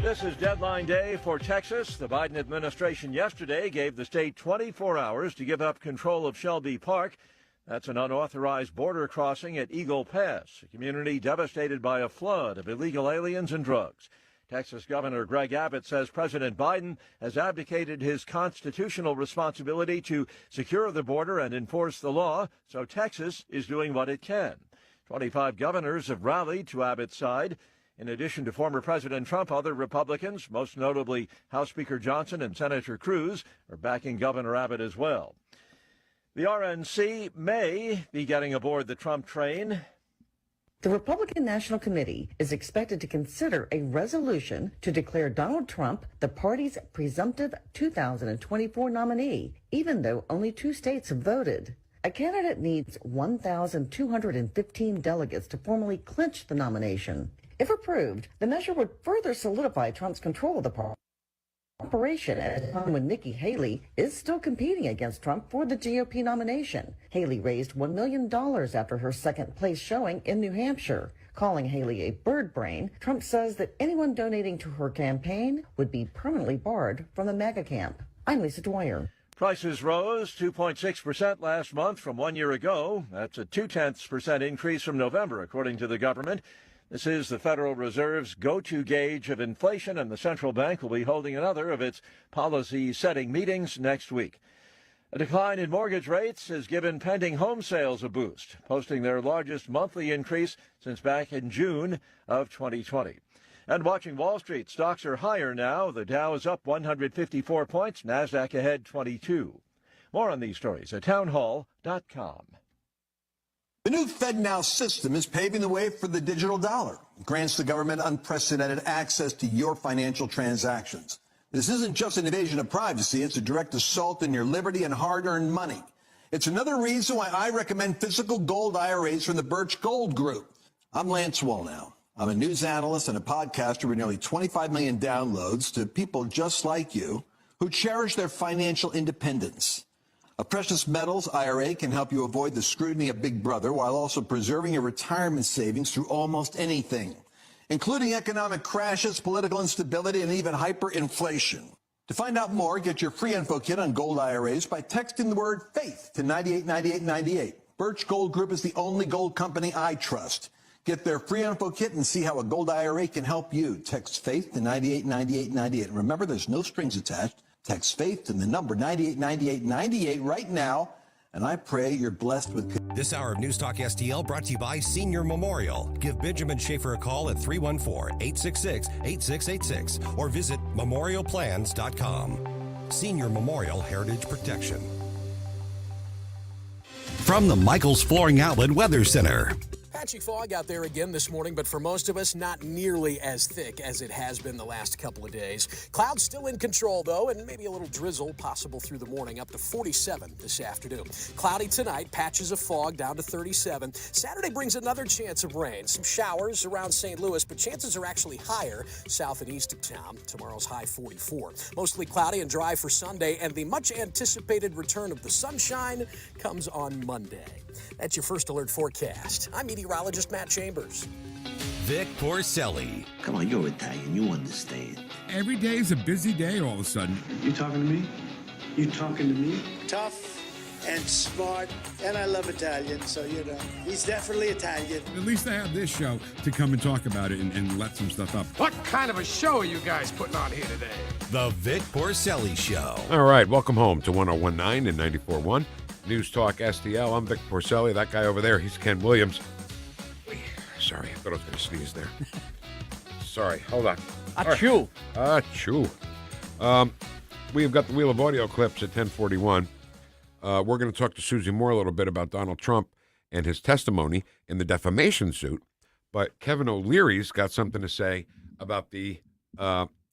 Speaker 26: This is deadline day for Texas. The Biden administration yesterday gave the state 24 hours to give up control of Shelby Park. That's an unauthorized border crossing at Eagle Pass, a community devastated by a flood of illegal aliens and drugs. Texas Governor Greg Abbott says President Biden has abdicated his constitutional responsibility to secure the border and enforce the law, so Texas is doing what it can. 25 governors have rallied to Abbott's side. In addition to former President Trump, other Republicans, most notably House Speaker Johnson and Senator Cruz, are backing Governor Abbott as well. The RNC may be getting aboard the Trump train.
Speaker 27: The Republican National Committee is expected to consider a resolution to declare Donald Trump the party's presumptive 2024 nominee, even though only 2 states have voted. A candidate needs 1,215 delegates to formally clinch the nomination. If approved, the measure would further solidify Trump's control of the operation at a time when Nikki Haley is still competing against Trump for the GOP nomination. Haley raised $1 million after her second-place showing in New Hampshire. Calling Haley a bird brain, Trump says that anyone donating to her campaign would be permanently barred from the MAGA camp. I'm Lisa Dwyer.
Speaker 26: Prices rose 2.6% last month from 1 year ago. That's a 0.2% increase from November, according to the government. This is the Federal Reserve's go-to gauge of inflation, and the central bank will be holding another of its policy-setting meetings next week. A decline in mortgage rates has given pending home sales a boost, posting their largest monthly increase since back in June of 2020. And watching Wall Street, stocks are higher now. The Dow is up 154 points, NASDAQ ahead 22. More on these stories at townhall.com.
Speaker 28: The new FedNow system is paving the way for the digital dollar. It grants the government unprecedented access to your financial transactions. This isn't just an invasion of privacy. It's a direct assault on your liberty and hard-earned money. It's another reason why I recommend physical gold IRAs from the Birch Gold Group. I'm Lance Wallnow. I'm a news analyst and a podcaster with nearly 25 million downloads to people just like you who cherish their financial independence. A precious metals IRA can help you avoid the scrutiny of Big Brother while also preserving your retirement savings through almost anything, including economic crashes, political instability, and even hyperinflation. To find out more, get your free info kit on gold IRAs by texting the word FAITH to 989898. Birch Gold Group is the only gold company I trust. Get their free info kit and see how a gold IRA can help you. Text FAITH to 989898. Remember, there's no strings attached. Text FAITH to the number 989898 right now, and I pray you're blessed with...
Speaker 2: This hour of News Talk STL brought to you by Senior Memorial. Give Benjamin Schaefer a call at 314-866-8686 or visit memorialplans.com. Senior Memorial Heritage Protection. From the Michaels Flooring Outlet Weather Center.
Speaker 3: Patchy fog out there again this morning, but for most of us, not nearly as thick as it has been the last couple of days. Clouds still in control, though, and maybe a little drizzle possible through the morning, up to 47 this afternoon. Cloudy tonight, patches of fog down to 37. Saturday brings another chance of rain. Some showers around St. Louis, but chances are actually higher south and east of town. Tomorrow's high 44. Mostly cloudy and dry for Sunday, and the much-anticipated return of the sunshine comes on Monday. That's your First Alert forecast. I'm meteorologist Matt Chambers.
Speaker 2: Vic Porcelli.
Speaker 9: Come on, you're Italian. You understand.
Speaker 10: Every day is a busy day all of a sudden.
Speaker 9: You talking to me? You talking to me?
Speaker 11: Tough and smart, and I love Italian, so, he's definitely Italian.
Speaker 10: At least I have this show to come and talk about it and let some stuff up.
Speaker 12: What kind of a show are you guys putting on here today?
Speaker 2: The Vic Porcelli Show.
Speaker 7: All right, welcome home to 101.9 and 94.1. News Talk STL. I'm Vic Porcelli. That guy over there, he's Ken Williams. Sorry, I thought I was going to sneeze there. Sorry, hold on.
Speaker 8: Achoo.
Speaker 7: Achoo. We've got the Wheel of Audio clips at 10:41. We're going to talk to Susie Moore a little bit about Donald Trump and his testimony in the defamation suit. But Kevin O'Leary's got something to say about the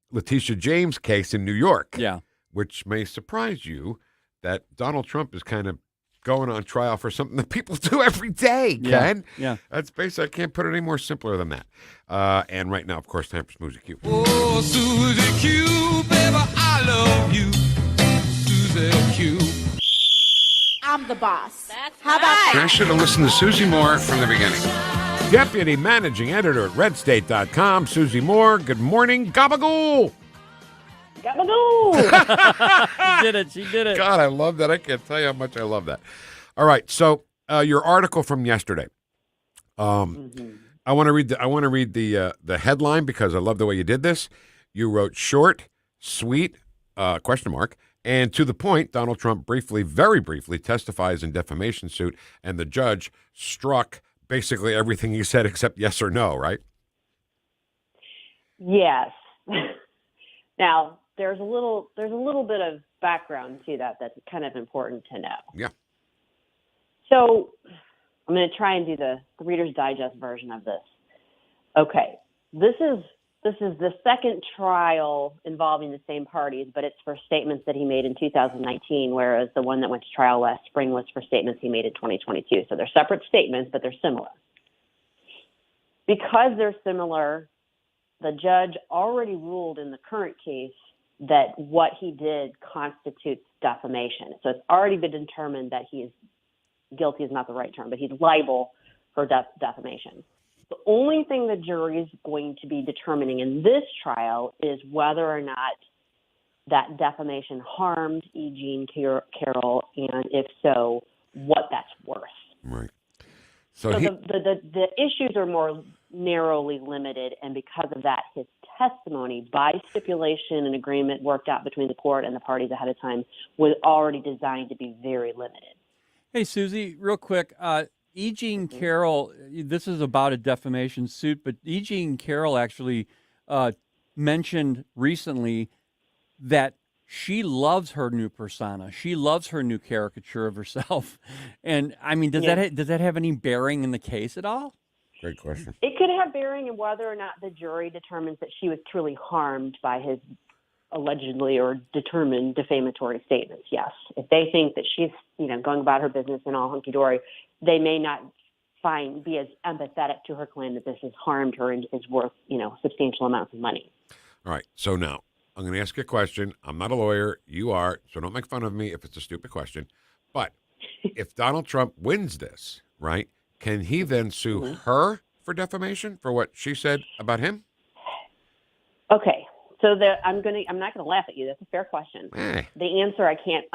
Speaker 7: Letitia James case in New York.
Speaker 8: Yeah.
Speaker 7: Which may surprise you that Donald Trump is kind of going on trial for something that people do every day, Ken.
Speaker 8: Yeah.
Speaker 7: That's basically, I can't put it any more simpler than that. And right now, of course, time for Smoozy Q.
Speaker 14: Oh, Susie Q, baby, I love you. Susie Q.
Speaker 15: I'm the boss. How about that?
Speaker 10: I should have listened to Susie Moore from the beginning.
Speaker 7: Deputy Managing Editor at RedState.com, Susie Moore. Good morning, Gabagool.
Speaker 8: She did it.
Speaker 7: God, I love that. I can't tell you how much I love that. All right, so your article from yesterday. I want to read the headline because I love the way you did this. You wrote short, sweet, question mark, and to the point. Donald Trump very briefly testifies in defamation suit, and the judge struck basically everything he said except yes or no. Right?
Speaker 16: Yes. Now, there's a little bit of background to that's kind of important to know.
Speaker 7: Yeah.
Speaker 16: So I'm going to try and do the Reader's Digest version of this. Okay, this is the second trial involving the same parties, but it's for statements that he made in 2019, whereas the one that went to trial last spring was for statements he made in 2022. So they're separate statements, but they're similar. Because they're similar, the judge already ruled in the current case that what he did constitutes defamation. So it's already been determined that he is guilty is not the right term, but he's liable for defamation. The only thing the jury is going to be determining in this trial is whether or not that defamation harmed E. Jean Carroll, and if so, what that's worth.
Speaker 7: Right.
Speaker 16: So the issues are more narrowly limited, and because of that, his testimony by stipulation and agreement worked out between the court and the parties ahead of time was already designed to be very limited.
Speaker 8: Hey, Susie, real quick, E. Jean Carroll, this is about a defamation suit, but E. Jean Carroll actually mentioned recently that she loves her new persona. She loves her new caricature of herself. And, I mean, does that have any bearing in the case at all?
Speaker 7: Great question.
Speaker 16: It could have bearing in whether or not the jury determines that she was truly harmed by his allegedly or determined defamatory statements, yes. If they think that she's, going about her business and all hunky-dory, they may not be as empathetic to her claim that this has harmed her and is worth, substantial amounts of money.
Speaker 7: All right. So now I'm going to ask you a question. I'm not a lawyer. You are. So don't make fun of me if it's a stupid question. But if Donald Trump wins this, right, can he then sue her for defamation for what she said about him?
Speaker 16: Okay. So I'm not going to laugh at you. That's a fair question. The answer I can't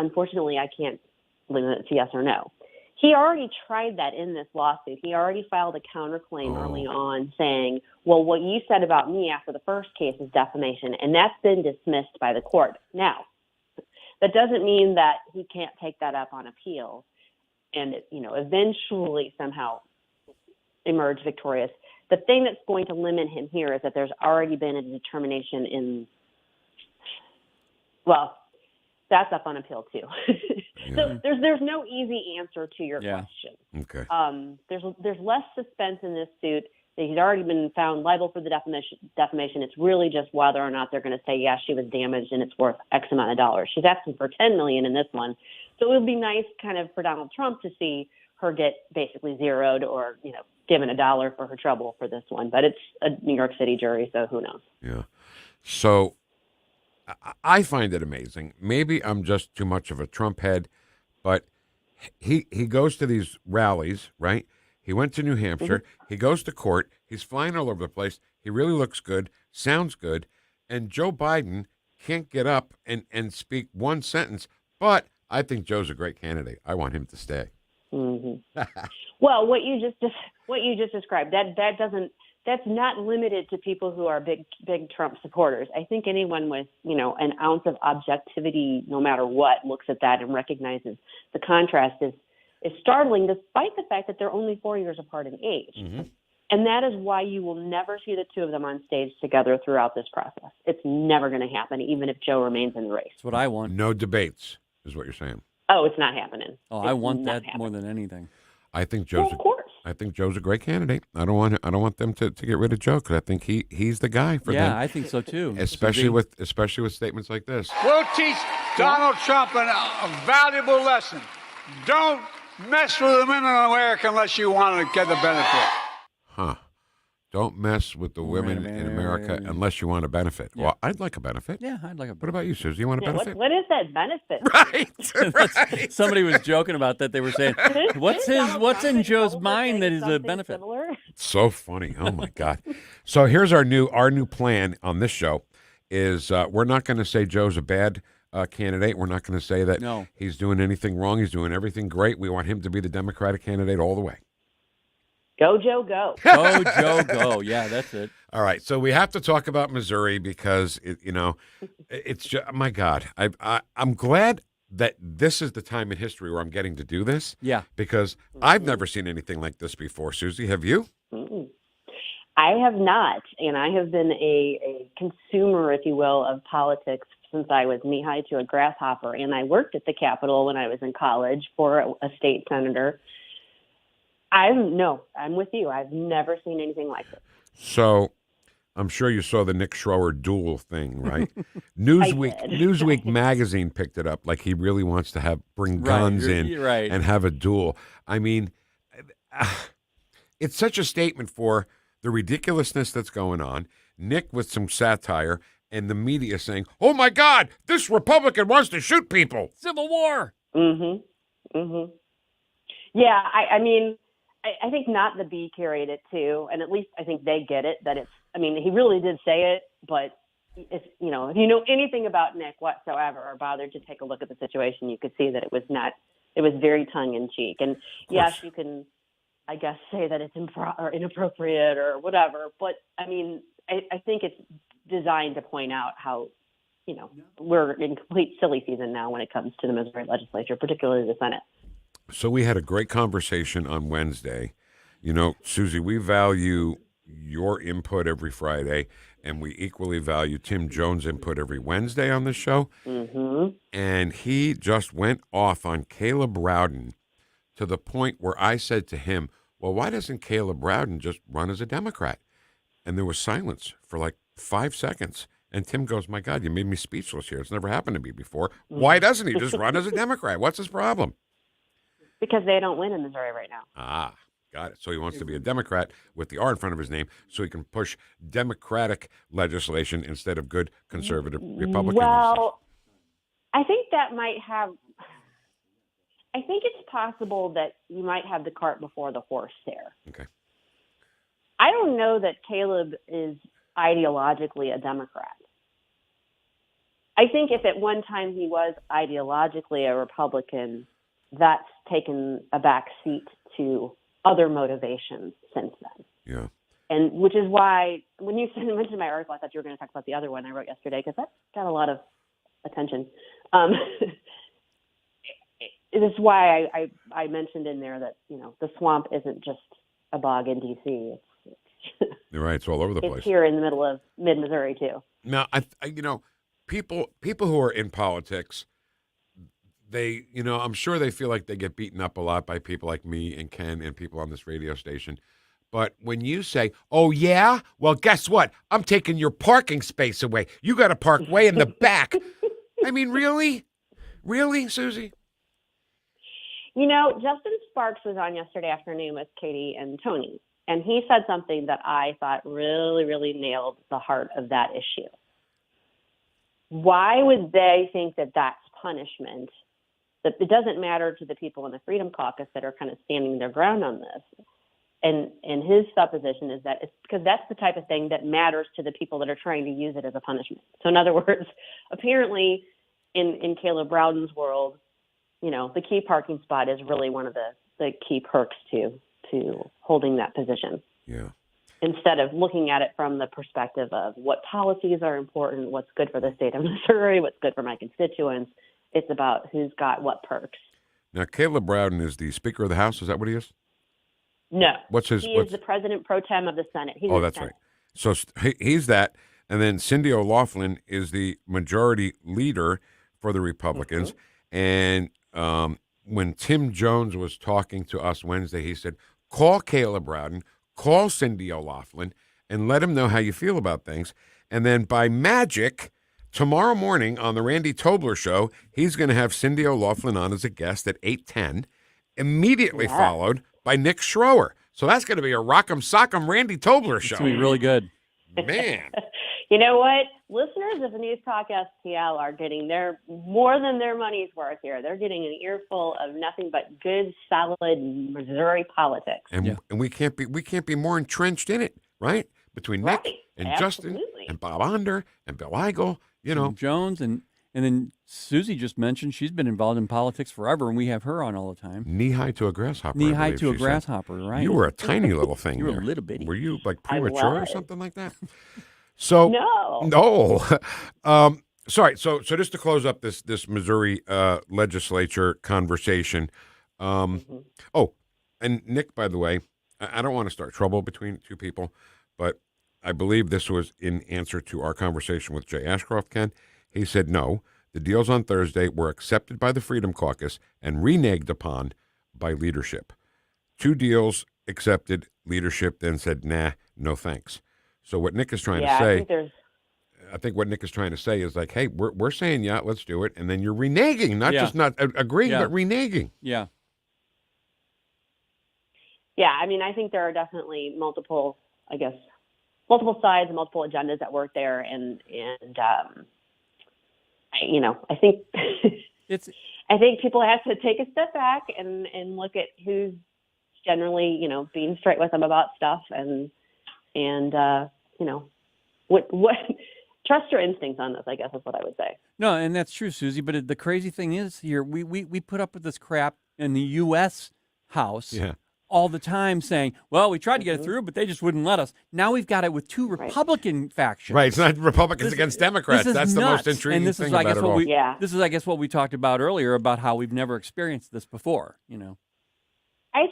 Speaker 16: limit it to yes or no. He already tried that in this lawsuit. He already filed a counterclaim early on saying, well, what you said about me after the first case is defamation, and that's been dismissed by the court. Now, that doesn't mean that he can't take that up on appeal and, eventually somehow emerge victorious. The thing that's going to limit him here is that there's already been a determination that's up on appeal too. So there's no easy answer to your question.
Speaker 7: Okay.
Speaker 16: There's less suspense in this suit. He's already been found liable for the defamation. It's really just whether or not they're going to say, yes, she was damaged and it's worth X amount of dollars. She's asking for $10 million in this one. So it would be nice kind of for Donald Trump to see her get basically zeroed or, given $1 for her trouble for this one. But it's a New York City jury, so who knows?
Speaker 7: Yeah. So I find it amazing. Maybe I'm just too much of a Trump head, but he goes to these rallies, right? He went to New Hampshire. He goes to court. He's flying all over the place. He really looks good, sounds good. And Joe Biden can't get up and speak one sentence. But I think Joe's a great candidate. I want him to stay.
Speaker 16: Well, what you just described, that's not limited to people who are big Trump supporters. I think anyone with, an ounce of objectivity, no matter what, looks at that and recognizes the contrast is startling, despite the fact that they're only 4 years apart in age. And that is why you will never see the two of them on stage together throughout this process. It's never going to happen, even if Joe remains in the race.
Speaker 8: That's what I want.
Speaker 7: No debates is what you're saying.
Speaker 16: Oh, it's not happening.
Speaker 8: Oh, I want that more than anything.
Speaker 7: I think Joe's.
Speaker 16: Of course.
Speaker 7: I think Joe's a great candidate. I don't want them to get rid of Joe because I think he's the guy for them.
Speaker 8: Yeah, I think so too.
Speaker 7: Especially with statements like this.
Speaker 12: We'll teach Donald Trump a valuable lesson. Don't mess with the women in America unless you want to get the benefit.
Speaker 7: Huh. Don't mess with the women in America unless you want a benefit. Yeah. Well, I'd like a benefit.
Speaker 8: Yeah, I'd like a benefit.
Speaker 7: What about you, Susie? You want a benefit?
Speaker 16: What is that benefit?
Speaker 7: Right.
Speaker 8: Somebody was joking about that. They were saying, what's in Joe's mind that is a benefit?
Speaker 7: It's so funny. Oh, my God. So here's our new plan on this show is we're not going to say Joe's a bad candidate. We're not going to say that he's doing anything wrong. He's doing everything great. We want him to be the Democratic candidate all the way.
Speaker 16: Go, Joe, go.
Speaker 8: Go, Joe, go. Yeah, that's it.
Speaker 7: All right. So we have to talk about Missouri because, it's just, my God. I'm glad that this is the time in history where I'm getting to do this.
Speaker 8: Yeah.
Speaker 7: Because I've never seen anything like this before. Susie, have you?
Speaker 16: I have not. And I have been a consumer, if you will, of politics since I was knee-high to a grasshopper. And I worked at the Capitol when I was in college for a state senator. I'm with you. I've never seen anything like this.
Speaker 7: So I'm sure you saw the Nick Schroer duel thing, right? Newsweek magazine picked it up like he really wants to bring guns in and have a duel. I mean, it's such a statement for the ridiculousness that's going on. Nick with some satire and the media saying, oh, my God, this Republican wants to shoot people.
Speaker 8: Civil war.
Speaker 16: Yeah, I mean, I think Not the Bee carried it too, and at least I think they get it that he really did say it, but if you know anything about Nick whatsoever or bothered to take a look at the situation, you could see that it was very tongue in cheek. And yes, you can, I guess, say that it's inappropriate or whatever, but I mean, I think it's designed to point out how, we're in complete silly season now when it comes to the Missouri legislature, particularly the Senate.
Speaker 7: So we had a great conversation on Wednesday. Susie, we value your input every Friday, and we equally value Tim Jones' input every Wednesday on the show. And he just went off on Caleb Rowden to the point where I said to him, well, why doesn't Caleb Rowden just run as a Democrat? And there was silence for like 5 seconds. And Tim goes, my God, you made me speechless here. It's never happened to me before. Why doesn't he just run as a Democrat? What's his problem?
Speaker 16: Because they don't win in Missouri right now.
Speaker 7: Ah, got it. So he wants to be a Democrat with the R in front of his name so he can push Democratic legislation instead of good conservative Republican.
Speaker 16: Well, I think it's possible that you might have the cart before the horse there.
Speaker 7: Okay.
Speaker 16: I don't know that Caleb is ideologically a Democrat. I think if at one time he was ideologically a Republican, that's taken a back seat to other motivations since then.
Speaker 7: Yeah.
Speaker 16: And which is why when you mentioned my article, I thought you were going to talk about the other one I wrote yesterday because that got a lot of attention. This is why I mentioned in there that, the swamp isn't just a bog in D.C.
Speaker 7: You're right. It's all over the place.
Speaker 16: It's here in the middle of mid-Missouri, too.
Speaker 7: Now, people who are in politics, they, I'm sure they feel like they get beaten up a lot by people like me and Ken and people on this radio station. But when you say, oh, yeah, well, guess what? I'm taking your parking space away. You got to park way in the back. I mean, really? Really, Susie?
Speaker 16: Justin Sparks was on yesterday afternoon with Katie and Tony, and he said something that I thought really, really nailed the heart of that issue. Why would they think that that's punishment? That it doesn't matter to the people in the Freedom Caucus that are kind of standing their ground on this. And his supposition is that it's because that's the type of thing that matters to the people that are trying to use it as a punishment. So in other words, apparently in Caleb Browden's world, the key parking spot is really one of the key perks to holding that position.
Speaker 7: Yeah.
Speaker 16: Instead of looking at it from the perspective of what policies are important, what's good for the state of Missouri, what's good for my constituents, it's about who's got what perks.
Speaker 7: Now, Caleb Browden is the Speaker of the House. Is that what he is?
Speaker 16: No.
Speaker 7: He
Speaker 16: is the President Pro Tem of the Senate. He's
Speaker 7: that's
Speaker 16: Senate.
Speaker 7: right. So he's that. And then Cindy O'Loughlin is the majority leader for the Republicans. Mm-hmm. And when Tim Jones was talking to us Wednesday, he said, call Caleb Browden, call Cindy O'Loughlin, and let him know how you feel about things. And then by magic, tomorrow morning on the Randy Tobler Show, he's going to have Cindy O'Loughlin on as a guest at 8:10, immediately followed by Nick Schroer. So that's going to be a Rock'em Sock'em Randy Tobler Show.
Speaker 8: It's going to be really good.
Speaker 7: Man.
Speaker 16: You know what? Listeners of News Talk STL are getting more than their money's worth here. They're getting an earful of nothing but good, solid Missouri politics.
Speaker 7: And we can't be more entrenched in it, right? Between Nick and Justin and Bob Onder and Bill Eigel,
Speaker 8: Tim Jones and then Susie just mentioned she's been involved in politics forever, and we have her on all the time.
Speaker 7: Knee high to a grasshopper.
Speaker 8: Knee high to a grasshopper, right?
Speaker 7: You were a tiny little thing.
Speaker 8: You were a little bitty.
Speaker 7: Were you like premature or something like that? So no. Sorry. So just to close up this Missouri legislature conversation. Oh, and Nick, by the way, I don't want to start trouble between two people, but I believe this was in answer to our conversation with Jay Ashcroft, Ken. He said, no, the deals on Thursday were accepted by the Freedom Caucus and reneged upon by leadership. 2 deals accepted, leadership then said, nah, no thanks. So what Nick is trying to say, I think what Nick is trying to say is like, hey, we're saying, yeah, let's do it. And then you're reneging, not just not agreeing, but reneging.
Speaker 8: Yeah.
Speaker 16: Yeah, I mean, I think there are definitely multiple sides and multiple agendas at work there. And I think I think people have to take a step back and look at who's generally, being straight with them about stuff and what trust your instincts on this, I guess is what I would say.
Speaker 8: No, and that's true, Susie. But the crazy thing is here, we put up with this crap in the U.S. House all the time saying, well, we tried to get it through, but they just wouldn't let us. Now we've got it with 2 Republican factions.
Speaker 7: Right. It's not Republicans against Democrats. That's the most intriguing thing about it all.
Speaker 8: This is, I guess, what we talked about earlier about how we've never experienced this before,
Speaker 16: I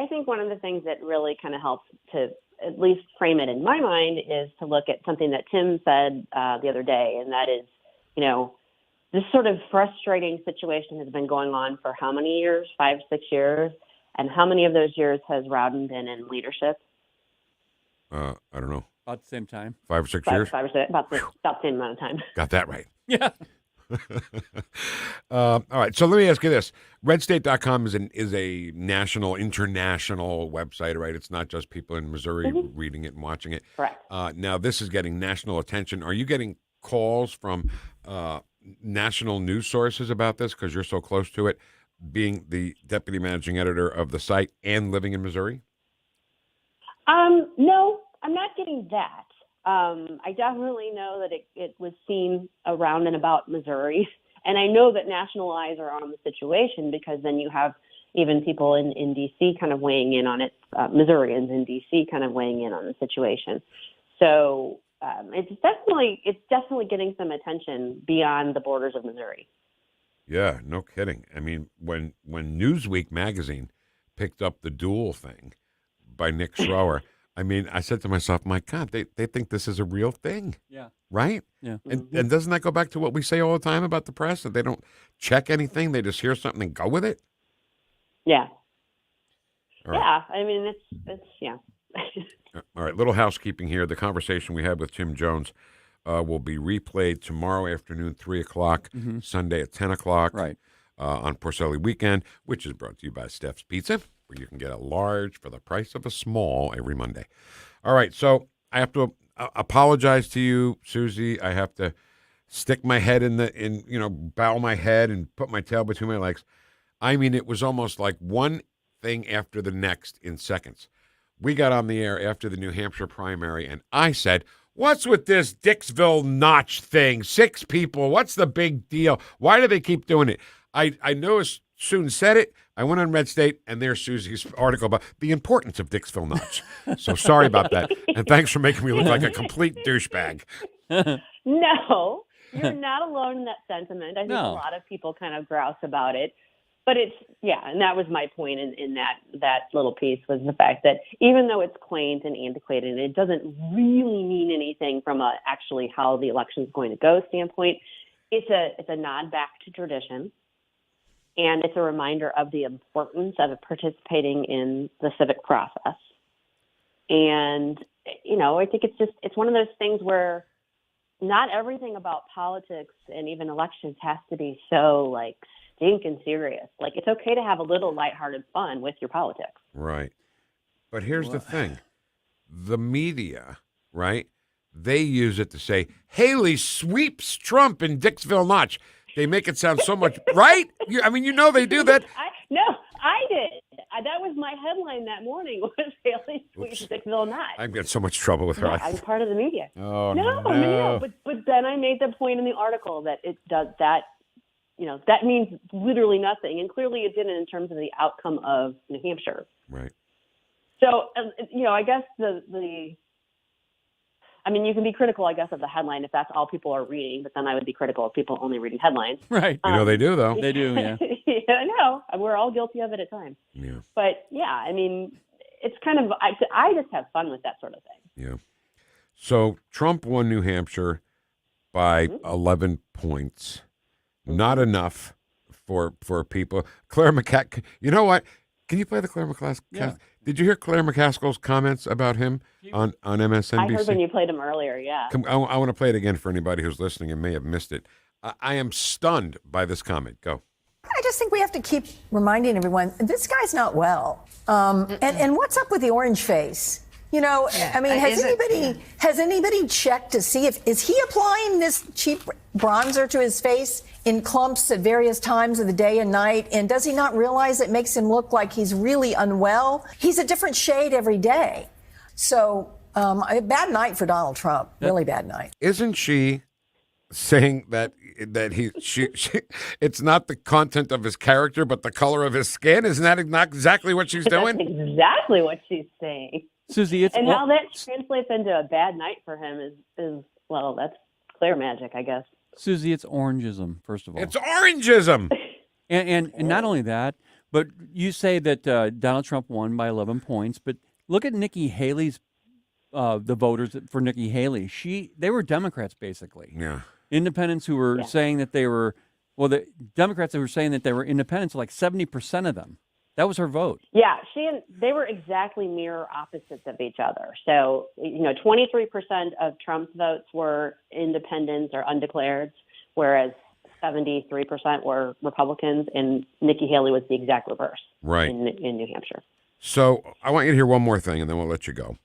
Speaker 16: think one of the things that really kind of helps to at least frame it in my mind is to look at something that Tim said the other day, and that is, this sort of frustrating situation has been going on for how many years? 5, 6 years? And how many of those years has Rowden been in leadership?
Speaker 7: I don't know.
Speaker 8: About the same time.
Speaker 7: 5 or 6 years?
Speaker 16: About the same amount of time.
Speaker 7: Got that right.
Speaker 8: Yeah.
Speaker 7: All right. So let me ask you this. RedState.com is a national, international website, right? It's not just people in Missouri reading it and watching it.
Speaker 16: Correct.
Speaker 7: Now, this is getting national attention. Are you getting calls from national news sources about this because you're so close to it, being the deputy managing editor of the site and living in Missouri?
Speaker 16: No, I'm not getting that. I definitely know that it was seen around and about Missouri. And I know that national eyes are on the situation because then you have even people in D.C. kind of weighing in on it, Missourians in D.C. kind of weighing in on the situation. So it's definitely getting some attention beyond the borders of Missouri.
Speaker 7: Yeah, no kidding. I mean, when Newsweek magazine picked up the duel thing by Nick Schroer, I mean, I said to myself, my God, they think this is a real thing.
Speaker 8: Yeah.
Speaker 7: right?
Speaker 8: Yeah.
Speaker 7: And doesn't that go back to what we say all the time about the press, that they don't check anything, they just hear something and go with it?
Speaker 16: Yeah.
Speaker 7: All right.
Speaker 16: Yeah. I mean, it's yeah.
Speaker 7: All right, little housekeeping here. The conversation we had with Tim Jones will be replayed tomorrow afternoon, 3 o'clock, Sunday at 10 o'clock.
Speaker 8: Right.
Speaker 7: On Porcelli Weekend, which is brought to you by Steph's Pizza, where you can get a large for the price of a small every Monday. All right, so I have to apologize to you, Susie. I have to stick my head bow my head and put my tail between my legs. I mean, it was almost like one thing after the next in seconds. We got on the air after the New Hampshire primary, and I said, what's with this Dixville notch thing? 6 people, what's the big deal? Why do they keep doing it? I know as soon said it. I went on Red State, and there's Susie's article about the importance of Dixville notch. So sorry about that. And thanks for making me look like a complete douchebag.
Speaker 16: No, you're not alone in that sentiment. I think a lot of people kind of grouse about it. But and that was my point in that little piece, was the fact that even though it's quaint and antiquated, it doesn't really mean anything from actually how the election is going to go standpoint. It's a nod back to tradition. And it's a reminder of the importance of participating in the civic process. And, I think it's one of those things where not everything about politics and even elections has to be so, stinking serious. It's okay to have a little lighthearted fun with your politics.
Speaker 7: Right. But here's the thing. The media, right, they use it to say, Haley sweeps Trump in Dixville notch. They make it sound so much, right? They do that.
Speaker 16: I did. That was my headline that morning, was Haley sweeps Dixville notch.
Speaker 7: I've got so much trouble with her.
Speaker 16: Yeah, I'm part of the media.
Speaker 7: Oh,
Speaker 16: no. But then I made the point in the article that it does that. That means literally nothing. And clearly it didn't in terms of the outcome of New Hampshire.
Speaker 7: Right.
Speaker 16: So, I guess you can be critical, I guess, of the headline if that's all people are reading, but then I would be critical of people only reading headlines.
Speaker 8: Right.
Speaker 7: They do, though.
Speaker 8: They do, yeah.
Speaker 16: I know. We're all guilty of it at times.
Speaker 7: Yeah.
Speaker 16: But, it's kind of, I just have fun with that sort of thing.
Speaker 7: Yeah. So Trump won New Hampshire by 11 points. Not enough for people. Claire McCaskill, you know what? Can you play the Claire McCaskill?
Speaker 8: Yeah.
Speaker 7: Did you hear Claire McCaskill's comments about him on MSNBC?
Speaker 16: I heard when you played him earlier, yeah.
Speaker 7: I want to play it again for anybody who's listening and may have missed it. I am stunned by this comment. Go.
Speaker 23: I just think we have to keep reminding everyone, this guy's not well. And what's up with the orange face? Has anybody checked to see is he applying this cheap bronzer to his face in clumps at various times of the day and night? And does he not realize it makes him look like he's really unwell? He's a different shade every day. So a bad night for Donald Trump. Really bad night.
Speaker 7: Isn't she saying that she it's not the content of his character, but the color of his skin? Isn't that not exactly what she's doing?
Speaker 16: That's exactly what she's saying.
Speaker 8: Susie,
Speaker 16: how that translates into a bad night for him is that's clear magic, I guess.
Speaker 8: Susie, it's orangism, first of all.
Speaker 7: It's orangism.
Speaker 8: and not only that, but you say that Donald Trump won by 11 points, but look at Nikki Haley's, the voters for Nikki Haley. They were Democrats, basically.
Speaker 7: Yeah.
Speaker 8: Independents who were saying that they were, the Democrats that were saying that they were independents, like 70% of them. That was her vote.
Speaker 16: Yeah, they were exactly mirror opposites of each other. So, 23% of Trump's votes were independents or undeclareds, whereas 73% were Republicans, and Nikki Haley was the exact reverse.
Speaker 7: Right.
Speaker 16: In New Hampshire.
Speaker 7: So I want you to hear one more thing, and then we'll let you go.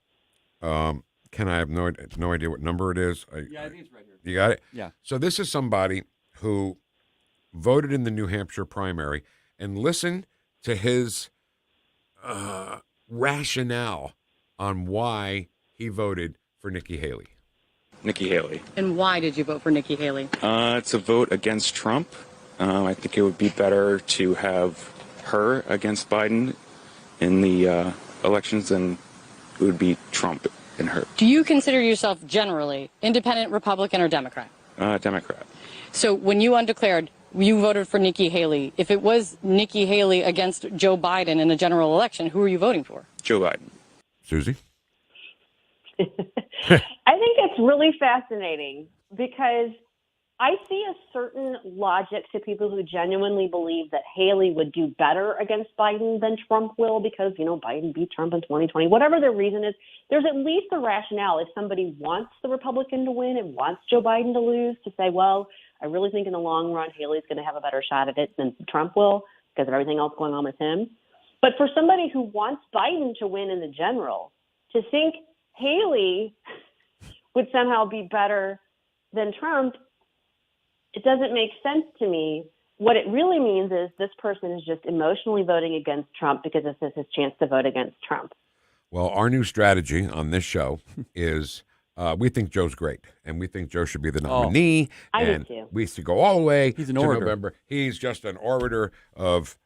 Speaker 7: Ken, I have no idea what number it is.
Speaker 8: I think it's right here.
Speaker 7: You got it?
Speaker 8: Yeah.
Speaker 7: So this is somebody who voted in the New Hampshire primary, and listen to his rationale on why he voted for Nikki Haley.
Speaker 5: Nikki Haley.
Speaker 13: And why did you vote for Nikki Haley?
Speaker 5: It's a vote against Trump. I think it would be better to have her against Biden in the elections than it would be Trump and her.
Speaker 13: Do you consider yourself generally independent, Republican, or Democrat?
Speaker 5: Democrat.
Speaker 13: So when you undeclared, you voted for Nikki Haley. If it was Nikki Haley against Joe Biden in a general election, who are you voting for?
Speaker 5: Joe Biden.
Speaker 7: Susie?
Speaker 16: I think it's really fascinating because I see a certain logic to people who genuinely believe that Haley would do better against Biden than Trump will because, Biden beat Trump in 2020. Whatever their reason is, there's at least a rationale if somebody wants the Republican to win and wants Joe Biden to lose to say, well, I really think in the long run, Haley's going to have a better shot at it than Trump will because of everything else going on with him. But for somebody who wants Biden to win in the general, to think Haley would somehow be better than Trump, it doesn't make sense to me. What it really means is this person is just emotionally voting against Trump because this is his chance to vote against Trump.
Speaker 7: Well, our new strategy on this show is we think Joe's great, and we think Joe should be the nominee.
Speaker 16: I do
Speaker 7: and
Speaker 16: too.
Speaker 7: we should go all the way
Speaker 8: He's an
Speaker 7: to
Speaker 8: orator.
Speaker 7: November. He's just an orator of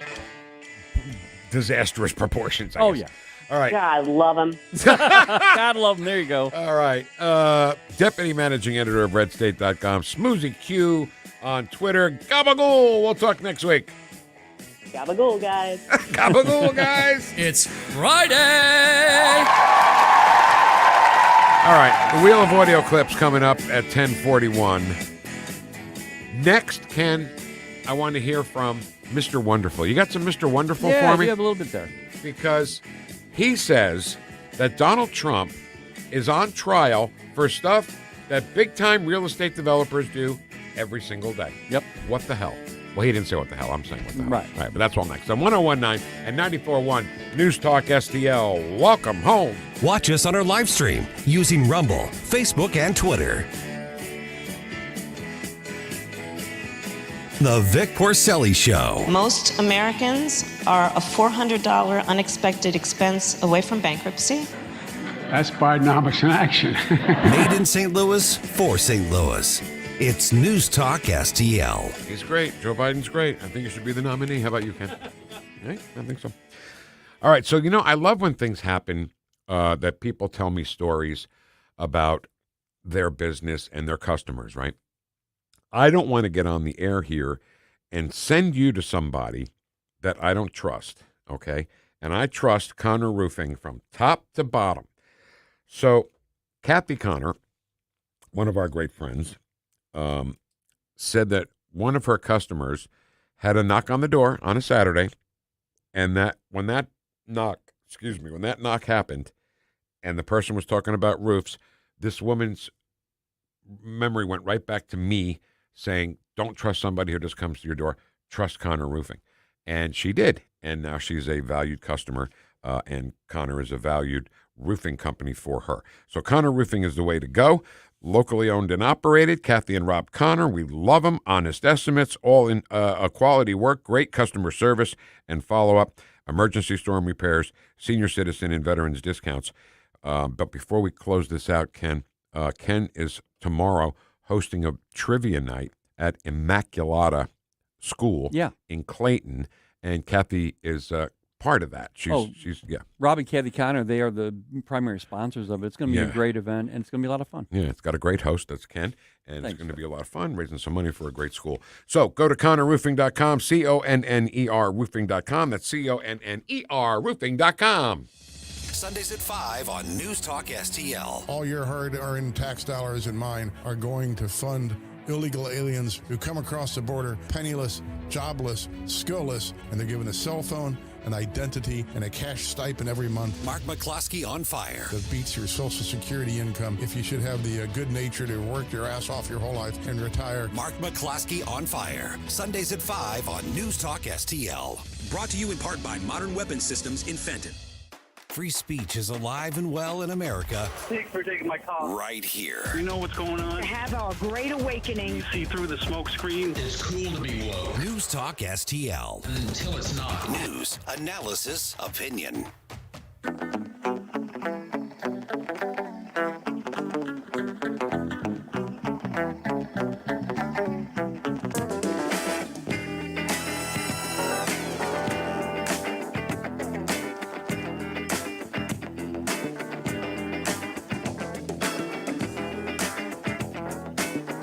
Speaker 7: disastrous proportions, I guess.
Speaker 8: yeah.
Speaker 7: All right.
Speaker 16: God, I love him.
Speaker 8: God love him. There you go.
Speaker 7: All right. Deputy Managing Editor of RedState.com, Smoozy Q on Twitter. Gabagool. We'll talk next week.
Speaker 16: Gabagool, guys.
Speaker 7: Gabagool, guys.
Speaker 1: It's Friday.
Speaker 7: All right. The Wheel of Audio Clips coming up at 10:41. Next, Ken, I want to hear from Mr. Wonderful. You got some Mr. Wonderful
Speaker 8: Yeah,
Speaker 7: for me?
Speaker 8: you have a little bit there.
Speaker 7: Because he says that Donald Trump is on trial for stuff that big-time real estate developers do every single day.
Speaker 8: Yep.
Speaker 7: What the hell? Well, he didn't say what the hell. I'm saying what the hell.
Speaker 8: Right.
Speaker 7: All right, but that's all next. On 101.9 and 94.1 News Talk STL. Welcome home.
Speaker 2: Watch us on our live stream using Rumble, Facebook, and Twitter. The Vic Porcelli Show.
Speaker 4: Most Americans are a $400 unexpected expense away from bankruptcy.
Speaker 12: That's Bidenomics in action.
Speaker 2: Made in St. Louis for St. Louis. It's News Talk STL.
Speaker 7: He's great. Joe Biden's great. I think he should be the nominee. How about you, Ken? Right? I think so. All right. So, I love when things happen that people tell me stories about their business and their customers, right? I don't want to get on the air here and send you to somebody that I don't trust, okay? And I trust Connor Roofing from top to bottom. So Kathy Connor, one of our great friends, said that one of her customers had a knock on the door on a Saturday, and that when that knock happened, and the person was talking about roofs, this woman's memory went right back to me saying, don't trust somebody who just comes to your door. Trust Connor Roofing. And she did. And now she's a valued customer, and Connor is a valued roofing company for her. So Connor Roofing is the way to go. Locally owned and operated. Kathy and Rob Connor, we love them. Honest estimates, all in quality work, great customer service and follow-up, emergency storm repairs, senior citizen and veterans discounts. But before we close this out, Ken is tomorrow hosting a trivia night at Immaculata School in Clayton, and Kathy is part of that. She's
Speaker 8: Rob and Kathy Connor, they are the primary sponsors of it. It's going to be a great event, and it's going to be a lot of fun.
Speaker 7: Yeah, it's got a great host, that's Ken, and it's going to be a lot of fun, raising some money for a great school. So go to ConnorRoofing.com, CONNER Roofing.com. That's CONNER Roofing.com.
Speaker 2: Sundays at 5 on News Talk STL.
Speaker 17: All your hard-earned tax dollars and mine are going to fund illegal aliens who come across the border penniless, jobless, skillless, and they're given a cell phone, an identity, and a cash stipend every month.
Speaker 2: Mark McCloskey on fire.
Speaker 17: That beats your Social Security income if you should have the good nature to work your ass off your whole life and retire.
Speaker 2: Mark McCloskey on fire. Sundays at 5 on News Talk STL.
Speaker 18: Brought to you in part by Modern Weapon Systems in Fenton.
Speaker 2: Free speech is alive and well in America.
Speaker 19: Thanks for taking my call.
Speaker 2: Right here.
Speaker 19: You know what's going on?
Speaker 15: Have our great awakening.
Speaker 19: You see through the smoke screen.
Speaker 1: It's cool to be woke.
Speaker 2: News Talk STL.
Speaker 1: Until it's not.
Speaker 2: News, analysis, opinion.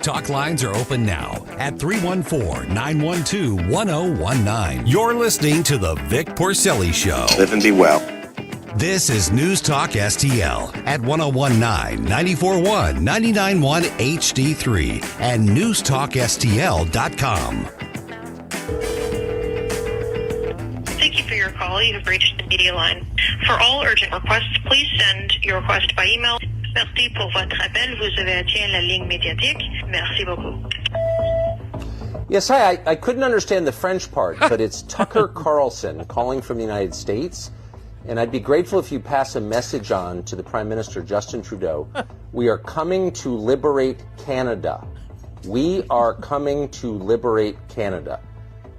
Speaker 2: Talk lines are open now at 314-912-1019. You're listening to The Vic Porcelli Show.
Speaker 25: Live and be well.
Speaker 2: This is News Talk STL at 1019, 94.1, 99.1 HD3 and NewstalkSTL.com.
Speaker 6: Thank you for your call. You have reached the media line. For all urgent requests, please send your request by email. Merci pour votre appel. Vous avez atteint la ligne médiatique. Merci beaucoup.
Speaker 20: Yes, hi. I couldn't understand the French part, but it's Tucker Carlson calling from the United States. And I'd be grateful if you pass a message on to the Prime Minister, Justin Trudeau. We are coming to liberate Canada. We are coming to liberate Canada.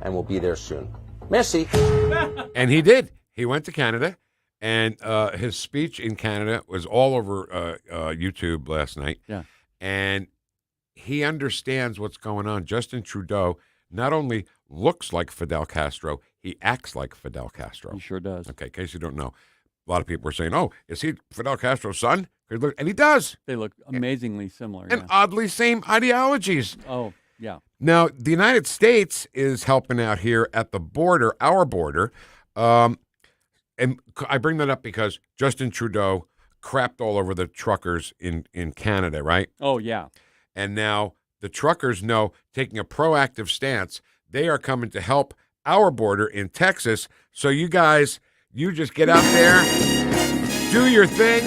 Speaker 20: And we'll be there soon. Merci.
Speaker 7: And he did. He went to Canada, and his speech in Canada was all over YouTube last night.
Speaker 8: Yeah.
Speaker 7: And he understands what's going on. Justin Trudeau not only looks like Fidel Castro, he acts like Fidel Castro.
Speaker 8: He sure does.
Speaker 7: Okay, in case you don't know, a lot of people are saying, oh, is he Fidel Castro's son? And he does.
Speaker 8: They look amazingly similar.
Speaker 7: And oddly same ideologies.
Speaker 8: Oh, yeah.
Speaker 7: Now, the United States is helping out here at the border, our border. And I bring that up because Justin Trudeau crapped all over the truckers in Canada, right?
Speaker 8: Oh, yeah.
Speaker 7: And now the truckers know, taking a proactive stance, they are coming to help our border in Texas. So you guys, you just get out there, do your thing,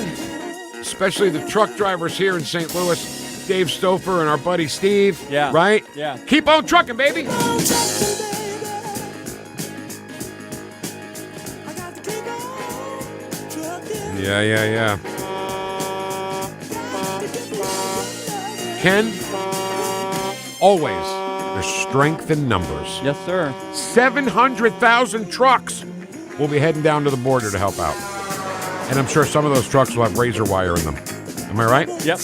Speaker 7: especially the truck drivers here in St. Louis, Dave Stouffer and our buddy Steve.
Speaker 8: Yeah.
Speaker 7: Right?
Speaker 8: Yeah.
Speaker 7: Keep on trucking, baby. Yeah. Ken, always, there's strength in numbers.
Speaker 8: Yes, sir.
Speaker 7: 700,000 trucks will be heading down to the border to help out. And I'm sure some of those trucks will have razor wire in them. Am I right?
Speaker 8: Yep.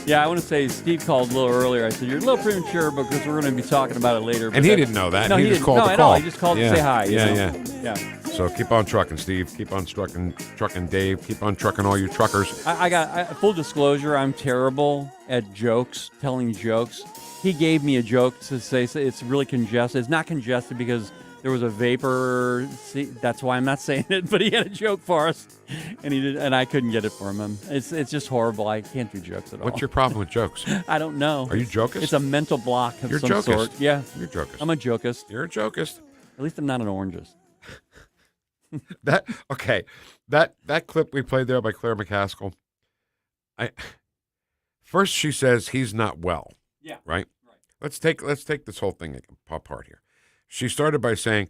Speaker 8: Yeah, I want to say Steve called a little earlier. I said, you're a little premature because we're going to be talking about it later.
Speaker 7: And he didn't know that.
Speaker 8: No,
Speaker 7: he just called the call.
Speaker 8: No, he just called to say hi.
Speaker 7: Yeah.
Speaker 8: So
Speaker 7: keep on trucking, Steve. Keep on trucking Dave. Keep on trucking all you truckers.
Speaker 8: I got full disclosure. I'm terrible at jokes, telling jokes. He gave me a joke to say it's really congested. It's not congested because there was a vapor. See, that's why I'm not saying it. But he had a joke for us, and he did, and I couldn't get it for him. It's just horrible. I can't do jokes at all.
Speaker 7: What's your problem with jokes?
Speaker 8: I don't know.
Speaker 7: Are you jokist?
Speaker 8: It's a mental block of
Speaker 7: You're
Speaker 8: some
Speaker 7: jokist.
Speaker 8: sort. Yeah,
Speaker 7: you're jokist.
Speaker 8: I'm a jokist.
Speaker 7: You're a jokist.
Speaker 8: At least I'm not an orangist.
Speaker 7: That clip we played there by Claire McCaskill. First she says he's not well.
Speaker 8: Yeah.
Speaker 7: Right? Let's take this whole thing apart here. She started by saying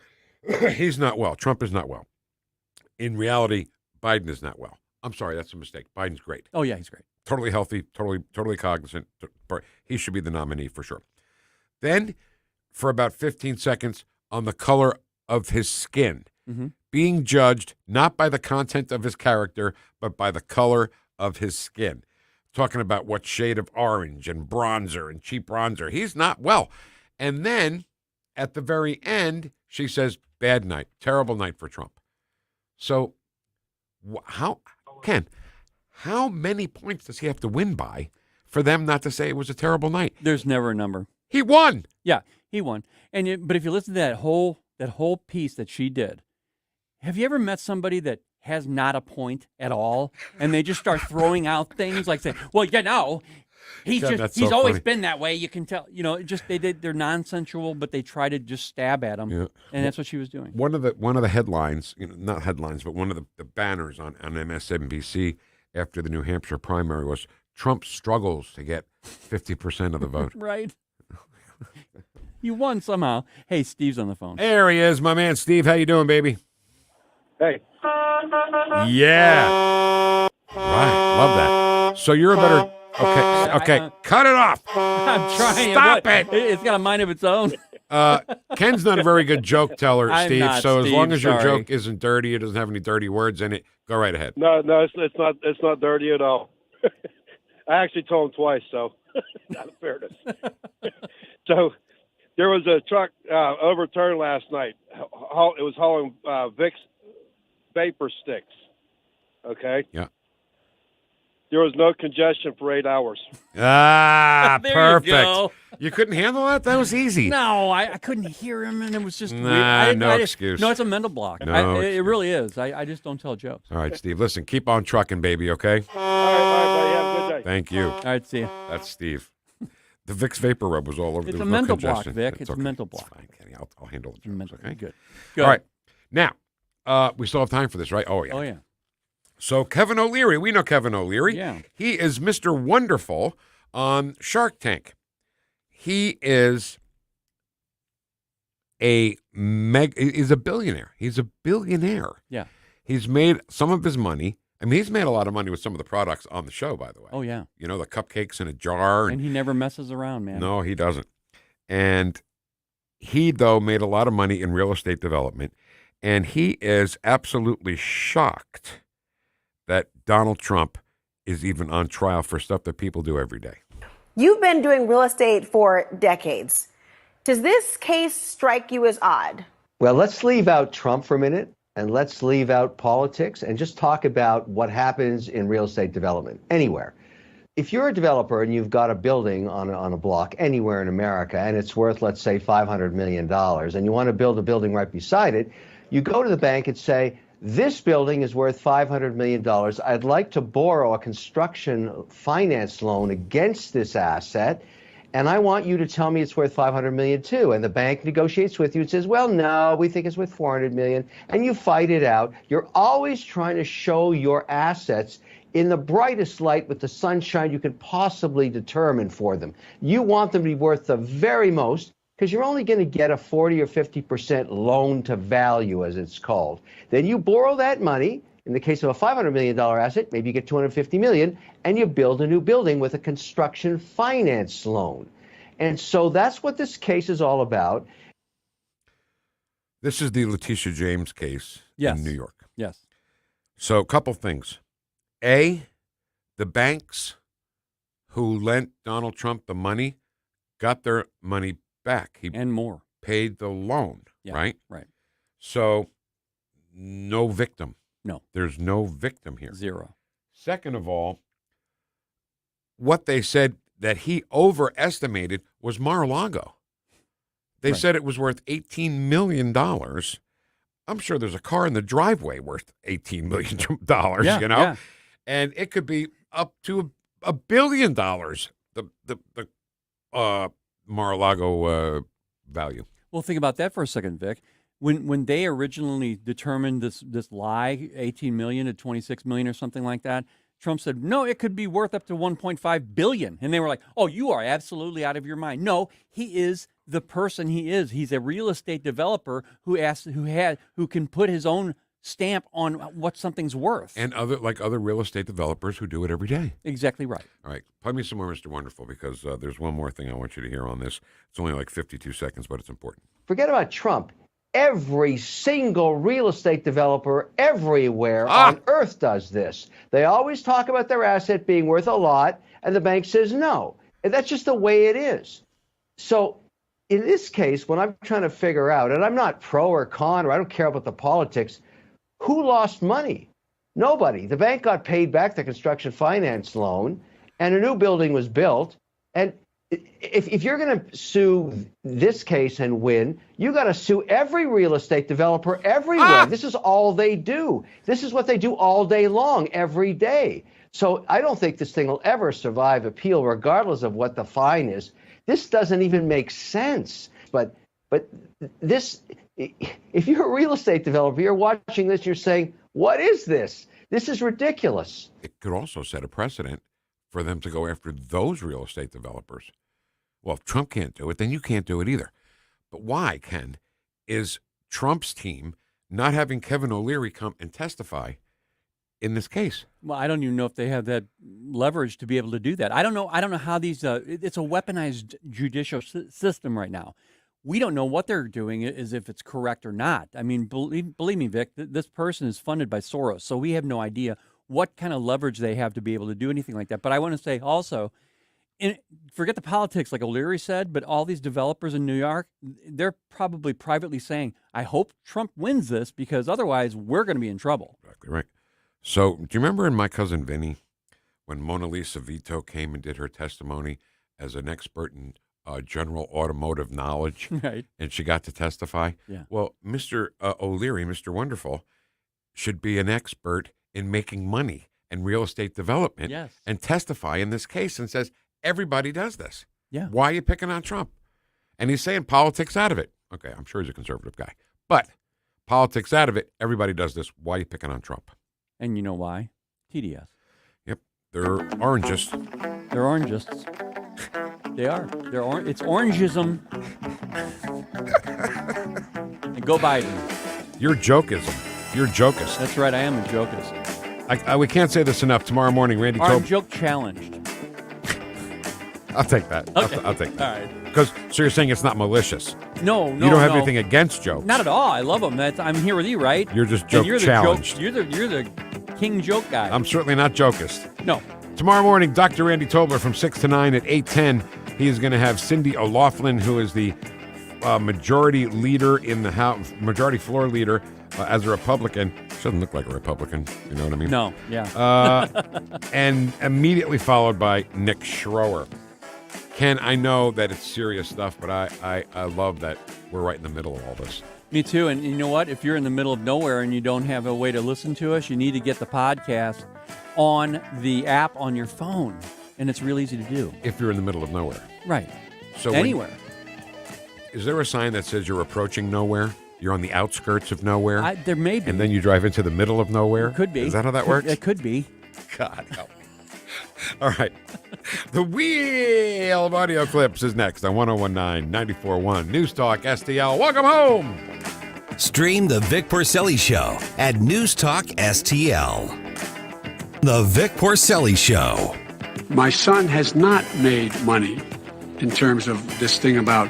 Speaker 7: he's not well. Trump is not well. In reality, Biden is not well. I'm sorry, that's a mistake. Biden's great.
Speaker 8: Oh yeah, he's great.
Speaker 7: Totally healthy, totally cognizant. He should be the nominee for sure. Then, for about 15 seconds, on the color of his skin, being judged not by the content of his character, but by the color of his skin. Talking about what shade of orange and bronzer and cheap bronzer. He's not well. And then, at the very end, she says, bad night, terrible night for Trump. So, how many points does he have to win by for them not to say it was a terrible night?
Speaker 8: There's never a number.
Speaker 7: He won.
Speaker 8: Yeah, he won. But if you listen to that whole piece that she did, have you ever met somebody that has not a point at all, and they just start throwing out things like saying, "Well, he's always been that way." You can tell, they're nonsensual, but they try to just stab at him, and that's what she was doing.
Speaker 7: One of the headlines, not headlines, but one of the banners on MSNBC after the New Hampshire primary was Trump struggles to get 50% of the vote.
Speaker 8: Right. You won somehow. Hey, Steve's on the phone.
Speaker 7: There he is, my man Steve. How you doing, baby?
Speaker 19: Hey.
Speaker 7: Yeah. Right. Love that. So you're a better... Okay. Cut it off.
Speaker 8: I'm trying.
Speaker 7: Stop it.
Speaker 8: It's got a mind of its own.
Speaker 7: Ken's not a very good joke teller,
Speaker 8: I'm
Speaker 7: Steve.
Speaker 8: not,
Speaker 7: so as
Speaker 8: Steve,
Speaker 7: long as your
Speaker 8: sorry.
Speaker 7: joke isn't dirty, it doesn't have any dirty words in it, go right ahead.
Speaker 19: No, it's not dirty at all. I actually told him twice, so out of fairness. So there was a truck overturned last night. It was hauling Vic's vapor sticks. Okay.
Speaker 7: Yeah.
Speaker 19: there was no congestion for 8 hours.
Speaker 7: Ah,
Speaker 8: There
Speaker 7: perfect.
Speaker 8: you go.
Speaker 7: You couldn't handle that? That was easy.
Speaker 8: No, I couldn't hear him, and it was just weird.
Speaker 7: Nah, no excuse.
Speaker 8: No, it's a mental block.
Speaker 7: No
Speaker 8: It really is. I just don't tell jokes.
Speaker 7: All right, Steve, listen, keep on trucking, baby, okay?
Speaker 19: All right, buddy. Have a good day.
Speaker 7: Thank you.
Speaker 8: All right, see ya.
Speaker 7: That's Steve. The Vicks Vapor Rub was all over.
Speaker 8: It's
Speaker 7: There
Speaker 8: a
Speaker 7: was no
Speaker 8: mental block,
Speaker 7: congestion.
Speaker 8: Vic. It's a
Speaker 7: okay.
Speaker 8: mental block.
Speaker 7: It's fine, Kenny. I'll handle the jokes, okay?
Speaker 8: Good.
Speaker 7: All right. Now, we still have time for this, right? Oh, yeah.
Speaker 8: Oh, yeah.
Speaker 7: So Kevin O'Leary, we know Kevin O'Leary.
Speaker 8: Yeah.
Speaker 7: He is Mr. Wonderful on Shark Tank. He is he's a billionaire. He's a billionaire.
Speaker 8: Yeah.
Speaker 7: He's made some of his money. I mean, he's made a lot of money with some of the products on the show, by the way.
Speaker 8: Oh, yeah.
Speaker 7: You know, the cupcakes in a jar.
Speaker 8: And he never messes around, man.
Speaker 7: No, he doesn't. And he, though, made a lot of money in real estate development. And he is absolutely shocked that Donald Trump is even on trial for stuff that people do every day.
Speaker 15: You've been doing real estate for decades. Does this case strike you as odd?
Speaker 3: Well, let's leave out Trump for a minute and let's leave out politics and just talk about what happens in real estate development anywhere. If you're a developer and you've got a building on a block anywhere in America and it's worth, let's say, $500 million and you want to build a building right beside it, you go to the bank and say, this building is worth $500 million. I'd like to borrow a construction finance loan against this asset, and I want you to tell me it's worth $500 million too. And the bank negotiates with you and says, well, no, we think it's worth $400 million. And you fight it out. You're always trying to show your assets in the brightest light with the sunshine you could possibly determine for them. You want them to be worth the very most, because you're only going to get a 40 or 50% loan to value, as it's called. Then you borrow that money. In the case of a $500 million asset, maybe you get $250 million, and you build a new building with a construction finance loan. And so that's what this case is all about.
Speaker 7: This is the Letitia James case in New York.
Speaker 8: Yes.
Speaker 7: So a couple things. A, the banks who lent Donald Trump the money got their money back.
Speaker 8: And more.
Speaker 7: Paid the loan, right?
Speaker 8: Right.
Speaker 7: So no victim.
Speaker 8: No.
Speaker 7: There's no victim here.
Speaker 8: Zero.
Speaker 7: Second of all, what they said that he overestimated was Mar-a-Lago. They said it was worth $18 million. I'm sure there's a car in the driveway worth $18 million, you know?
Speaker 8: Yeah.
Speaker 7: And it could be up to $1 billion, the Mar-a-Lago value.
Speaker 8: Well, think about that for a second, Vic. When they originally determined this lie, 18 million to 26 million or something like that, Trump said, no, it could be worth up to 1.5 billion. And they were like, oh, you are absolutely out of your mind. No, he is the person he is. He's a real estate developer who can put his own stamp on what something's worth.
Speaker 7: And other real estate developers who do it every day.
Speaker 8: Exactly right.
Speaker 7: All right. Play me some more Mr. Wonderful, because there's one more thing I want you to hear on this. It's only like 52 seconds, but it's important.
Speaker 3: Forget about Trump. Every single real estate developer everywhere on earth does this. They always talk about their asset being worth a lot, and the bank says no. And that's just the way it is. So in this case, when I'm trying to figure out, and I'm not pro or con, or I don't care about the politics, who lost money? Nobody. The bank got paid back the construction finance loan, and a new building was built. And if you're going to sue this case and win, you got to sue every real estate developer everywhere. This is all they do. This is what they do all day long, every day. So I don't think this thing will ever survive appeal, regardless of what the fine is. This doesn't even make sense. But this, if you're a real estate developer, you're watching this, you're saying, what is this? This is ridiculous.
Speaker 7: It could also set a precedent for them to go after those real estate developers. Well, if Trump can't do it, then you can't do it either. But why, Ken, is Trump's team not having Kevin O'Leary come and testify in this case?
Speaker 8: Well, I don't even know if they have that leverage to be able to do that. I don't know how these. It's a weaponized judicial system right now. We don't know what they're doing, is if it's correct or not. I mean, believe me, Vic, this person is funded by Soros, so we have no idea what kind of leverage they have to be able to do anything like that. But I want to say also, forget the politics, like O'Leary said, but all these developers in New York, they're probably privately saying, I hope Trump wins this, because otherwise we're going to be in trouble.
Speaker 7: Exactly right. So do you remember in My Cousin Vinny, when Mona Lisa Vito came and did her testimony as an expert in general automotive knowledge,
Speaker 8: right?
Speaker 7: And she got to testify.
Speaker 8: Yeah.
Speaker 7: Well, Mr. O'Leary, Mr. Wonderful, should be an expert in making money and real estate development,
Speaker 8: yes,
Speaker 7: and testify in this case and says everybody does this.
Speaker 8: Yeah.
Speaker 7: Why are you picking on Trump? And he's saying politics out of it. Okay, I'm sure he's a conservative guy, but politics out of it. Everybody does this. Why are you picking on Trump?
Speaker 8: And you know why? TDS.
Speaker 7: Yep, they're orangists.
Speaker 8: They're orangists. They are. It's orangism. And go Biden.
Speaker 7: You're jokeism. You're jokist.
Speaker 8: That's right. I am a jokist.
Speaker 7: We can't say this enough. Tomorrow morning, Randy
Speaker 8: I'm
Speaker 7: told.
Speaker 8: joke challenged.
Speaker 7: I'll take that.
Speaker 8: Okay.
Speaker 7: I'll take that.
Speaker 8: All right.
Speaker 7: Because so you're saying it's not malicious?
Speaker 8: No.
Speaker 7: You don't have anything against jokes?
Speaker 8: Not at all. I love them. I'm here with you, right?
Speaker 7: You're just joke challenged.
Speaker 8: You're the king joke guy.
Speaker 7: I'm certainly not jokist.
Speaker 8: No.
Speaker 7: Tomorrow morning, Dr. Randy Tobler from 6 to 9 at 8:10. He is going to have Cindy O'Loughlin, who is the majority leader in the House, majority floor leader as a Republican. She doesn't look like a Republican. You know what I mean?
Speaker 8: No. Yeah.
Speaker 7: And immediately followed by Nick Schroer. Ken, I know that it's serious stuff, but I love that we're right in the middle of all this.
Speaker 8: Me too. And you know what? If you're in the middle of nowhere and you don't have a way to listen to us, you need to get the podcast on the app on your phone. And it's real easy to do.
Speaker 7: If you're in the middle of nowhere.
Speaker 8: Right.
Speaker 7: So
Speaker 8: anywhere.
Speaker 7: Is there a sign that says you're approaching nowhere? You're on the outskirts of nowhere?
Speaker 8: There may be.
Speaker 7: And then you drive into the middle of nowhere?
Speaker 8: It could be.
Speaker 7: Is that how that works?
Speaker 8: It could be.
Speaker 7: God help me. All right. The Wheel of Audio Clips is next on 101.9, 94.1 News Talk STL. Welcome home.
Speaker 2: Stream the Vic Porcelli Show at NewstalkSTL. The Vic Porcelli Show.
Speaker 12: My son has not made money in terms of this thing about,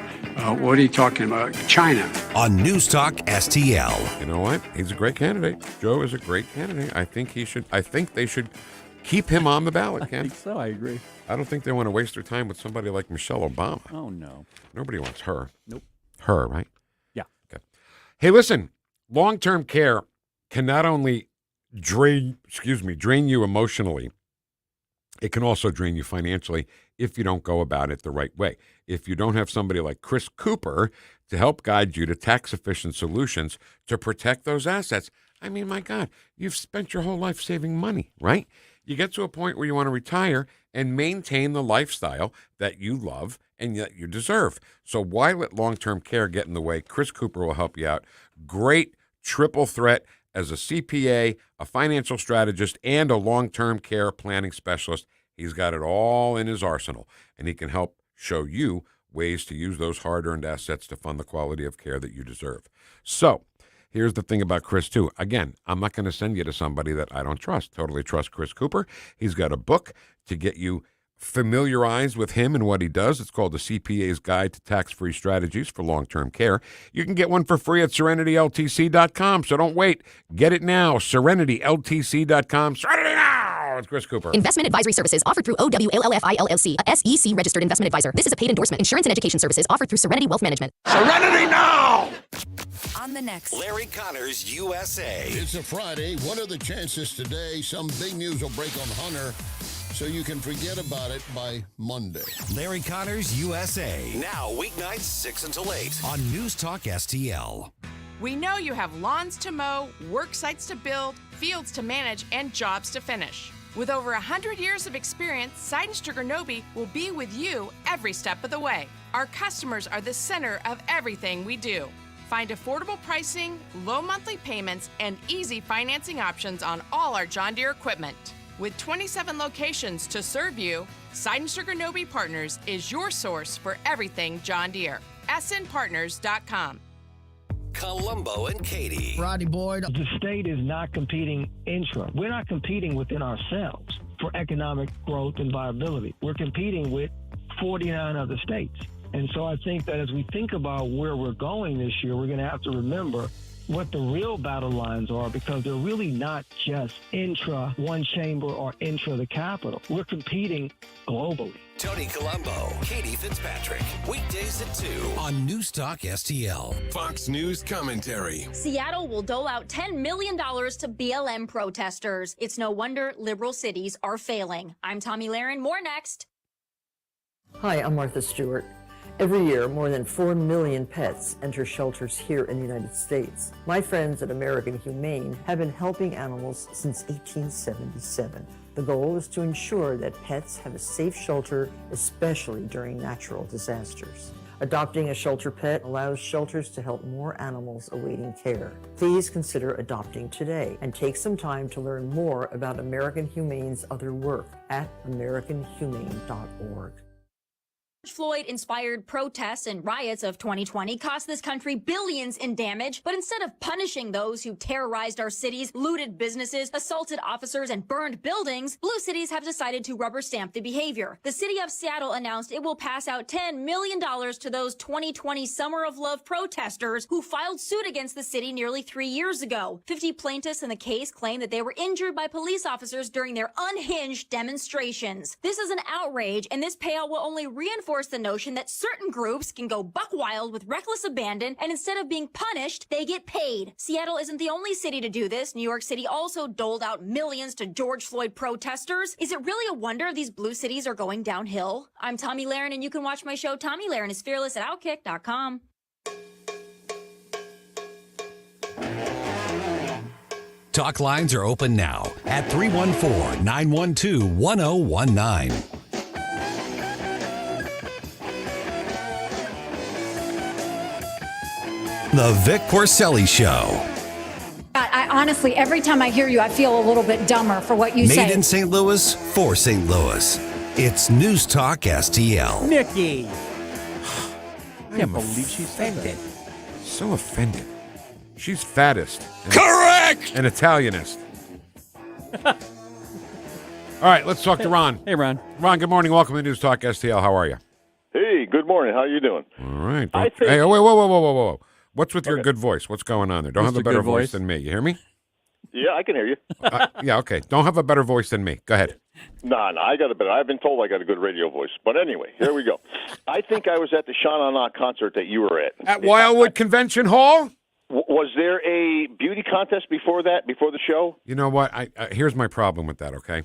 Speaker 12: what are you talking about, China?
Speaker 2: On NewstalkSTL.
Speaker 7: You know what? He's a great candidate. Joe is a great candidate. I think they should keep him on the ballot, Ken.
Speaker 8: I think so. I agree.
Speaker 7: I don't think they want to waste their time with somebody like Michelle Obama.
Speaker 8: Oh, no.
Speaker 7: Nobody wants her.
Speaker 8: Nope.
Speaker 7: Her, right?
Speaker 8: Yeah.
Speaker 7: Okay. Hey, listen, long-term care can not only drain you emotionally, it can also drain you financially if you don't go about it the right way. If you don't have somebody like Chris Cooper to help guide you to tax-efficient solutions to protect those assets, I mean, my God, you've spent your whole life saving money, right? You get to a point where you want to retire and maintain the lifestyle that you love and that you deserve. So why let long-term care get in the way? Chris Cooper will help you out. Great triple threat as a CPA, a financial strategist, and a long-term care planning specialist. He's got it all in his arsenal, and he can help show you ways to use those hard-earned assets to fund the quality of care that you deserve. So here's the thing about Chris, too. Again, I'm not going to send you to somebody that I don't trust. Totally trust Chris Cooper. He's got a book to get you familiarized with him and what he does. It's called The CPA's Guide to Tax-Free Strategies for Long-Term Care. You can get one for free at SerenityLTC.com, so don't wait. Get it now, SerenityLTC.com. Serenity now! It's Chris Cooper.
Speaker 9: Investment advisory services offered through OWLLFI LLC, a SEC registered investment advisor. This is a paid endorsement. Insurance and education services offered through Serenity Wealth Management.
Speaker 2: Serenity now!
Speaker 11: On the next
Speaker 2: Larry Connors USA.
Speaker 21: It's a Friday. What are the chances today some big news will break on Hunter so you can forget about it by Monday?
Speaker 2: Larry Connors USA. Now weeknights 6 until 8 on News Talk STL.
Speaker 22: We know you have lawns to mow, work sites to build, fields to manage, and jobs to finish. With over 100 years of experience, Seidenstricker Nobe will be with you every step of the way. Our customers are the center of everything we do. Find affordable pricing, low monthly payments, and easy financing options on all our John Deere equipment. With 27 locations to serve you, Seidenstricker Nobe Partners is your source for everything John Deere. snpartners.com.
Speaker 2: Columbo and Katie.
Speaker 24: Roddy Boyd. The state is not competing intra. We're not competing within ourselves for economic growth and viability. We're competing with 49 other states. And so I think that as we think about where we're going this year, we're going to have to remember what the real battle lines are, because they're really not just intra one chamber or intra the Capitol. We're competing globally.
Speaker 2: Tony Colombo, Katie Fitzpatrick, weekdays at 2 on Newstalk STL.
Speaker 5: Fox News commentary.
Speaker 10: Seattle will dole out $10 million to BLM protesters. It's no wonder liberal cities are failing. I'm Tommy Lahren. More next.
Speaker 13: Hi, I'm Martha Stewart. Every year, more than 4 million pets enter shelters here in the United States. My friends at American Humane have been helping animals since 1877. The goal is to ensure that pets have a safe shelter, especially during natural disasters. Adopting a shelter pet allows shelters to help more animals awaiting care. Please consider adopting today and take some time to learn more about American Humane's other work at americanhumane.org.
Speaker 10: Floyd-inspired protests and riots of 2020 cost this country billions in damage, but instead of punishing those who terrorized our cities, looted businesses, assaulted officers, and burned buildings, blue cities have decided to rubber stamp the behavior. The city of Seattle announced it will pass out $10 million to those 2020 Summer of Love protesters who filed suit against the city nearly 3 years ago. 50 plaintiffs in the case claim that they were injured by police officers during their unhinged demonstrations. This is an outrage, and this payout will only reinforce the notion that certain groups can go buck wild with reckless abandon, and instead of being punished, they get paid. Seattle isn't the only city to do this. New York City also doled out millions to George Floyd protesters. Is it really a wonder these blue cities are going downhill? I'm Tommy Lahren, and you can watch my show Tommy Lahren is Fearless at Outkick.com.
Speaker 2: Talk lines are open now at 314-912-1019. The Vic Porcelli Show.
Speaker 14: I honestly, every time I hear you, I feel a little bit dumber for what you say.
Speaker 2: Made in St. Louis for St. Louis. It's Newstalk STL.
Speaker 8: Nikki! I can't believe she's offended.
Speaker 7: So offended. She's fattest.
Speaker 5: Correct!
Speaker 7: And Italianist. All right, let's talk to Ron.
Speaker 8: Hey, Ron.
Speaker 7: Ron, good morning. Welcome to Newstalk STL. How are you?
Speaker 23: Hey, good morning. How you doing?
Speaker 7: All right.
Speaker 23: I think-
Speaker 7: Hey, whoa. What's with your good voice? What's going on there? Don't have a better voice than me. You hear me?
Speaker 23: Yeah, I can hear you.
Speaker 7: Yeah, okay. Don't have a better voice than me. Go ahead.
Speaker 23: No, I got a better. I've been told I got a good radio voice. But anyway, here we go. I think I was at the Sha Na Na concert that you were at.
Speaker 7: At Wildwood Convention Hall?
Speaker 23: Was there a beauty contest before that, before the show?
Speaker 7: You know what? Here's my problem with that, okay?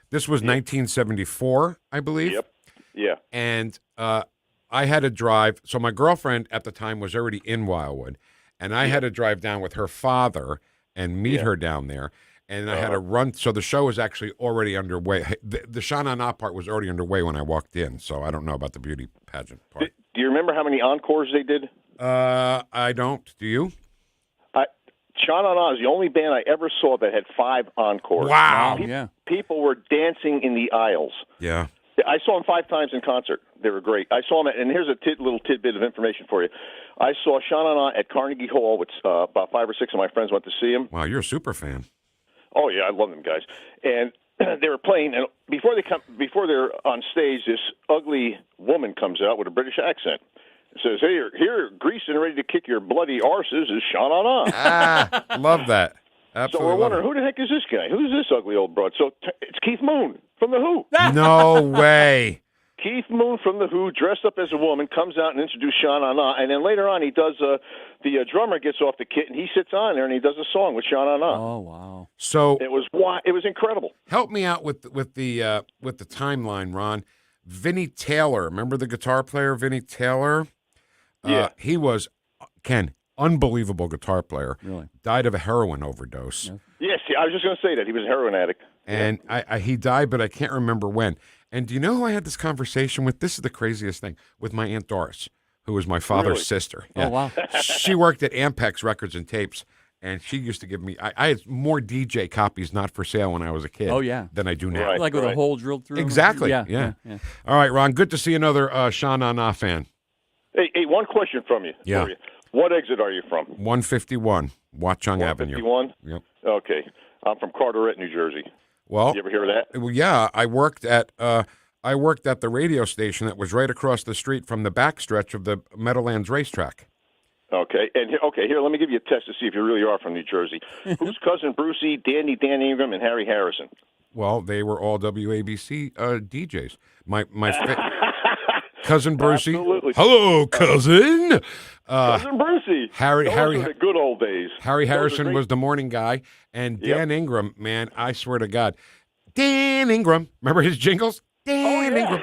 Speaker 7: This was 1974, I believe.
Speaker 23: Yep. Yeah.
Speaker 7: And I had to drive. So my girlfriend at the time was already in Wildwood, and I had to drive down with her father and meet her down there. And I had to run. So the show was actually already underway. The Sha Na Na part was already underway when I walked in. So I don't know about the beauty pageant part.
Speaker 23: Do you remember how many encores they did?
Speaker 7: I don't. Do you?
Speaker 23: Sha Na Na is the only band I ever saw that had 5 encores.
Speaker 7: Wow.
Speaker 23: People were dancing in the aisles.
Speaker 7: Yeah.
Speaker 23: I saw them 5 times in concert. They were great. I saw them, and here's a little tidbit of information for you. I saw Sha Na Na at Carnegie Hall, which about 5 or 6 of my friends went to see him.
Speaker 7: Wow, you're a super fan.
Speaker 23: Oh yeah, I love them guys. And they were playing, and before they're on stage, this ugly woman comes out with a British accent. It says, "Hey, here, greased and ready to kick your bloody arses is Sha Na Na."
Speaker 7: Love that. Absolutely.
Speaker 23: So we're wondering, who the heck is this guy? Who's this ugly old broad? So it's Keith Moon from The Who.
Speaker 7: No way.
Speaker 23: Keith Moon from The Who, dressed up as a woman, comes out and introduces Sha Na Na, and then later on he does, the drummer gets off the kit, and he sits on there, and he does a song with Sha Na Na.
Speaker 8: Oh, wow.
Speaker 7: So
Speaker 23: it was incredible.
Speaker 7: Help me out with the timeline, Ron. Vinnie Taylor, remember the guitar player, Vinnie Taylor?
Speaker 23: Yeah.
Speaker 7: He was, Ken, unbelievable guitar player.
Speaker 8: Really?
Speaker 7: Died of a heroin overdose.
Speaker 8: Yeah.
Speaker 23: Yes, I was just going to say that. He was a heroin addict.
Speaker 7: And he died, but I can't remember when. And do you know who I had this conversation with? This is the craziest thing. With my Aunt Doris, who was my father's sister.
Speaker 8: Yeah. Oh, wow.
Speaker 7: She worked at Ampex Records and Tapes, and she used to give me, I had more DJ copies not for sale when I was a kid than I do now.
Speaker 23: Right,
Speaker 8: like with a hole drilled through?
Speaker 7: Exactly.
Speaker 8: Yeah.
Speaker 7: All right, Ron, good to see another Sha Na Na fan.
Speaker 23: Hey, one question from you.
Speaker 7: Yeah.
Speaker 23: For you. What exit are you from?
Speaker 7: 151, Watchung Avenue.
Speaker 23: 151?
Speaker 7: Yep.
Speaker 23: Okay. I'm from Carteret, New Jersey.
Speaker 7: Well,
Speaker 23: you ever hear of that?
Speaker 7: Well, yeah, I worked at the radio station that was right across the street from the backstretch of the Meadowlands racetrack.
Speaker 23: Okay, and here, let me give you a test to see if you really are from New Jersey. Who's cousin Brucey, Dan Ingram, and Harry Harrison?
Speaker 7: Well, they were all WABC DJs. My cousin Brucey.
Speaker 23: Absolutely.
Speaker 7: Hello, cousin.
Speaker 23: Cousin Brucey.
Speaker 7: Harry.
Speaker 23: Those were the good old days.
Speaker 7: Harry Harrison was the morning guy, and Dan Ingram. Man, I swear to God, Dan Ingram. Remember his jingles? Dan Ingram.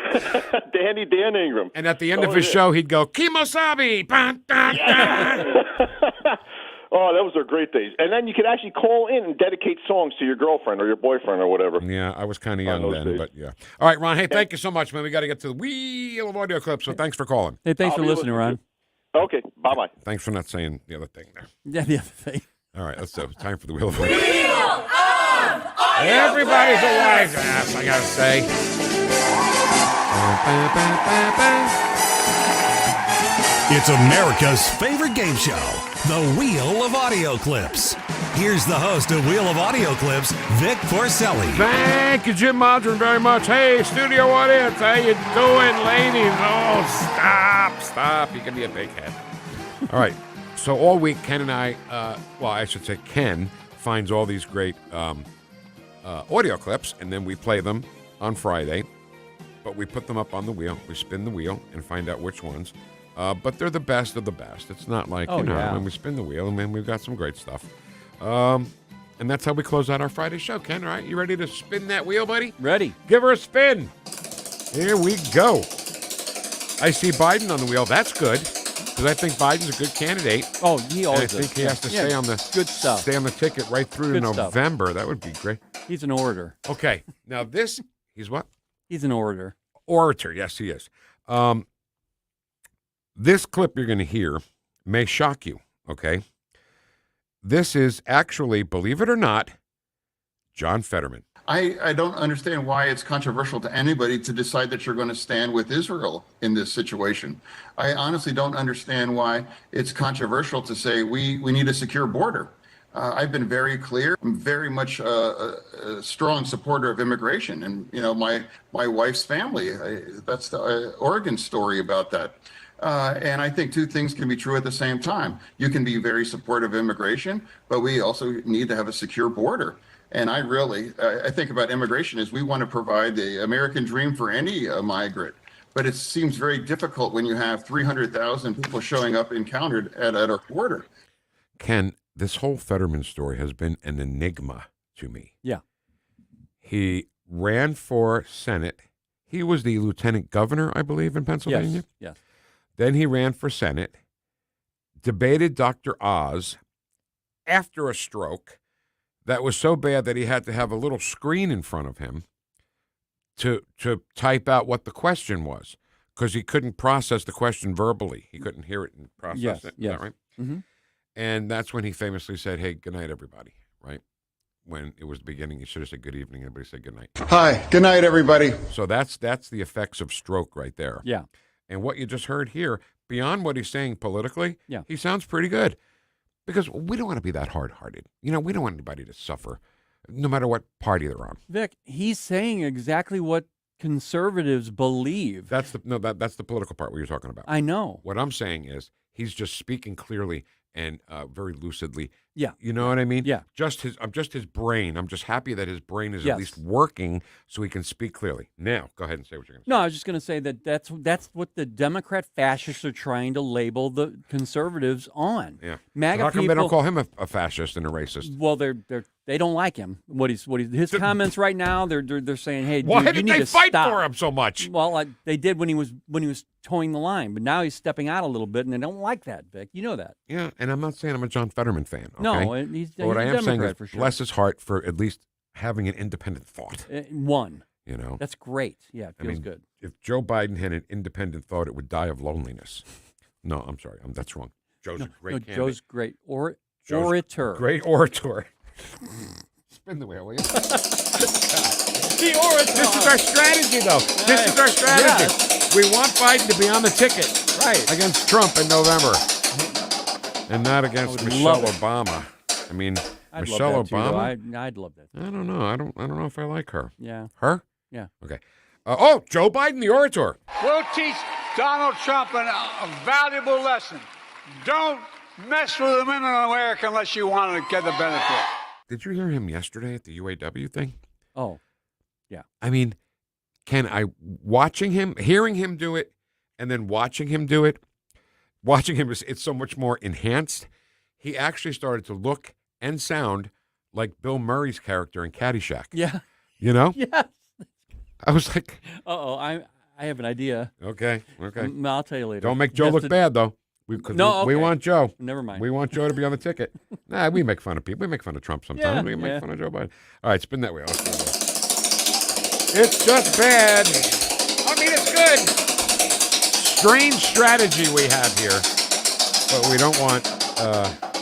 Speaker 23: Dan Ingram.
Speaker 7: And at the end of his show, he'd go, Kimosabi! Bah, bah, bah.
Speaker 23: Oh, those are great days. And then you could actually call in and dedicate songs to your girlfriend or your boyfriend or whatever.
Speaker 7: Yeah, I was kind of young then, but yeah. All right, Ron, hey, thank you so much, man. We got to get to the Wheel of Audio Clips, so thanks for calling.
Speaker 8: Hey, thanks for listening, Ron.
Speaker 23: Okay, bye-bye.
Speaker 7: Thanks for not saying the other thing there.
Speaker 8: Yeah, the other thing.
Speaker 7: All right, let's do time for the Wheel of Audio. Everybody's a wise ass, I got to say.
Speaker 2: It's America's favorite game show, The Wheel of Audio Clips. Here's the host of Wheel of Audio Clips, Vic Porcelli.
Speaker 7: Thank you, Jim Modron, very much. Hey, studio audience, how you doing, ladies? Oh, stop. You can be a big head. All right, so all week, Ken and I, I should say Ken finds all these great audio clips, and then we play them on Friday. But we put them up on the wheel. We spin the wheel and find out which ones. But they're the best of the best. It's not like, when we spin the wheel, and then we've got some great stuff. And that's how we close out our Friday show. Ken, all right? You ready to spin that wheel, buddy?
Speaker 8: Ready.
Speaker 7: Give her a spin. Here we go. I see Biden on the wheel. That's good, because I think Biden's a good candidate.
Speaker 8: Oh, he always
Speaker 7: is. I think he has to stay on the
Speaker 8: good stuff.
Speaker 7: Stay on the ticket right through to November. That would be great.
Speaker 8: He's an orator.
Speaker 7: Okay. Now this, he's what?
Speaker 8: He's an orator.
Speaker 7: Orator, yes, he is. This clip you're going to hear may shock you, okay? This is actually, believe it or not, John Fetterman.
Speaker 1: I don't understand why it's controversial to anybody to decide that you're going to stand with Israel in this situation. I honestly don't understand why it's controversial to say we need a secure border. I've been very clear. I'm very much a strong supporter of immigration, and my wife's family. That's the Oregon story about that. And I think two things can be true at the same time. You can be very supportive of immigration, but we also need to have a secure border. And I think about immigration as we want to provide the American dream for any migrant. But it seems very difficult when you have 300,000 people showing up encountered at our border.
Speaker 7: Ken, this whole Fetterman story has been an enigma to me.
Speaker 8: Yeah.
Speaker 7: He ran for Senate. He was the lieutenant governor, I believe, in Pennsylvania.
Speaker 8: Yes.
Speaker 7: Then he ran for Senate, debated Dr. Oz after a stroke that was so bad that he had to have a little screen in front of him to type out what the question was, because he couldn't process the question verbally. He couldn't hear it and process it. Is that right?
Speaker 8: Mm-hmm.
Speaker 7: And that's when he famously said, hey, good night, everybody, right? When it was the beginning, he should have said good evening. Everybody said good night.
Speaker 1: Hi, good night, everybody.
Speaker 7: So that's the effects of stroke right there.
Speaker 8: Yeah.
Speaker 7: And what you just heard here, beyond what he's saying politically,
Speaker 8: yeah,
Speaker 7: he sounds pretty good. Because we don't want to be that hard-hearted. We don't want anybody to suffer, no matter what party they're on.
Speaker 8: Vic, he's saying exactly what conservatives believe.
Speaker 7: That's the political part what you're talking about.
Speaker 8: I know.
Speaker 7: What I'm saying is he's just speaking clearly and very lucidly.
Speaker 8: Yeah.
Speaker 7: You know what I mean?
Speaker 8: Yeah.
Speaker 7: I'm just his brain. I'm just happy that his brain is
Speaker 8: Yes.
Speaker 7: at least working so he can speak clearly. Now, go ahead and say what you're going to say.
Speaker 8: No, I was just going to say that's what the Democrat fascists are trying to label the conservatives on.
Speaker 7: Yeah.
Speaker 8: MAGA
Speaker 7: So how come
Speaker 8: people,
Speaker 7: they don't call him a fascist and a racist?
Speaker 8: Well, they don't like him. His comments right now. They're saying, hey,
Speaker 7: why
Speaker 8: dude,
Speaker 7: did
Speaker 8: you need
Speaker 7: they
Speaker 8: to
Speaker 7: fight
Speaker 8: stop.
Speaker 7: for him so much?
Speaker 8: Well, they did when he was towing the line, but now he's stepping out a little bit, and they don't like that, Vic. You know that.
Speaker 7: Yeah, and I'm not saying I'm a John Fetterman fan. Okay?
Speaker 8: No,
Speaker 7: but what I am saying is,
Speaker 8: for sure.
Speaker 7: bless his heart for at least having an independent thought.
Speaker 8: One.
Speaker 7: You know,
Speaker 8: that's great. Yeah, it feels good.
Speaker 7: If Joe Biden had an independent thought, it would die of loneliness. No, I'm sorry, that's wrong. Joe's a great candidate.
Speaker 8: Joe's great orator.
Speaker 7: Great orator. Spin the wheel, will you?
Speaker 8: The orator.
Speaker 7: This is our strategy, though. Right. This is our strategy. Yes. We want Biden to be on the ticket,
Speaker 8: right,
Speaker 7: against Trump in November, and not against Michelle Obama. I mean, Michelle Obama.
Speaker 8: I'd love that.
Speaker 7: I don't know. I don't know if I like her.
Speaker 8: Yeah.
Speaker 7: Her?
Speaker 8: Yeah.
Speaker 7: Okay. Joe Biden, the orator.
Speaker 12: We'll teach Donald Trump a valuable lesson. Don't mess with the women in America unless you want to get the benefit.
Speaker 7: Did you hear him yesterday at the UAW thing?
Speaker 8: Oh, yeah.
Speaker 7: I mean, hearing him do it, and then watching him do it, it's so much more enhanced. He actually started to look and sound like Bill Murray's character in Caddyshack.
Speaker 8: Yeah.
Speaker 7: You know?
Speaker 8: Yes.
Speaker 7: I was like,
Speaker 8: I have an idea.
Speaker 7: Okay.
Speaker 8: I'll tell you later.
Speaker 7: Don't make Joe look bad, though. We want Joe.
Speaker 8: Never mind.
Speaker 7: We want Joe to be on the ticket. Nah, we make fun of people. We make fun of Trump sometimes. We make fun of Joe Biden. All right, spin that wheel. It's just bad. I mean, it's good. Strange strategy we have here. But we don't want,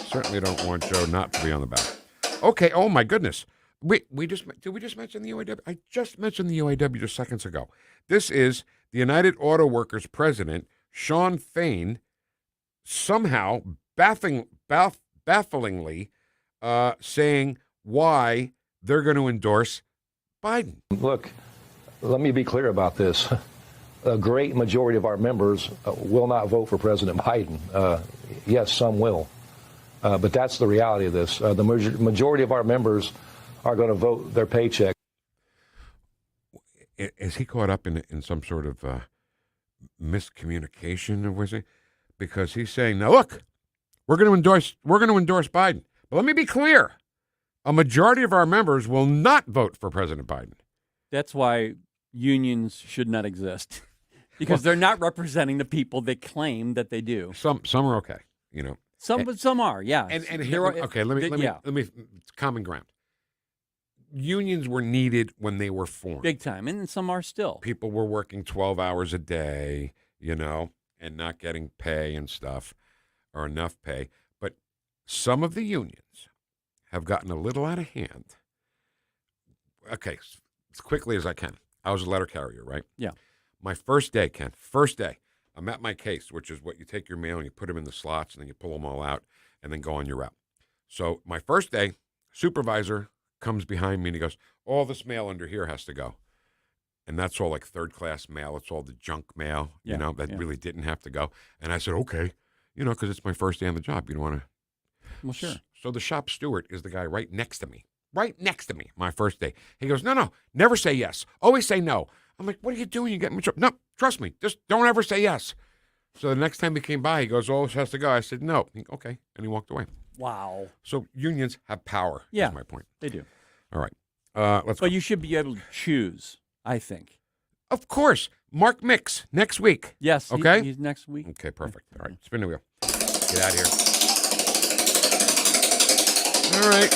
Speaker 7: certainly don't want Joe not to be on the ballot. Okay, oh my goodness. Did we just mention the UAW? I just mentioned the UAW just seconds ago. This is the United Auto Workers president, Sean Fain, somehow bafflingly saying why they're going to endorse Biden.
Speaker 4: Look, let me be clear about this. A great majority of our members will not vote for President Biden. Yes, some will. But that's the reality of this. The majority of our members are going to vote their paycheck.
Speaker 7: Is he caught up in some sort of miscommunication, or was he? Because he's saying, now look, we're going to endorse Biden. But let me be clear. A majority of our members will not vote for President Biden.
Speaker 8: That's why unions should not exist. Because they're not representing the people they claim that they do.
Speaker 7: Some are okay, you know.
Speaker 8: Some are, yeah.
Speaker 7: And here, okay, let me it's common ground. Unions were needed when they were formed.
Speaker 8: Big time, and some are still.
Speaker 7: People were working 12 hours a day, you know, and not getting pay and stuff, or enough pay. But some of the unions have gotten a little out of hand. Okay, as quickly as I can. I was a letter carrier, right?
Speaker 8: Yeah.
Speaker 7: My first day, I'm at my case, which is what you take your mail and you put them in the slots and then you pull them all out and then go on your route. So my first day, supervisor comes behind me and he goes, all this mail under here has to go. And that's all like third-class mail. It's all the junk mail, you know, that really didn't have to go. And I said, okay, you know, because it's my first day on the job. You don't want to.
Speaker 8: Well, sure.
Speaker 7: So the shop steward is the guy right next to me, my first day. He goes, no, never say yes. Always say no. I'm like, what are you doing? You get me trouble. No, trust me. Just don't ever say yes. So the next time he came by, he goes, oh, this has to go. I said, no. Okay. And he walked away.
Speaker 8: Wow.
Speaker 7: So unions have power.
Speaker 8: Yeah.
Speaker 7: Is my point.
Speaker 8: They do.
Speaker 7: All right. Let's go.
Speaker 8: But you should be able to choose, I think.
Speaker 7: Of course. Mark Mix next week.
Speaker 8: Yes.
Speaker 7: Okay.
Speaker 8: He's next week.
Speaker 7: Okay, perfect. All right. Spin the wheel. Get out of here. All right.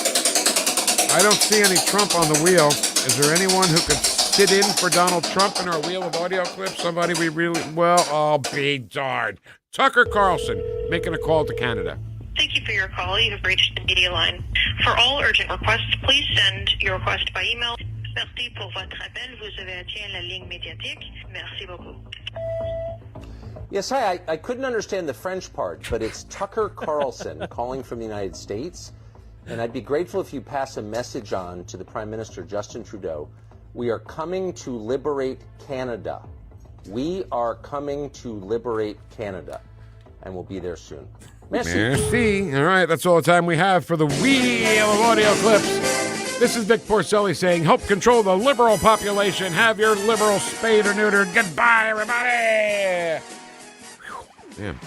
Speaker 7: I don't see any Trump on the wheel. Is there anyone who could sit in for Donald Trump in our wheel of audio clips? Somebody we really, well, I'll be darned. Tucker Carlson making a call to Canada.
Speaker 6: Thank you for your call. You have reached the media line. For all urgent requests, please send your request by email. Merci pour votre appel. Vous avez atteint la ligne médiatique. Merci beaucoup.
Speaker 20: Yes, hi. I couldn't understand the French part, but it's Tucker Carlson calling from the United States. And I'd be grateful if you pass a message on to the Prime Minister, Justin Trudeau. We are coming to liberate Canada. We are coming to liberate Canada. And we'll be there soon.
Speaker 7: Merci. All right, that's all the time we have for the wheel of audio clips. This is Vic Porcelli saying, help control the liberal population. Have your liberal spayed or neutered. Goodbye, everybody. Whew. Damn.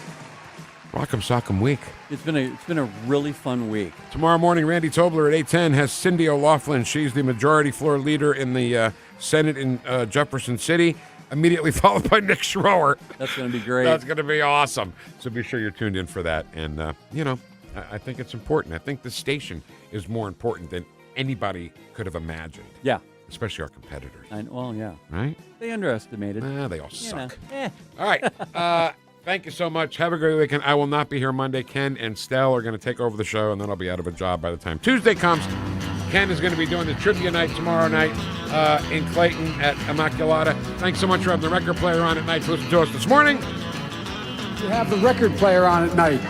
Speaker 7: Rock'em Sock'em week.
Speaker 8: It's been a really fun week.
Speaker 7: Tomorrow morning, Randy Tobler at 8:10 has Cindy O'Loughlin. She's the majority floor leader in the Senate in Jefferson City. Immediately followed by Nick Schroer.
Speaker 8: That's going to be great.
Speaker 7: That's going to be awesome. So be sure you're tuned in for that. And, you know, I think it's important. I think the station is more important than anybody could have imagined.
Speaker 8: Yeah.
Speaker 7: Especially our competitors.
Speaker 8: Well, yeah.
Speaker 7: Right?
Speaker 8: They underestimated.
Speaker 7: They all suck.
Speaker 8: All
Speaker 7: right. Thank you so much. Have a great weekend. I will not be here Monday. Ken and Stell are going to take over the show, and then I'll be out of a job by the time Tuesday comes. Ken is going to be doing the trivia night tomorrow night in Clayton at Immaculata. Thanks so much for having the record player on at night to listen to us this morning.
Speaker 16: You have the record player on at night.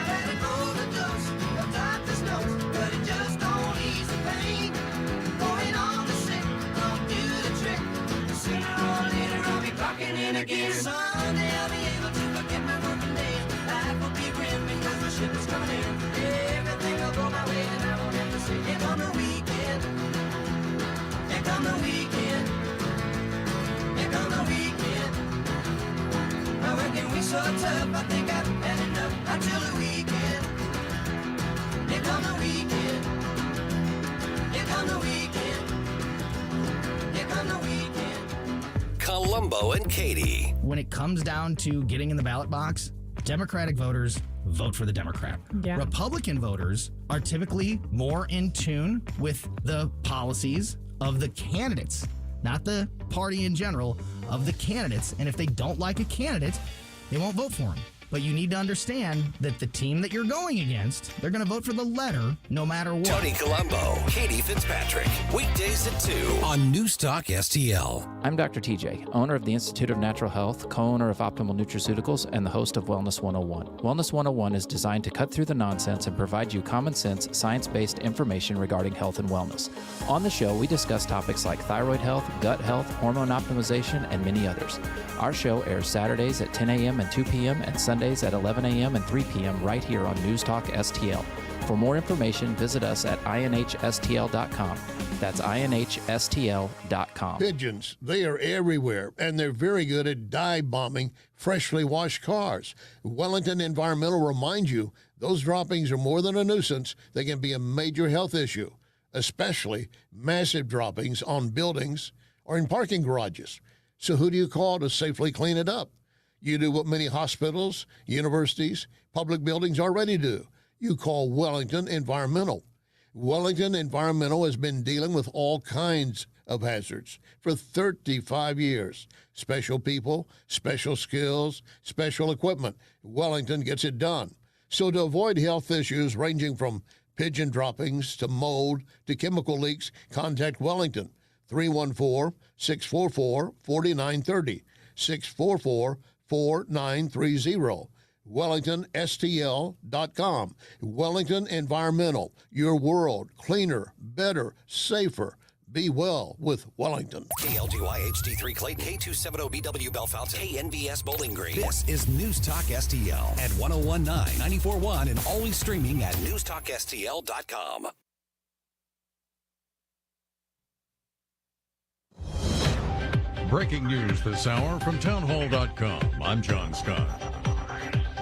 Speaker 17: Someday I'll be able to forget my broken days. Life will be grim because the ship is coming in.
Speaker 15: come the weekend. Here come the weekend. My working week's so tough, I think I've had enough. Until the weekend. Here come the weekend. Here come the weekend. Here come the weekend.
Speaker 2: Columbo and Katie.
Speaker 17: When it comes down to getting in the ballot box, Democratic voters vote for the Democrat.
Speaker 18: Yeah.
Speaker 17: Republican voters are typically more in tune with the policies of the candidates, not the party in general, of the candidates. And if they don't like a candidate, they won't vote for him. But you need to understand that the team that you're going against, they're going to vote for the letter no matter what.
Speaker 2: Tony Colombo, Katie Fitzpatrick. Weekdays at 2 on Newstalk STL.
Speaker 19: I'm Dr. TJ, owner of the Institute of Natural Health, co-owner of Optimal Nutraceuticals, and the host of Wellness 101. Wellness 101 is designed to cut through the nonsense and provide you common sense, science-based information regarding health and wellness. On the show, we discuss topics like thyroid health, gut health, hormone optimization, and many others. Our show airs Saturdays at 10 a.m. and 2 p.m. and Sundays at 11 a.m. and 3 p.m. right here on Newstalk STL. For more information, visit us at inhstl.com. That's inhstl.com.
Speaker 21: Pigeons, they are everywhere, and they're very good at dive bombing freshly washed cars. Wellington Environmental reminds you those droppings are more than a nuisance. They can be a major health issue, especially massive droppings on buildings or in parking garages. So who do you call to safely clean it up? You do what many hospitals, universities, public buildings already do. You call Wellington Environmental. Wellington Environmental has been dealing with all kinds of hazards for 35 years. Special people, special skills, special equipment. Wellington gets it done. So to avoid health issues ranging from pigeon droppings to mold to chemical leaks, contact Wellington. 314-644-4930. 644-4930. WellingtonSTL.com. Wellington Environmental. Your world cleaner, better, safer. Be well with Wellington.
Speaker 2: KLGY HD3 Clayton, K270BW Bellefonte, KNBS Bowling Green. This is Newstalk STL at 1019, 94.1, and always streaming at NewstalkSTL.com.
Speaker 25: Breaking news this hour from townhall.com. I'm John Scott.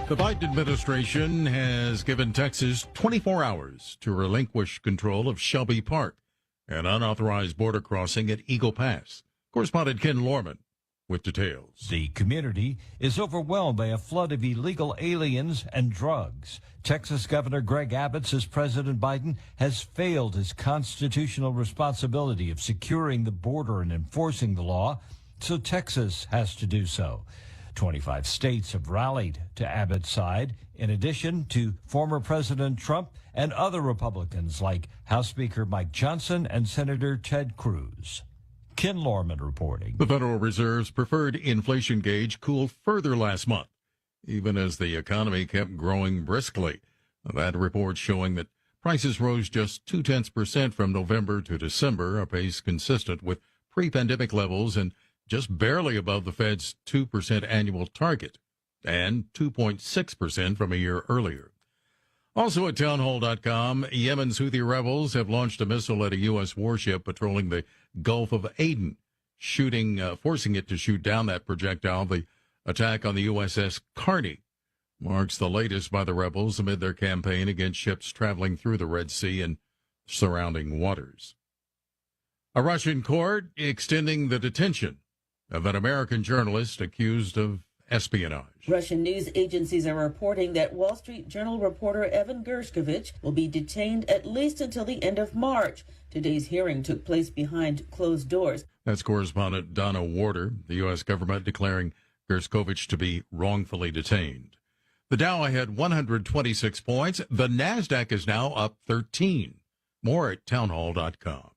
Speaker 25: The Biden administration has given Texas 24 hours to relinquish control of Shelby Park, an unauthorized border crossing at Eagle Pass. Correspondent Ken Lorman with details.
Speaker 26: The community is overwhelmed by a flood of illegal aliens and drugs. Texas Governor Greg Abbott says President Biden has failed his constitutional responsibility of securing the border and enforcing the law, so Texas has to do so. 25 states have rallied to Abbott's side, in addition to former President Trump and other Republicans like House Speaker Mike Johnson and Senator Ted Cruz. Ken Lorman reporting.
Speaker 25: The Federal Reserve's preferred inflation gauge cooled further last month, even as the economy kept growing briskly. That report showing that prices rose just 0.2% from November to December, a pace consistent with pre-pandemic levels and just barely above the Fed's 2% annual target, and 2.6% from a year earlier. Also at townhall.com, Yemen's Houthi rebels have launched a missile at a U.S. warship patrolling the Gulf of Aden, forcing it to shoot down that projectile. The attack on the USS Carney marks the latest by the rebels amid their campaign against ships traveling through the Red Sea and surrounding waters. A Russian court extending the detention of an American journalist accused of espionage.
Speaker 27: Russian news agencies are reporting that Wall Street Journal reporter Evan Gershkovich will be detained at least until the end of March. Today's hearing took place behind closed doors.
Speaker 25: That's correspondent Donna Warder, the U.S. government declaring Gershkovich to be wrongfully detained. The Dow had 126 points. The NASDAQ is now up 13. More at townhall.com.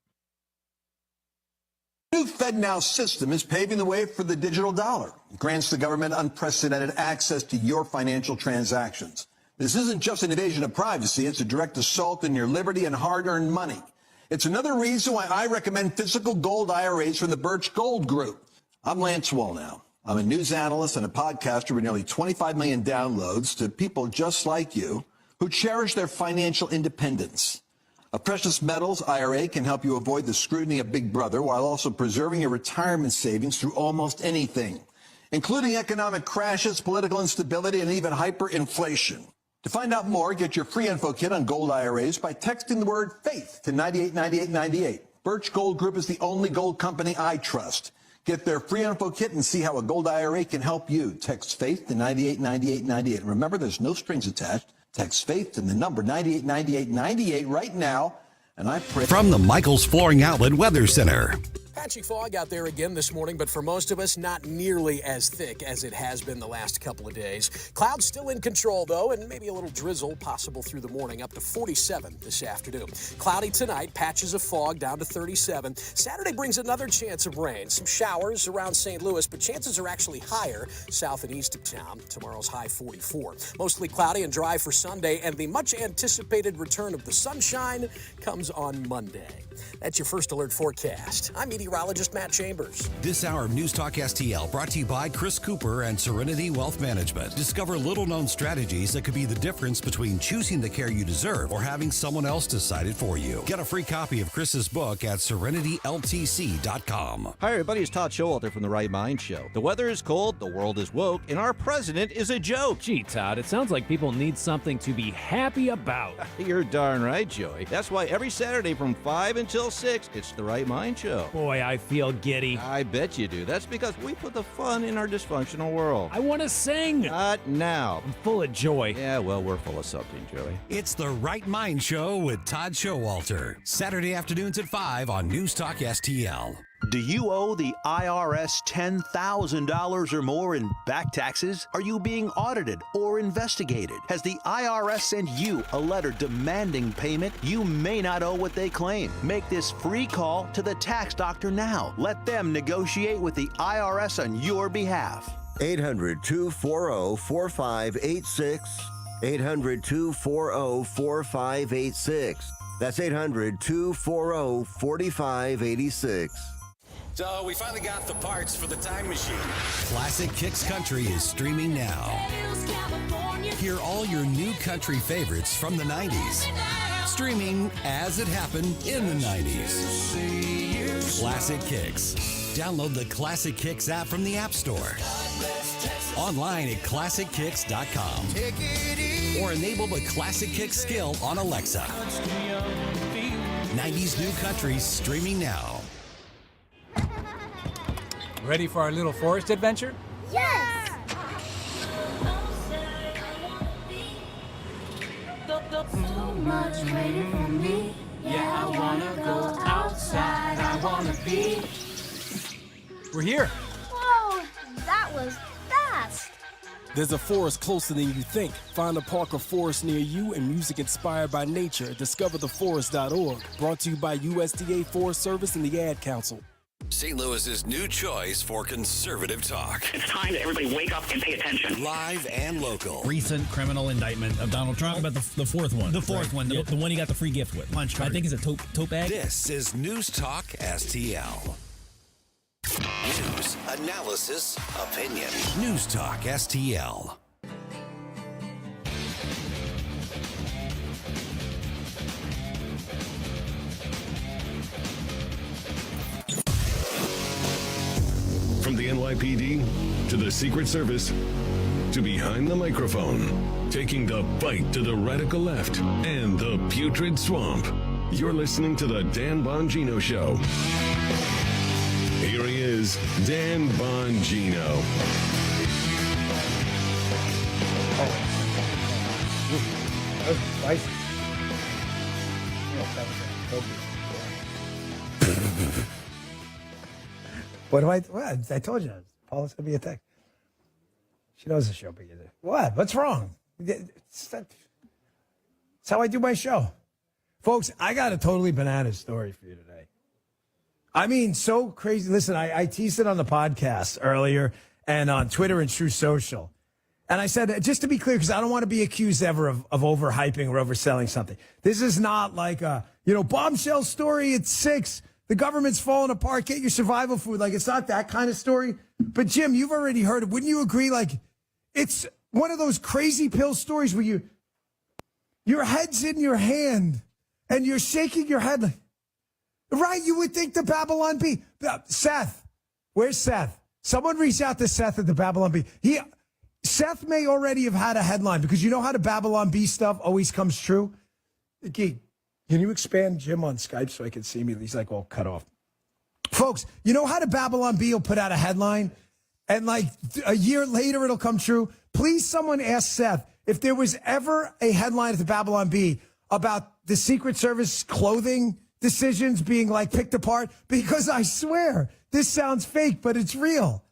Speaker 28: The new FedNow system is paving the way for the digital dollar. It grants the government unprecedented access to your financial transactions. This isn't just an invasion of privacy. It's a direct assault on your liberty and hard-earned money. It's another reason why I recommend physical gold IRAs from the Birch Gold Group. I'm Lance Wallnow. I'm a news analyst and a podcaster with nearly 25 million downloads to people just like you who cherish their financial independence. A precious metals IRA can help you avoid the scrutiny of Big Brother while also preserving your retirement savings through almost anything, including economic crashes, political instability, and even hyperinflation. To find out more, get your free info kit on gold IRAs by texting the word FAITH to 989898. Birch Gold Group is the only gold company I trust. Get their free info kit and see how a gold IRA can help you. Text FAITH to 989898. Remember, there's no strings attached. Text FAITH to the number 989898 right now, and I pray.
Speaker 2: From the Michaels Flooring Outlet Weather Center.
Speaker 3: Patchy fog out there again this morning, but for most of us, not nearly as thick as it has been the last couple of days. Clouds still in control, though, and maybe a little drizzle possible through the morning, up to 47 this afternoon. Cloudy tonight, patches of fog down to 37. Saturday brings another chance of rain. Some showers around St. Louis, but chances are actually higher south and east of town. Tomorrow's high 44. Mostly cloudy and dry for Sunday, and the much-anticipated return of the sunshine comes on Monday. That's your First Alert forecast. I'm meteorologist Matt Chambers.
Speaker 2: This hour of News Talk STL brought to you by Chris Cooper and Serenity Wealth Management. Discover little-known strategies that could be the difference between choosing the care you deserve or having someone else decide it for you. Get a free copy of Chris's book at serenityltc.com.
Speaker 9: Hi, everybody. It's Todd Showalter from The Right Mind Show. The weather is cold, the world is woke, and our president is a joke.
Speaker 10: Gee, Todd, it sounds like people need something to be happy about.
Speaker 9: You're darn right, Joey. That's why every Saturday from 5 until 6, it's The Right Mind Show.
Speaker 10: Boy, I feel giddy.
Speaker 9: I bet you do. That's because we put the fun in our dysfunctional world.
Speaker 10: I want to sing.
Speaker 9: Not now.
Speaker 10: I'm full of joy.
Speaker 9: Yeah, well, we're full of something, Joey.
Speaker 2: It's The Right Mind Show with Todd Showalter. Saturday afternoons at 5 on News Talk STL.
Speaker 11: Do you owe the IRS $10,000 or more in back taxes? Are you being audited or investigated? Has the IRS sent you a letter demanding payment? You may not owe what they claim. Make this free call to the tax doctor now. Let them negotiate with the IRS on your behalf.
Speaker 13: 800-240-4586. 800-240-4586. That's 800-240-4586.
Speaker 2: So we finally got the parts for the time machine. Classic Kicks Country is streaming now. Hear all your new country favorites from the 90s. Streaming as it happened in the 90s. Classic Kicks. Download the Classic Kicks app from the App Store. Online at ClassicKicks.com. Or enable the Classic Kicks skill on Alexa. 90s new country streaming now.
Speaker 18: Ready for our little forest adventure?
Speaker 15: Yes! So much waiting for me. Yeah, I wanna go outside. I wanna be.
Speaker 18: We're here.
Speaker 15: Whoa, that was fast.
Speaker 18: There's a forest closer than you think. Find a park or forest near you and music inspired by nature at discovertheforest.org. Brought to you by USDA Forest Service and the Ad Council.
Speaker 2: St. Louis's new choice for conservative talk.
Speaker 22: It's time that everybody wake up and pay attention.
Speaker 2: Live and local.
Speaker 24: Recent criminal indictment of Donald Trump. About the fourth one. The fourth one. The one he got the free gift with. Punch card. I think it's a tote bag.
Speaker 2: This is News Talk STL. News, analysis, opinion. News Talk STL.
Speaker 5: From the NYPD to the Secret Service to behind the microphone, taking the fight to the radical left and the putrid swamp. You're listening to the Dan Bongino Show. Here he is, Dan Bongino.
Speaker 16: That was spicy. What I told you, Paula sent me a text. She knows the show begins. What? What's wrong? It's how I do my show. Folks, I got a totally bananas story for you today. I mean, so crazy. Listen, I teased it on the podcast earlier and on Twitter and True Social. And I said, just to be clear, because I don't want to be accused ever of overhyping or overselling something. This is not like a, bombshell story at 6. The government's falling apart. Get your survival food. Like, it's not that kind of story. But, Jim, you've already heard it. Wouldn't you agree? Like, it's one of those crazy pill stories where your head's in your hand And you're shaking your head like, right, you would think the Babylon Bee. Seth, where's Seth? Someone reach out to Seth at the Babylon Bee. Seth may already have had a headline because you know how the Babylon Bee stuff always comes true? Can you expand Jim on Skype so I can see me? He's like, all cut off. Folks, you know how the Babylon Bee will put out a headline and like a year later it'll come true? Please, someone ask Seth if there was ever a headline at the Babylon Bee about the Secret Service clothing decisions being like picked apart, because I swear this sounds fake, but it's real.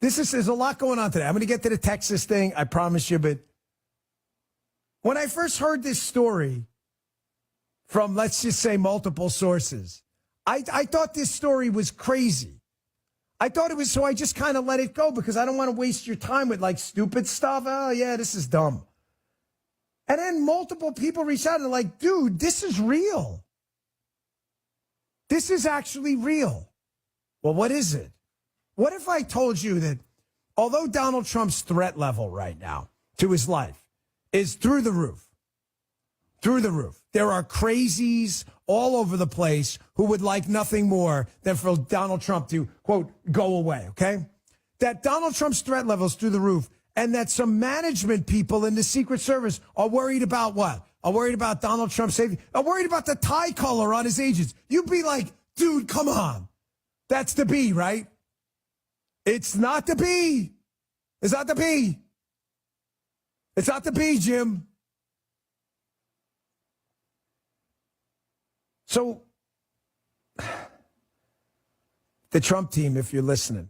Speaker 16: There's a lot going on today. I'm going to get to the Texas thing, I promise you, but when I first heard this story from, let's just say, multiple sources, I thought this story was crazy. I thought it was, so I just kind of let it go because I don't want to waste your time with like stupid stuff. Oh, yeah, this is dumb. And then multiple people reached out and they're like, dude, this is real. This is actually real. Well, what is it? What if I told you that although Donald Trump's threat level right now to his life is through the roof, there are crazies all over the place who would like nothing more than for Donald Trump to, quote, go away, okay? That Donald Trump's threat level is through the roof, and that some management people in the Secret Service are worried about what? Are worried about Donald Trump's safety? Are worried about the tie color on his agents? You'd be like, dude, come on. That's the B, right? It's not the B. It's not the B. It's not the B, Jim. So, the Trump team, if you're listening,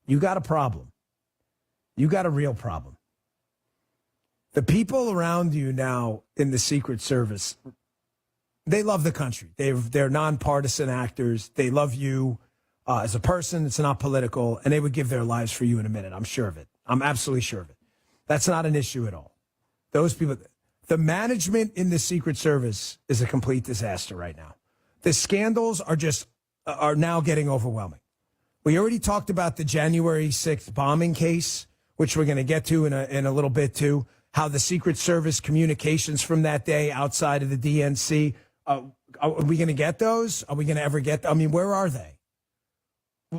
Speaker 16: you got a problem. You got a real problem. The people around you now in the Secret Service, they love the country. They're nonpartisan actors. They love you as a person. It's not political, and they would give their lives for you in a minute. I'm sure of it. I'm absolutely sure of it. That's not an issue at all. Those people, the management in the Secret Service is a complete disaster right now. The scandals are now getting overwhelming. We already talked about the January 6th bombing case, which we're going to get to in a little bit too, how the Secret Service communications from that day outside of the DNC, are we going to get those? Are we going to ever get them? I mean, where are they?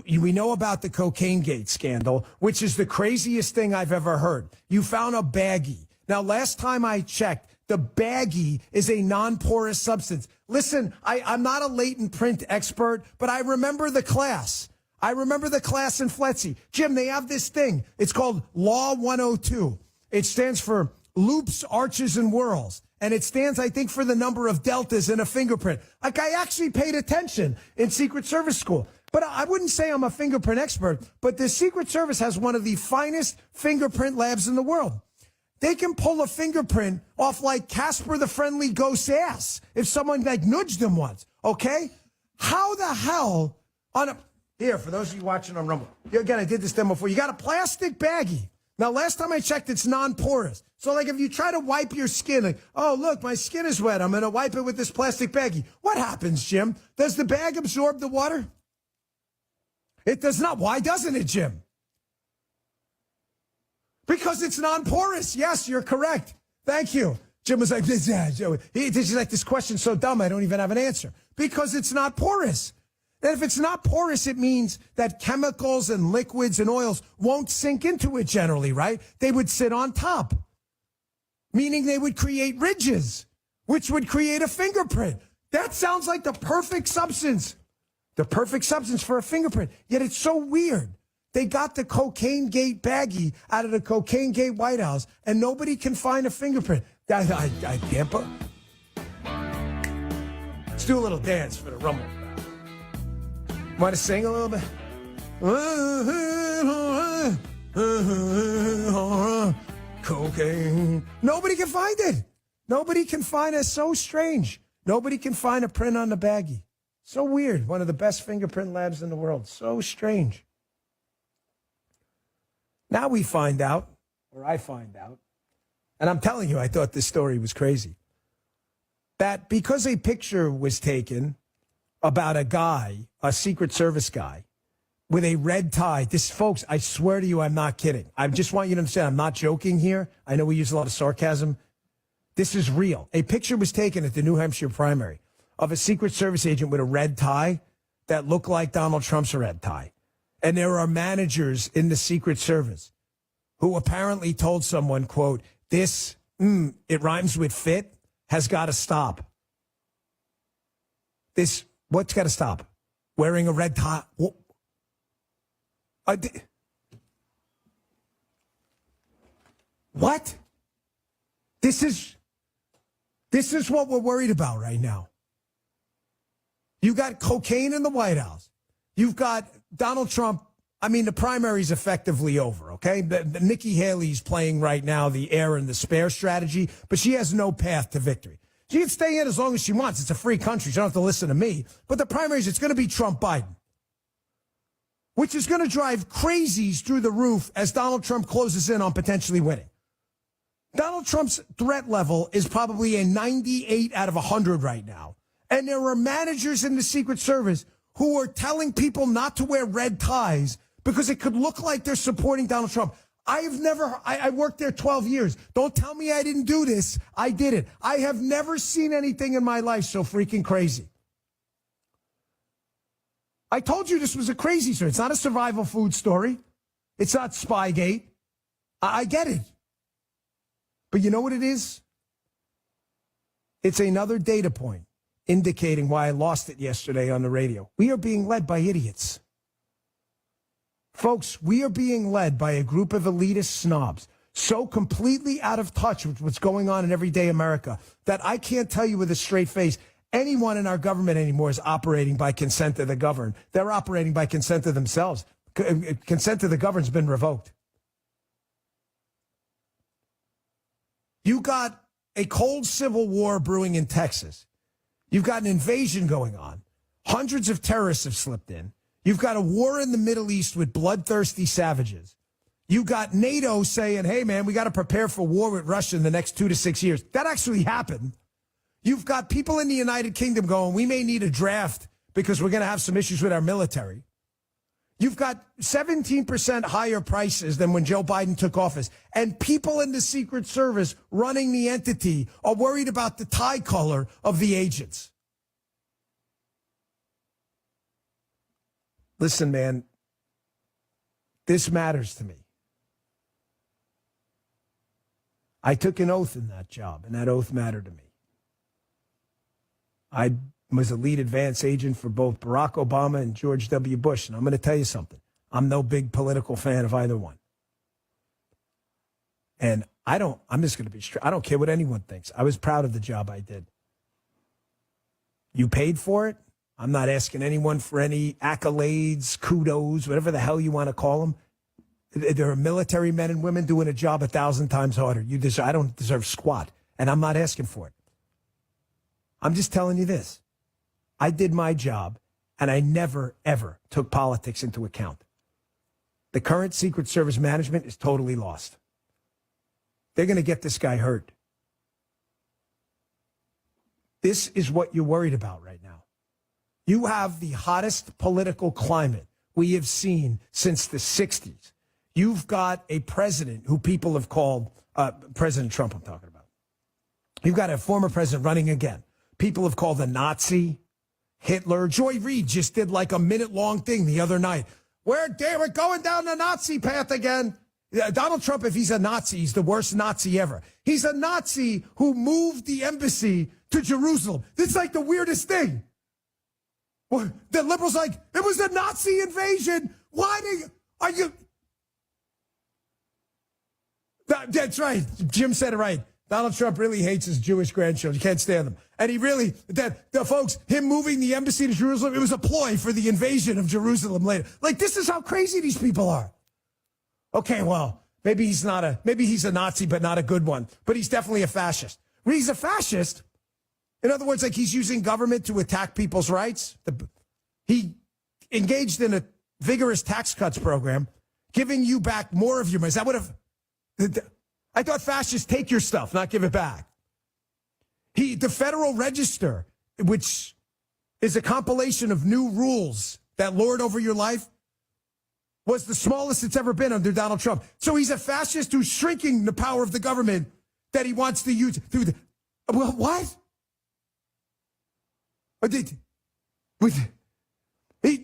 Speaker 16: We know about the Cocaine Gate scandal, which is the craziest thing I've ever heard. You found a baggie. Now, last time I checked, the baggie is a non-porous substance. Listen, I'm not a latent print expert, but I remember the class. I remember the class in FLETC. Jim, they have this thing. It's called Law 102. It stands for loops, arches, and whorls. And it stands, I think, for the number of deltas in a fingerprint. Like, I actually paid attention in Secret Service school. But I wouldn't say I'm a fingerprint expert, but the Secret Service has one of the finest fingerprint labs in the world. They can pull a fingerprint off like Casper the Friendly Ghost's ass if someone like nudged him once, okay? How the hell here, for those of you watching on Rumble, again, I did this demo before. You got a plastic baggie. Now, last time I checked, it's non-porous. So, like, if you try to wipe your skin, like, oh, look, my skin is wet. I'm going to wipe it with this plastic baggie. What happens, Jim? Does the bag absorb the water? It does not. Why doesn't it, Jim? Because it's non-porous. Yes, you're correct. Thank you. Jim was like, he's like, this question's so dumb, I don't even have an answer. Because it's not porous. And if it's not porous, it means that chemicals and liquids and oils won't sink into it generally, right? They would sit on top, meaning they would create ridges, which would create a fingerprint. That sounds like the perfect substance. The perfect substance for a fingerprint. Yet it's so weird. They got the Cocaine Gate baggie out of the Cocaine Gate White House, and nobody can find a fingerprint. I can't put. Let's do a little dance for the Rumble. Want to sing a little bit? Cocaine. Nobody can find it. Nobody can find it. It's so strange. Nobody can find a print on the baggie. So weird. One of the best fingerprint labs in the world. So strange. Now we find out, or I find out, and I'm telling you, I thought this story was crazy, that because a picture was taken about a guy, a Secret Service guy, with a red tie. This, folks, I swear to you, I'm not kidding. I just want you to understand, I'm not joking here. I know we use a lot of sarcasm. This is real. A picture was taken at the New Hampshire primary of a Secret Service agent with a red tie that looked like Donald Trump's red tie. And there are managers in the Secret Service who apparently told someone, quote, this, it rhymes with fit, has got to stop. This, what's got to stop? Wearing a red tie. What? This is what we're worried about right now. You got cocaine in the White House. You've got Donald Trump. I mean, the primary's effectively over, okay? Nikki Haley's playing right now the heir and the spare strategy, but she has no path to victory. She can stay in as long as she wants. It's a free country. She don't have to listen to me. But the primaries, it's going to be Trump-Biden, which is going to drive crazies through the roof as Donald Trump closes in on potentially winning. Donald Trump's threat level is probably a 98 out of 100 right now. And there are managers in the Secret Service who are telling people not to wear red ties because it could look like they're supporting Donald Trump. I worked there 12 years. Don't tell me I didn't do this. I did it. I have never seen anything in my life so freaking crazy. I told you this was a crazy story. It's not a survival food story. It's not Spygate. I get it. But you know what it is? It's another data point indicating why I lost it yesterday on the radio. We are being led by idiots. Folks, we are being led by a group of elitist snobs so completely out of touch with what's going on in everyday America that I can't tell you with a straight face anyone in our government anymore is operating by consent of the governed. They're operating by consent of themselves. Consent of the governed has been revoked. You got a cold civil war brewing in Texas. You've got an invasion going on. Hundreds of terrorists have slipped in. You've got a war in the Middle East with bloodthirsty savages. You got NATO saying, hey, man, we got to prepare for war with Russia in the next 2 to 6 years. That actually happened. You've got people in the United Kingdom going, we may need a draft because we're going to have some issues with our military. You've got 17% higher prices than when Joe Biden took office. And people in the Secret Service running the entity are worried about the tie color of the agents. Listen, man, this matters to me. I took an oath in that job, and that oath mattered to me. I was a lead advance agent for both Barack Obama and George W. Bush. And I'm going to tell you something. I'm no big political fan of either one. And I'm just going to be straight. I don't care what anyone thinks. I was proud of the job I did. You paid for it. I'm not asking anyone for any accolades, kudos, whatever the hell you want to call them. There are military men and women doing a job 1,000 times harder. I don't deserve squat, and I'm not asking for it. I'm just telling you this. I did my job, and I never, ever took politics into account. The current Secret Service management is totally lost. They're going to get this guy hurt. This is what you're worried about right now. You have the hottest political climate we have seen since the 60s. You've got a president who people have called, President Trump I'm talking about. You've got a former president running again. People have called a Nazi, Hitler. Joy Reid just did like a minute-long thing the other night. We're going down the Nazi path again. Donald Trump, if he's a Nazi, he's the worst Nazi ever. He's a Nazi who moved the embassy to Jerusalem. This is like the weirdest thing. The liberals like, it was a Nazi invasion. Are you? That's right. Jim said it right. Donald Trump really hates his Jewish grandchildren. You can't stand them. And he really, the folks, him moving the embassy to Jerusalem, it was a ploy for the invasion of Jerusalem later. Like, this is how crazy these people are. Okay, well, maybe he's a Nazi, but not a good one. But he's definitely a fascist. When he's a fascist, in other words, like he's using government to attack people's rights. He engaged in a vigorous tax cuts program, giving you back more of your money. Is that what I thought fascists take your stuff, not give it back. The Federal Register, which is a compilation of new rules that lord over your life, was the smallest it's ever been under Donald Trump. So he's a fascist who's shrinking the power of the government that he wants to use through Well, what?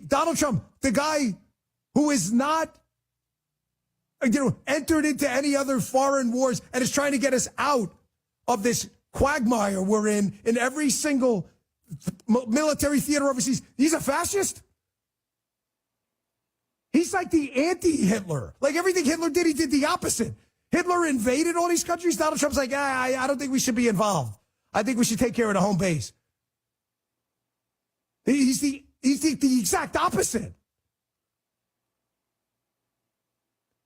Speaker 16: Donald Trump, the guy who is not, entered into any other foreign wars and is trying to get us out of this quagmire we're in every single military theater overseas. He's a fascist? He's like the anti-Hitler. Like everything Hitler did, he did the opposite. Hitler invaded all these countries. Donald Trump's like, I don't think we should be involved. I think we should take care of the home base. He's the exact opposite.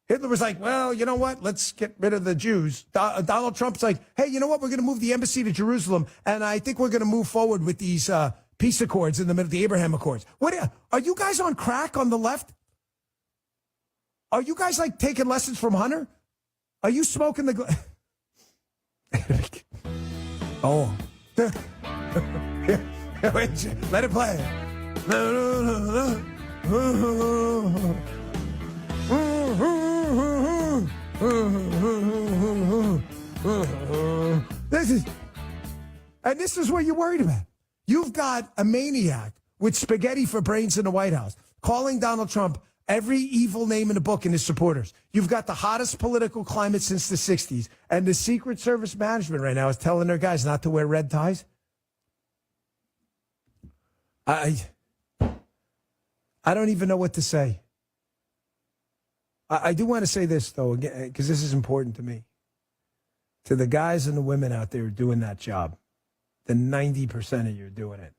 Speaker 16: Hitler was like, well, you know what? Let's get rid of the Jews. Donald Trump's like, hey, you know what? We're going to move the embassy to Jerusalem, and I think we're going to move forward with these peace accords in the middle, the Abraham Accords. What are you guys on crack on the left? Are you guys like taking lessons from Hunter? Are you smoking the? Oh, wait, let it play. This is what you're worried about. You've got a maniac with spaghetti for brains in the White House calling Donald Trump every evil name in the book and his supporters. You've got the hottest political climate since the 60s. And the Secret Service management right now is telling their guys not to wear red ties. I don't even know what to say. I do want to say this, though, again, because this is important to me. To the guys and the women out there doing that job, the 90% of you doing it,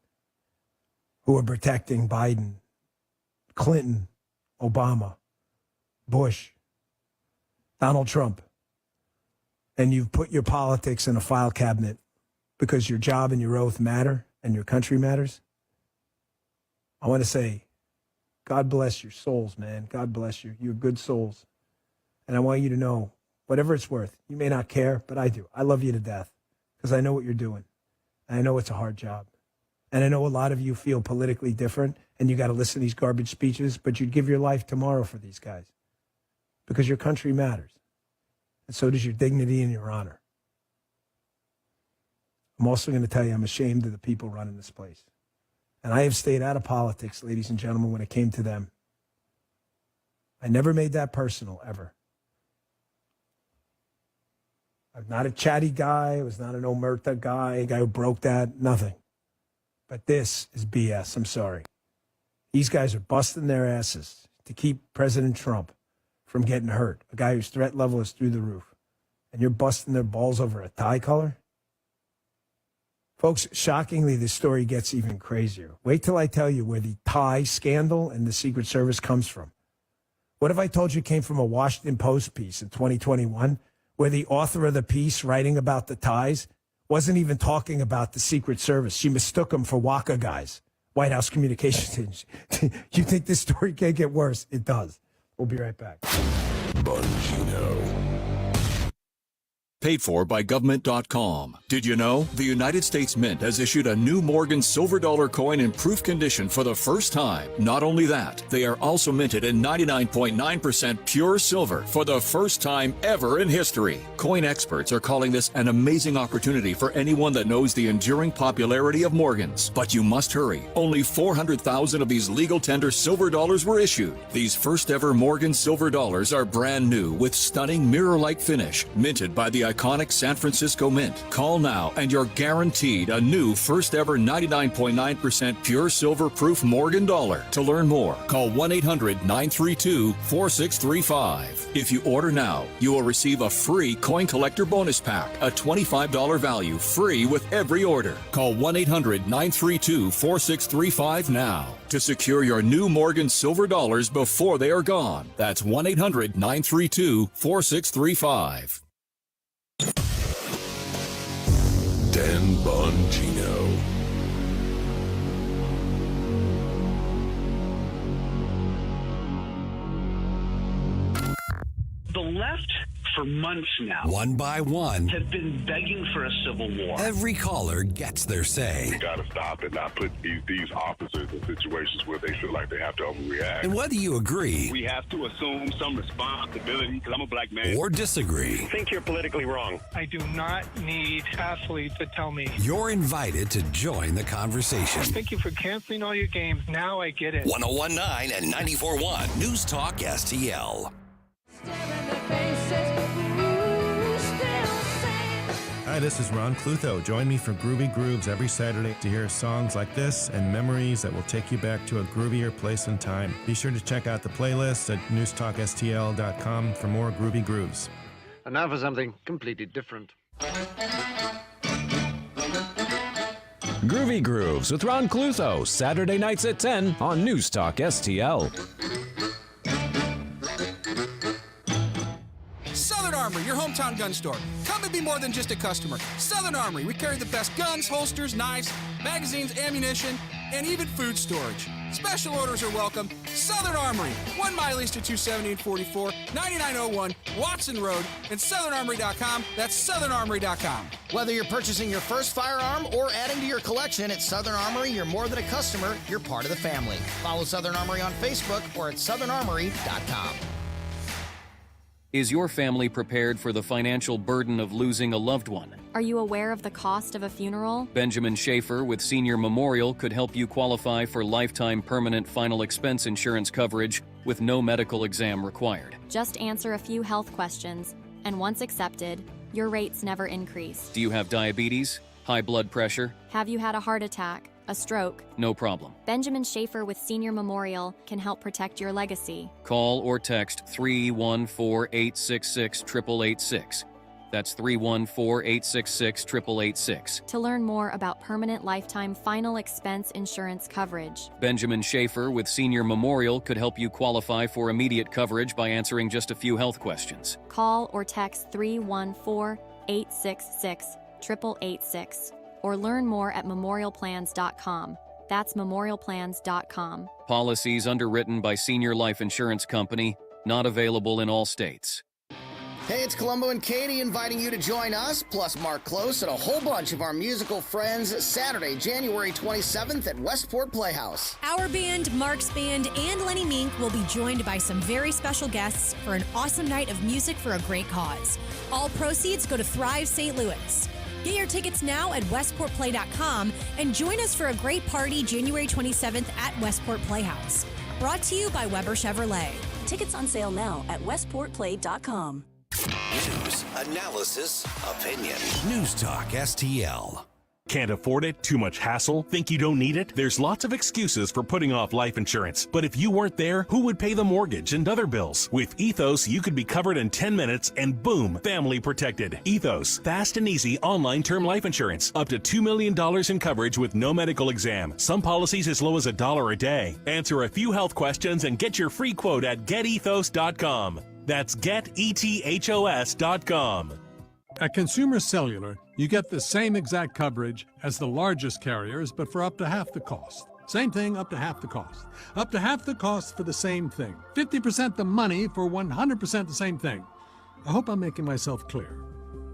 Speaker 16: who are protecting Biden, Clinton, Obama, Bush, Donald Trump, and you've put your politics in a file cabinet because your job and your oath matter and your country matters, I want to say, God bless your souls, man. God bless you. You're good souls. And I want you to know, whatever it's worth, you may not care, but I do. I love you to death because I know what you're doing. And I know it's a hard job. And I know a lot of you feel politically different and you got to listen to these garbage speeches, but you'd give your life tomorrow for these guys because your country matters. And so does your dignity and your honor. I'm also going to tell you I'm ashamed of the people running this place. And I have stayed out of politics, ladies and gentlemen, when it came to them. I never made that personal, ever. I'm not a chatty guy. I was not an omerta guy, a guy who broke that, nothing. But this is BS. I'm sorry. These guys are busting their asses to keep President Trump from getting hurt, a guy whose threat level is through the roof. And you're busting their balls over a tie color? Folks, shockingly, this story gets even crazier. Wait till I tell you where the tie scandal and the Secret Service comes from. What if I told you it came from a Washington Post piece in 2021 where the author of the piece writing about the ties wasn't even talking about the Secret Service? She mistook them for Waka guys, White House communications. You think this story can't get worse? It does. We'll be right back.
Speaker 1: Bongino. Paid for by government.com. Did you know the United States Mint has issued a new Morgan silver dollar coin in proof condition for the first time? Not only that, they are also minted in 99.9% pure silver for the first time ever in history. Coin experts are calling this an amazing opportunity for anyone that knows the enduring popularity of Morgans. But you must hurry. Only 400,000 of these legal tender silver dollars were issued. These first ever Morgan silver dollars are brand new with stunning mirror-like finish, minted by the iconic San Francisco Mint. Call now and you're guaranteed a new first ever 99.9% pure silver proof Morgan dollar. To learn more, call 1-800-932-4635. If you order now, you will receive a free coin collector bonus pack, a $25 value, free with every order. Call 1-800-932-4635 now to secure your new Morgan silver dollars before they are gone. That's 1-800-932-4635.
Speaker 5: Dan Bongino.
Speaker 22: The left
Speaker 4: for months now,
Speaker 2: one by one,
Speaker 4: have been begging for a civil war.
Speaker 2: every caller gets their say.
Speaker 6: We got to stop and not put these officers in situations where they feel like they have to overreact.
Speaker 2: And whether you agree
Speaker 6: We have to assume some responsibility, because I'm a black man.
Speaker 2: or disagree,
Speaker 6: I think you're politically wrong.
Speaker 7: I do not need athletes to tell me.
Speaker 2: you're invited to join the conversation.
Speaker 7: Thank you for canceling all your games. Now I get it.
Speaker 2: 1019 and 94.1 News Talk STL.
Speaker 8: Hi, this is Ron Clutho. Join me for Groovy Grooves every Saturday to hear songs like this and memories that will take you back to a groovier place and time. Be sure to check out the playlist at NewstalkSTL.com for more Groovy Grooves.
Speaker 12: And now for something completely different.
Speaker 10: Groovy Grooves with Ron Clutho, Saturday nights at 10 on News Talk STL.
Speaker 14: Southern Armory, your hometown gun store. Come and be more than just a customer. Southern Armory, we carry the best guns, holsters, knives, magazines, ammunition, and even food storage. Special orders are welcome. Southern Armory, 1 mile east of 270 and 44, 9901 Watson Road, and southernarmory.com. That's southernarmory.com.
Speaker 17: Whether you're purchasing your first firearm or adding to your collection at Southern Armory, you're more than a customer, you're part of the family. Follow Southern Armory on Facebook or at southernarmory.com.
Speaker 20: Is your family prepared for the financial burden of losing a loved one?
Speaker 23: Are you aware of the cost of a funeral?
Speaker 20: Benjamin Schaefer with Senior Memorial could help you qualify for lifetime permanent final expense insurance coverage with no medical exam required.
Speaker 23: Just answer a few health questions, and once accepted, your rates never increase.
Speaker 20: Do you have diabetes? High blood pressure?
Speaker 23: Have you had a heart attack? A stroke?
Speaker 20: No problem.
Speaker 23: Benjamin Schaefer with Senior Memorial can help protect your legacy.
Speaker 20: Call or text 314-866-8886. That's 314-866-8886.
Speaker 23: To learn more about permanent lifetime final expense insurance coverage.
Speaker 20: Benjamin Schaefer with Senior Memorial could help you qualify for immediate coverage by answering just a few health questions.
Speaker 23: Call or text 314-866-8886. Or learn more at memorialplans.com. That's memorialplans.com.
Speaker 20: Policies underwritten by Senior Life Insurance Company, not available in all states.
Speaker 17: Hey, it's Columbo and Katie inviting you to join us, plus Mark Close and a whole bunch of our musical friends, Saturday, January 27th at Westport Playhouse.
Speaker 29: Our band, Mark's band, and Lenny Mink will be joined by some very special guests for an awesome night of music for a great cause. All proceeds go to Thrive St. Louis. Get your tickets now at westportplay.com and join us for a great party January 27th at Westport Playhouse. Brought to you by Weber Chevrolet.
Speaker 30: Tickets on sale now at westportplay.com.
Speaker 2: News, analysis, opinion. News Talk STL.
Speaker 31: Can't afford it? Too much hassle? Think you don't need it? There's lots of excuses for putting off life insurance. But if you weren't there, who would pay the mortgage and other bills? With Ethos, you could be covered in 10 minutes and boom, family protected. Ethos, fast and easy online term life insurance. Up to $2 million in coverage with no medical exam. Some policies as low as $1 a day. Answer a few health questions and get your free quote at getethos.com. That's getethos.com.
Speaker 32: At Consumer Cellular, you get the same exact coverage as the largest carriers, but for up to half the cost. Same thing, up to half the cost. Up to half the cost for the same thing. 50% the money for 100% the same thing. I hope I'm making myself clear.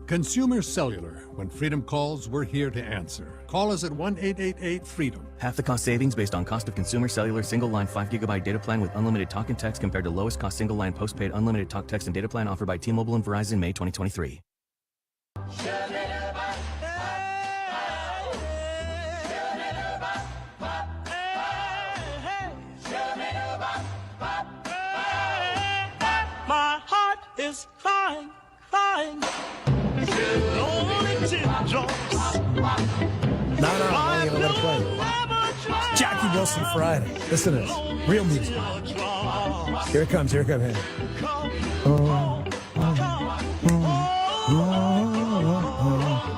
Speaker 32: Consumer Cellular. When freedom calls, we're here to answer. Call us at 1-888-FREEDOM.
Speaker 33: Half the cost savings based on cost of Consumer Cellular single-line 5GB data plan with unlimited talk and text compared to lowest cost single-line postpaid unlimited talk, text, and data plan offered by T-Mobile and Verizon May 2023.
Speaker 15: My heart is crying, crying.
Speaker 16: No, I'm only going to play. Jackie Wilson Friday. Listen to this. Real music. Here it comes, here it comes.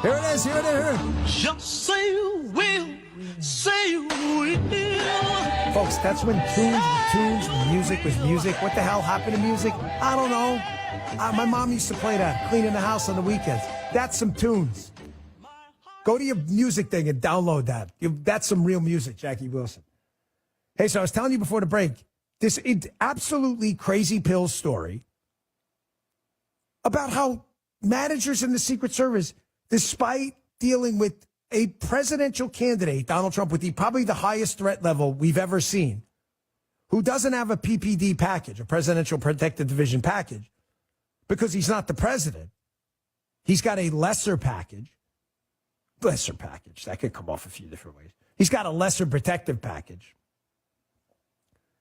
Speaker 16: Here it is, here it is.
Speaker 15: Just say you will, say you will.
Speaker 16: Folks, that's when tunes, music was music. What the hell happened to music? I don't know. My mom used to play that, cleaning the house on the weekends. That's some tunes. Go to your music thing and download that. That's some real music, Jackie Wilson. Hey, so I was telling you before the break, this absolutely crazy pills story about how managers in the Secret Service, despite dealing with a presidential candidate, Donald Trump, with probably the highest threat level we've ever seen, who doesn't have a PPD package, a Presidential Protective Division package, because he's not the president. He's got a lesser package. Lesser package. That could come off a few different ways. He's got a lesser protective package.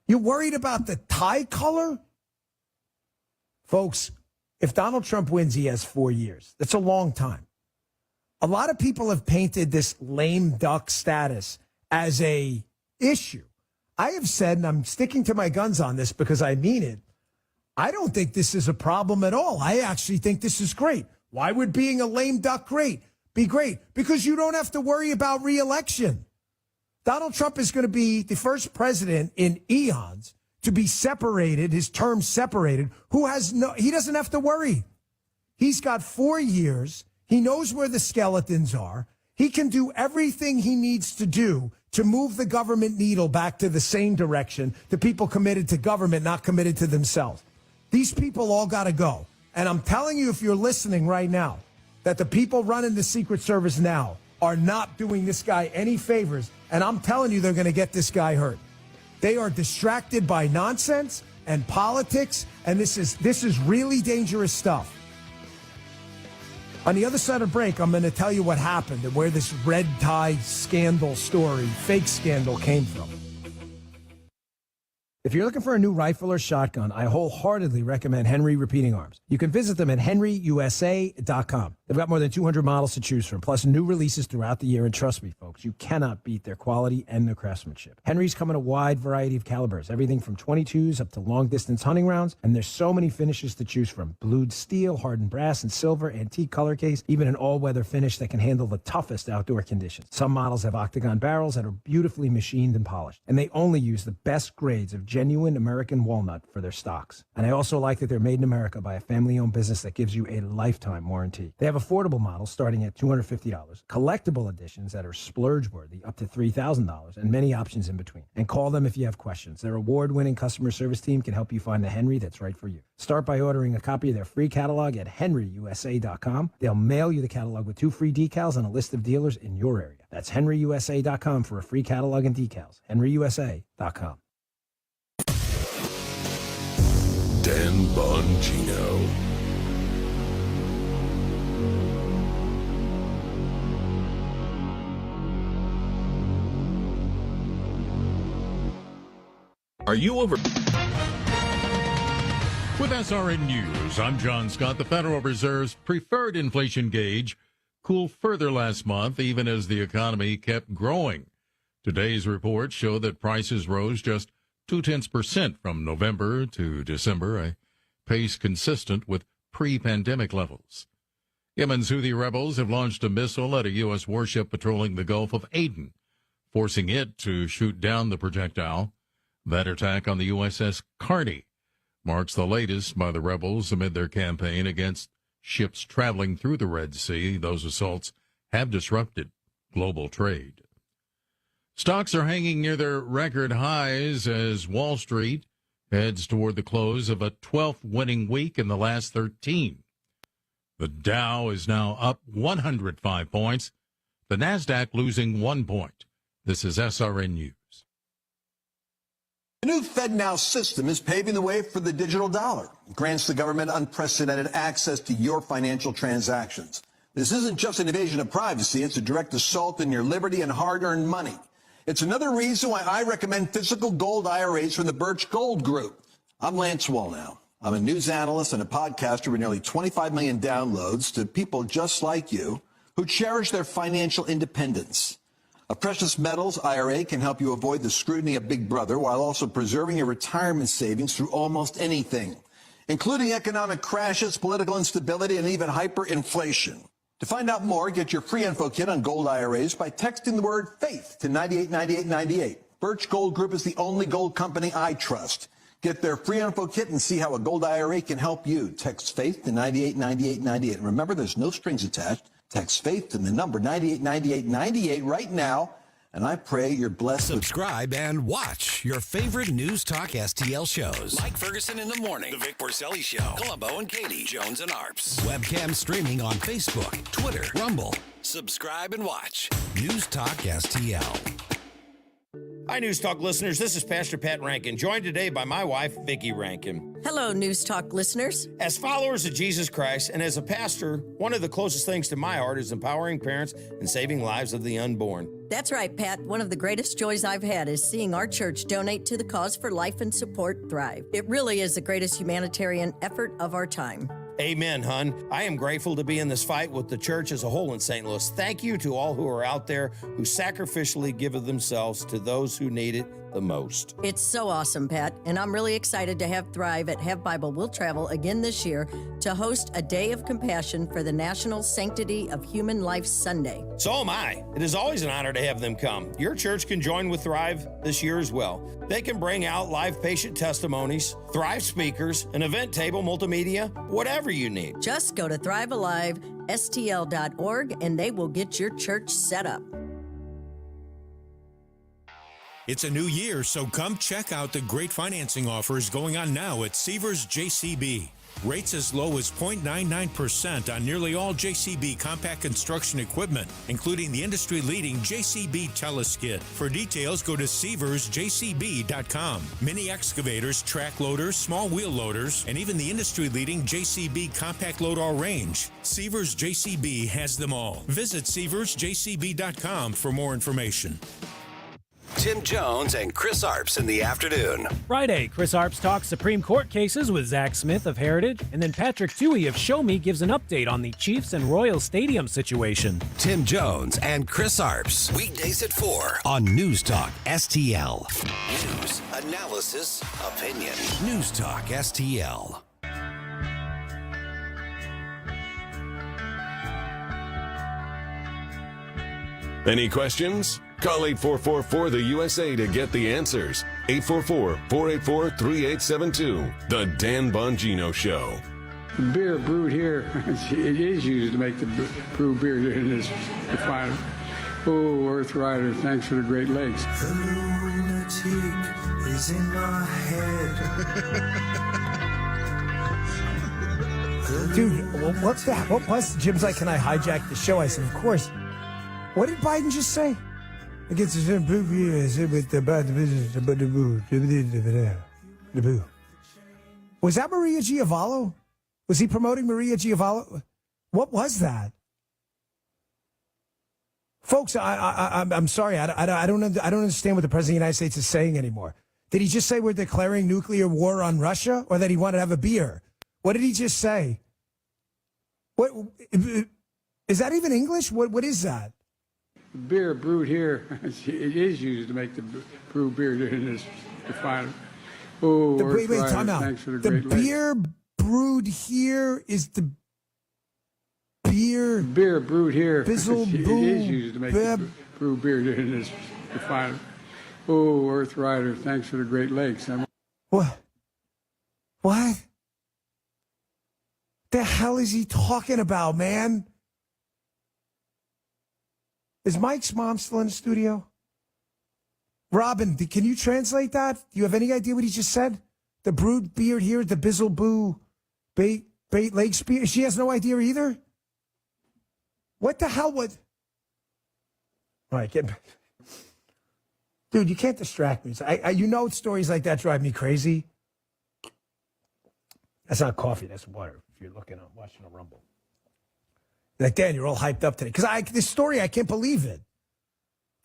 Speaker 16: You're worried about the tie color? Folks, if Donald Trump wins, he has 4 years. That's a long time. A lot of people have painted this lame duck status as a issue. I have said, and I'm sticking to my guns on this because I mean it, I don't think this is a problem at all. I actually think this is great. Why would being a lame duck be great? Because you don't have to worry about re-election. Donald Trump is going to be the first president in eons to be separated, his term separated, he doesn't have to worry. He's got 4 years. He knows where the skeletons are. He can do everything he needs to do to move the government needle back to the same direction, to people committed to government, not committed to themselves. These people all got to go. And I'm telling you, if you're listening right now, that the people running the Secret Service now are not doing this guy any favors. And I'm telling you, they're going to get this guy hurt. They are distracted by nonsense and politics. And this is really dangerous stuff. On the other side of break, I'm going to tell you what happened and where this red tie scandal story, fake scandal, came from. If you're looking for a new rifle or shotgun, I wholeheartedly recommend Henry Repeating Arms. You can visit them at henryusa.com. They've got more than 200 models to choose from, plus new releases throughout the year. And trust me, folks, you cannot beat their quality and their craftsmanship. Henry's come in a wide variety of calibers, everything from 22s up to long-distance hunting rounds. And there's so many finishes to choose from. Blued steel, hardened brass and silver, antique color case, even an all-weather finish that can handle the toughest outdoor conditions. Some models have octagon barrels that are beautifully machined and polished. And they only use the best grades of genuine American walnut for their stocks. And I also like that they're made in America by a family-owned business that gives you a lifetime warranty. They have affordable models starting at $250, collectible editions that are splurge-worthy up to $3,000, and many options in between. And call them if you have questions. Their award-winning customer service team can help you find the Henry that's right for you. Start by ordering a copy of their free catalog at henryusa.com. They'll mail you the catalog with 2 free decals and a list of dealers in your area. That's henryusa.com for a free catalog and decals. henryusa.com.
Speaker 5: Dan Bongino.
Speaker 1: Are you over? With SRN News, I'm John Scott. The Federal Reserve's preferred inflation gauge cooled further last month, even as the economy kept growing. Today's reports show that prices rose just 0.2% from November to December, a pace consistent with pre-pandemic levels. Yemen's Houthi rebels have launched a missile at a U.S. warship patrolling the Gulf of Aden, forcing it to shoot down the projectile. That attack on the USS Carney marks the latest by the rebels amid their campaign against ships traveling through the Red Sea. Those assaults have disrupted global trade. Stocks are hanging near their record highs as Wall Street heads toward the close of a 12th winning week in the last 13. The Dow is now up 105 points, the NASDAQ losing 1 point. This is SRN News.
Speaker 3: The new FedNow system is paving the way for the digital dollar. It grants the government unprecedented access to your financial transactions. This isn't just an invasion of privacy, it's a direct assault on your liberty and hard-earned money. It's another reason why I recommend physical gold IRAs from the Birch Gold Group. I'm Lance Wallnow. I'm a news analyst and a podcaster with nearly 25 million downloads to people just like you who cherish their financial independence. A precious metals IRA can help you avoid the scrutiny of Big Brother while also preserving your retirement savings through almost anything, including economic crashes, political instability, and even hyperinflation. To find out more, get your free info kit on gold IRAs by texting the word FAITH to 989898. Birch Gold Group is the only gold company I trust. Get their free info kit and see how a gold IRA can help you. Text FAITH to 989898. Remember, there's no strings attached. Text FAITH to the number 989898 right now And I pray you're blessed.
Speaker 2: Subscribe and watch your favorite News Talk STL shows. Mike Ferguson in the Morning, The Vic Porcelli Show, Columbo and Katie, Jones and Arps. Webcam streaming on Facebook, Twitter, Rumble. Subscribe and watch News Talk STL.
Speaker 4: Hi, News Talk listeners. This is Pastor Pat Rankin, joined today by my wife, Vicki Rankin.
Speaker 9: Hello, News Talk listeners.
Speaker 4: As followers of Jesus Christ and as a pastor, one of the closest things to my heart is empowering parents and saving lives of the unborn.
Speaker 9: That's right, Pat. One of the greatest joys I've had is seeing our church donate to the cause for life and support Thrive. It really is the greatest humanitarian effort of our time.
Speaker 4: Amen, hon. I am grateful to be in this fight with the church as a whole in St. Louis. Thank you to all who are out there who sacrificially give of themselves to those who need it the most.
Speaker 9: It's so awesome, Pat, and I'm really excited to have Thrive at Have Bible Will Travel again this year to host a Day of Compassion for the National Sanctity of Human Life Sunday.
Speaker 4: So am I. It is always an honor to have them come. Your church can join with Thrive this year as well. They can bring out live patient testimonies, Thrive speakers, an event table, multimedia, whatever you need.
Speaker 9: Just go to thrivealivestl.org and they will get your church set up.
Speaker 11: It's a new year, so come check out the great financing offers going on now at Seavers JCB. Rates as low as 0.99% on nearly all JCB compact construction equipment, including the industry-leading JCB Teleskid. For details, go to SeaversJCB.com. Mini excavators, track loaders, small wheel loaders, and even the industry-leading JCB compact load all range. Seavers JCB has them all. Visit SeaversJCB.com for more information.
Speaker 2: Tim Jones and Chris Arps in the afternoon.
Speaker 13: Friday, Chris Arps talks Supreme Court cases with Zach Smith of Heritage, and then Patrick Tuohy of Show Me gives an update on the Chiefs and Royal Stadium situation.
Speaker 2: Tim Jones and Chris Arps, weekdays at 4 on News Talk STL. News, analysis, opinion. News Talk STL.
Speaker 5: Any questions? Call 844-4-the-USA to get the answers. 844-484-3872. The Dan Bongino Show.
Speaker 18: Beer brewed here, it is used to make the brew beer in this refinery. Oh, Earth Rider, thanks for the Great Lakes.
Speaker 15: The lunatic is in my head.
Speaker 16: Dude, what's that? What was Jim's like, can I hijack the show? I said, of course. What did Biden just say? Against the with the boo. Was that Maria Giavallo? Was he promoting Maria Giavallo? What was that? Folks, I'm sorry. I don't understand what the President of the United States is saying anymore. Did he just say we're declaring nuclear war on Russia, or that he wanted to have a beer? What did he just say? What is that even English? What is that?
Speaker 18: Beer brewed here, it is used to make the brew beer in this refinery. Oh,
Speaker 16: wait, time out.
Speaker 18: Thanks for the
Speaker 16: The
Speaker 18: Great
Speaker 16: beer
Speaker 18: Lakes.
Speaker 16: brewed here is the beer.
Speaker 18: Beer brewed here, it
Speaker 16: Bizzle
Speaker 18: is used to make the brew beer in this refinery. Oh, Earth Rider, thanks for the Great Lakes.
Speaker 16: What? What? The hell is he talking about, man? Is Mike's mom still in the studio? Robin, can you translate that? Do you have any idea what he just said? The brewed beer here, the Bizzle Boo, Bait Lake Spear. She has no idea either? What the hell would... All right, get back. Dude, you can't distract me. You know stories like that drive me crazy. That's not coffee, that's water. If you're watching a Rumble. Like, Dan, you're all hyped up today. Because this story, I can't believe it.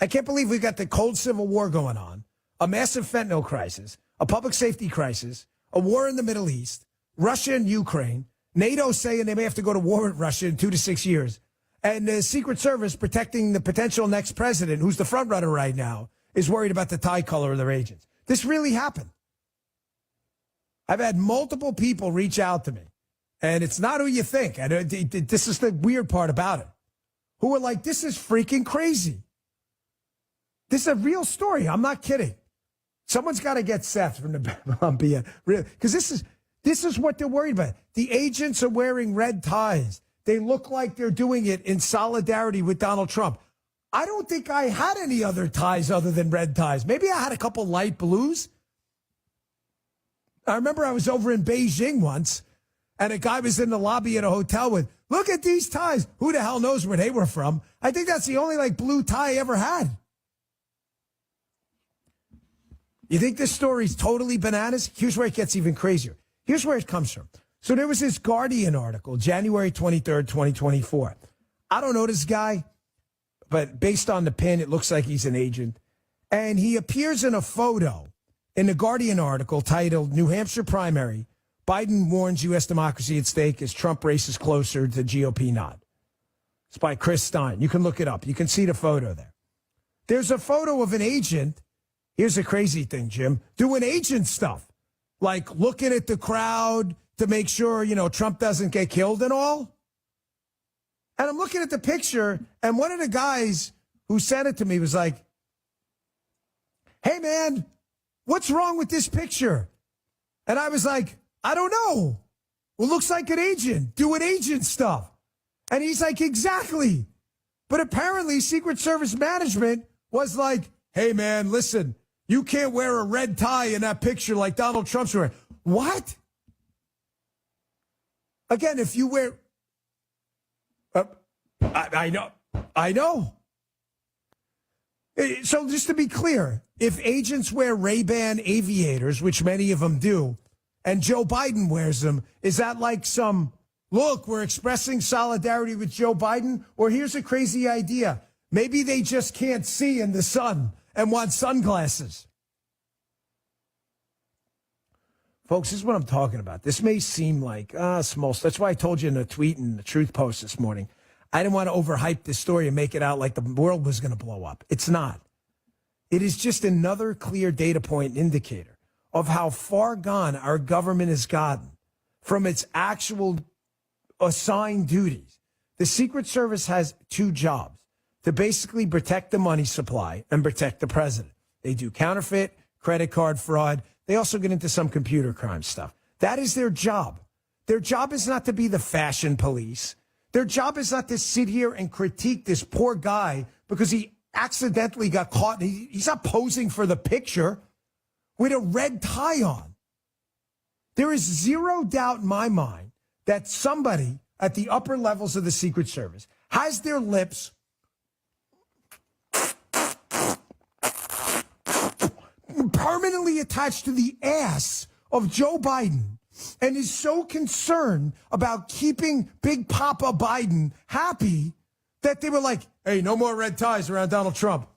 Speaker 16: I can't believe we've got the cold civil war going on, a massive fentanyl crisis, a public safety crisis, a war in the Middle East, Russia and Ukraine, NATO saying they may have to go to war with Russia in 2 to 6 years, and the Secret Service protecting the potential next president, who's the front runner right now, is worried about the tie color of their agents. This really happened. I've had multiple people reach out to me. And it's not who you think. This is the weird part about it. Who are like, this is freaking crazy. This is a real story. I'm not kidding. Someone's got to get Seth from the being real, because this is what they're worried about. The agents are wearing red ties. They look like they're doing it in solidarity with Donald Trump. I don't think I had any other ties other than red ties. Maybe I had a couple light blues. I remember I was over in Beijing once, and a guy was in the lobby at a hotel with, look at these ties. Who the hell knows where they were from? I think that's the only blue tie I ever had. You think this story's totally bananas? Here's where it gets even crazier. Here's where it comes from. So there was this Guardian article, January 23rd, 2024. I don't know this guy, but based on the pin, it looks like he's an agent. And he appears in a photo in the Guardian article titled New Hampshire Primary, Biden warns U.S. democracy at stake as Trump races closer to GOP nod. It's by Chris Stein. You can look it up. You can see the photo there. There's a photo of an agent. Here's the crazy thing, Jim. Doing agent stuff. Like looking at the crowd to make sure, Trump doesn't get killed and all. And I'm looking at the picture, and one of the guys who sent it to me was like, hey, man, what's wrong with this picture? And I was like, I don't know. Well, looks like an agent doing agent stuff. And he's like, exactly. But apparently Secret Service management was like, hey, man, listen, you can't wear a red tie in that picture like Donald Trump's wearing. What? Again, if you wear... I know. So just to be clear, if agents wear Ray-Ban aviators, which many of them do, and Joe Biden wears them, is that like some, look, we're expressing solidarity with Joe Biden? Or here's a crazy idea. Maybe they just can't see in the sun and want sunglasses. Folks, this is what I'm talking about. This may seem like small. That's why I told you in the tweet and the Truth Post this morning, I didn't want to overhype this story and make it out like the world was going to blow up. It's not. It is just another clear data point and indicator of how far gone our government has gotten from its actual assigned duties. The Secret Service has two jobs: to basically protect the money supply and protect the president. They do counterfeit, credit card fraud. They also get into some computer crime stuff. That is their job. Their job is not to be the fashion police. Their job is not to sit here and critique this poor guy because he accidentally got caught. He's not posing for the picture with a red tie on. There is zero doubt in my mind that somebody at the upper levels of the Secret Service has their lips permanently attached to the ass of Joe Biden and is so concerned about keeping Big Papa Biden happy that they were like, hey, no more red ties around Donald Trump.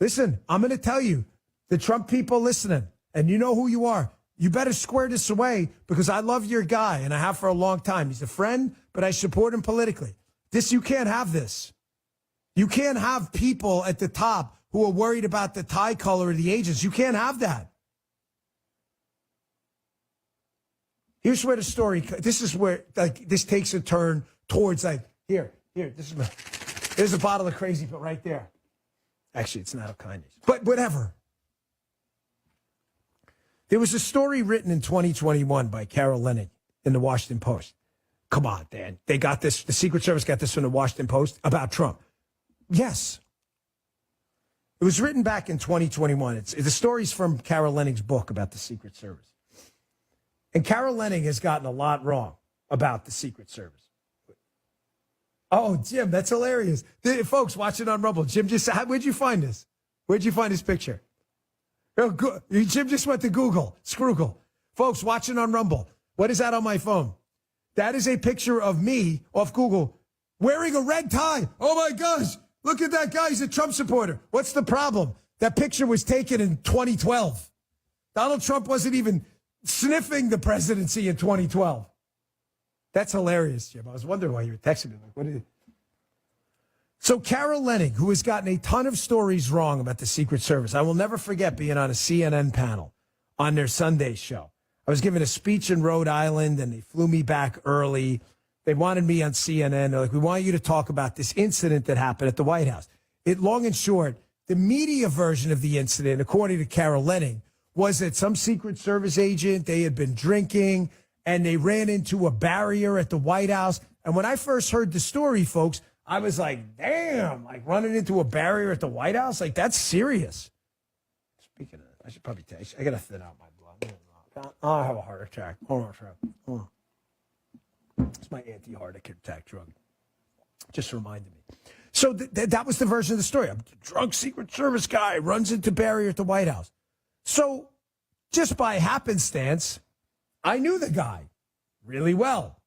Speaker 16: Listen, I'm going to tell you, the Trump people listening, and you know who you are, you better square this away because I love your guy, and I have for a long time. He's a friend, but I support him politically. You can't have this. You can't have people at the top who are worried about the tie color of the agents. You can't have that. Here's where the story, this is where this takes a turn towards here, there's a bottle of crazy, but right there. Actually, it's not a kindness, but whatever. There was a story written in 2021 by Carol Leonnig in the Washington Post. Come on, Dan. They got this, the Secret Service got this from the Washington Post about Trump. Yes. It was written back in 2021. The story's from Carol Lennig's book about the Secret Service. And Carol Leonnig has gotten a lot wrong about the Secret Service. Oh, Jim, that's hilarious. Folks watching on Rumble, Jim where'd you find this? Where'd you find this picture? Oh, Jim just went to Google. Scroogle. Folks watching on Rumble, what is that on my phone? That is a picture of me off Google wearing a red tie. Oh, my gosh. Look at that guy. He's a Trump supporter. What's the problem? That picture was taken in 2012. Donald Trump wasn't even sniffing the presidency in 2012. That's hilarious, Jim. I was wondering why you were texting me. What is it? So Carol Leonnig, who has gotten a ton of stories wrong about the Secret Service, I will never forget being on a CNN panel on their Sunday show. I was giving a speech in Rhode Island, and they flew me back early. They wanted me on CNN. They're like, we want you to talk about this incident that happened at the White House. Long and short, the media version of the incident, according to Carol Leonnig, was that some Secret Service agent, they had been drinking, and they ran into a barrier at the White House. And when I first heard the story, folks, I was like, damn, like running into a barrier at the White House? Like, that's serious. Speaking of that, I should probably taste. I got to thin out my blood. I'll have a heart attack. Hold on. It's my anti-heart attack drug. Just reminded me. So that was the version of the story. A drunk Secret Service guy runs into barrier at the White House. So just by happenstance, I knew the guy really well.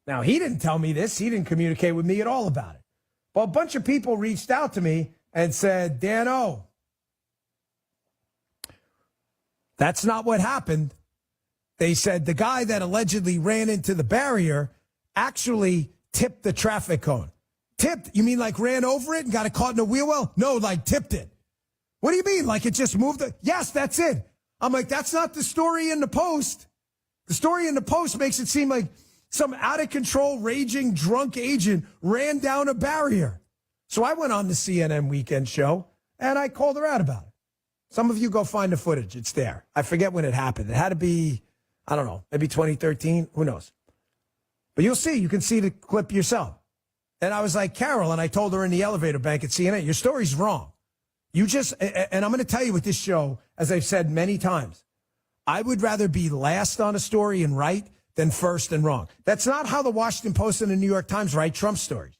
Speaker 16: Now, he didn't tell me this. He didn't communicate with me at all about it. But a bunch of people reached out to me and said, Dan-O, that's not what happened. They said the guy that allegedly ran into the barrier actually tipped the traffic cone. Tipped? You mean like ran over it and got it caught in a wheel well? No, like tipped it. What do you mean? Like it just moved? Yes, that's it. I'm like, that's not the story in the Post. The story in the Post makes it seem like some out-of-control, raging, drunk agent ran down a barrier. So I went on the CNN Weekend Show, and I called her out about it. Some of you go find the footage. It's there. I forget when it happened. It had to be, I don't know, maybe 2013. Who knows? But you'll see. You can see the clip yourself. And I was like, Carol, and I told her in the elevator bank at CNN, your story's wrong. You just, and I'm going to tell you with this show, as I've said many times, I would rather be last on a story and right than first and wrong. That's not how the Washington Post and the New York Times write Trump stories.